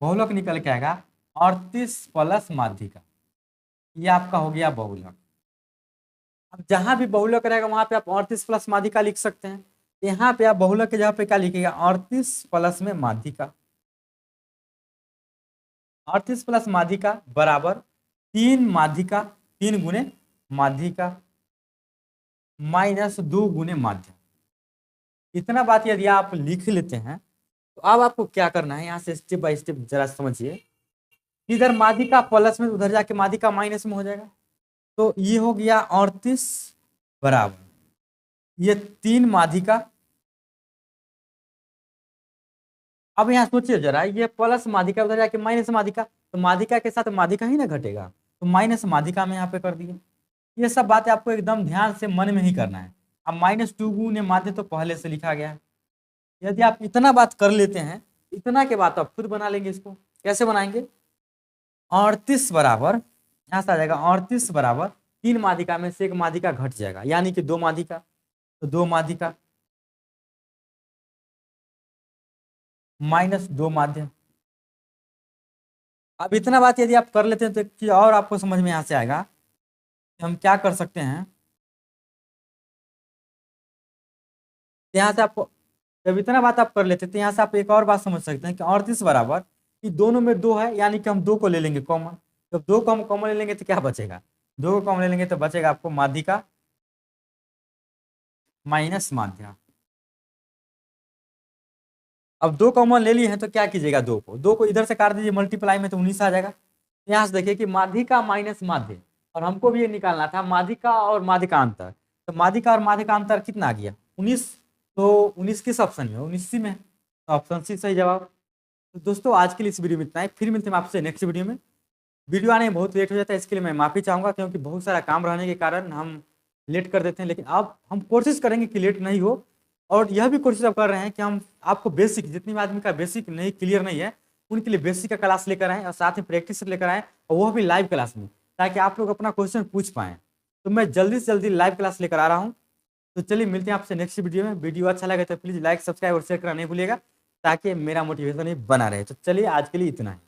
बहुलक निकल के आएगा 38 प्लस माध्यिका, ये आपका हो गया बहुलक। अब जहां भी बहुलक रहेगा वहां पे आप 38 प्लस माध्यिका लिख सकते हैं। यहाँ पे आप बहुलक के जगह पे क्या लिखिएगा 38 प्लस में माध्यिका, 38 प्लस माध्यिका बराबर 3 माध्यिका, 3 गुने माध्यिका माइनस 2 गुने माध्य। इतना बात यदि आप लिख लेते हैं तो अब आपको क्या करना है, यहाँ से स्टेप बाय स्टेप जरा समझिए। इधर माध्यिका प्लस में उधर जाके माध्यिका माइनस में हो जाएगा, तो ये हो गया 38 बराबर ये 3 माध्यिका। अब यहाँ सोचिए जरा, ये प्लस माध्यिका उधर जाके माइनस माध्यिका, तो माध्यिका के साथ माध्यिका ही ना घटेगा, तो माइनस माध्यिका में यहाँ पे कर दिए। ये सब बातें आपको एकदम ध्यान से मन में ही करना है। अब -2 गुने माध्य तो पहले से लिखा गया है। यदि आप इतना बात कर लेते हैं, इतना के बाद आप खुद बना लेंगे। इसको कैसे बनाएंगे, 38 बराबर यहाँ से आ जाएगा 38 बराबर 3 माध्यिका में से 1 माध्यिका घट जाएगा, यानी कि 2 माध्यिका, तो 2 माध्यिका -2 माध्य। अब इतना बात यदि आप कर लेते हैं तो कि और आपको समझ में यहाँ से आएगा कि हम क्या कर सकते हैं। यहाँ से आपको जब इतना बात आप कर लेते हैं तो यहाँ से आप एक और बात समझ सकते हैं कि 38 बराबर कि दोनों में 2 है, यानी कि हम 2 को ले लेंगे कॉमन। जब 2 को हम कॉमन ले लेंगे तो क्या बचेगा, 2 को कॉमन ले लेंगे तो बचेगा आपको माध्यिका माइनस माध्या। अब 2 कॉमन ले लिए हैं तो क्या कीजिएगा, 2 को इधर से काट दीजिए, मल्टीप्लाई में तो 19 आ जाएगा। यहाँ से देखिए कि माध्यिका माइनस माध्य, और हमको भी ये निकालना था माध्यिका और माध्यिका अंतर। तो माध्यिका और माध्यिका अंतर कितना आ गया, 19। तो 19 किस ऑप्शन में, 19 सी में, तो ऑप्शन सी सही जवाब। तो दोस्तों आज के लिए इस वीडियो में इतना ही, फिर मिलते हैं आपसे नेक्स्ट वीडियो में। वीडियो आने में बहुत लेट हो जाता है, इसके लिए मैं माफ़ी चाहूँगा, क्योंकि बहुत सारा काम रहने के कारण हम लेट कर देते हैं। लेकिन अब हम कोशिश करेंगे कि लेट नहीं हो, और यह भी कोशिश अब कर रहे हैं कि हम आपको बेसिक, जितनी भी आदमी का बेसिक नहीं क्लियर नहीं है, उनके लिए बेसिक का क्लास लेकर आएँ और साथ में प्रैक्टिस लेकर आएँ, और वह भी लाइव क्लास में, ताकि आप लोग अपना क्वेश्चन पूछ पाएँ। तो मैं जल्दी से जल्दी लाइव क्लास लेकर आ रहा हूँ। तो चलिए मिलते हैं आपसे नेक्स्ट वीडियो में। वीडियो अच्छा लगे तो प्लीज़ लाइक, सब्सक्राइब और शेयर करना नहीं भूलिएगा, ताकि मेरा मोटिवेशन ही बना रहे। तो चलिए आज के लिए इतना ही।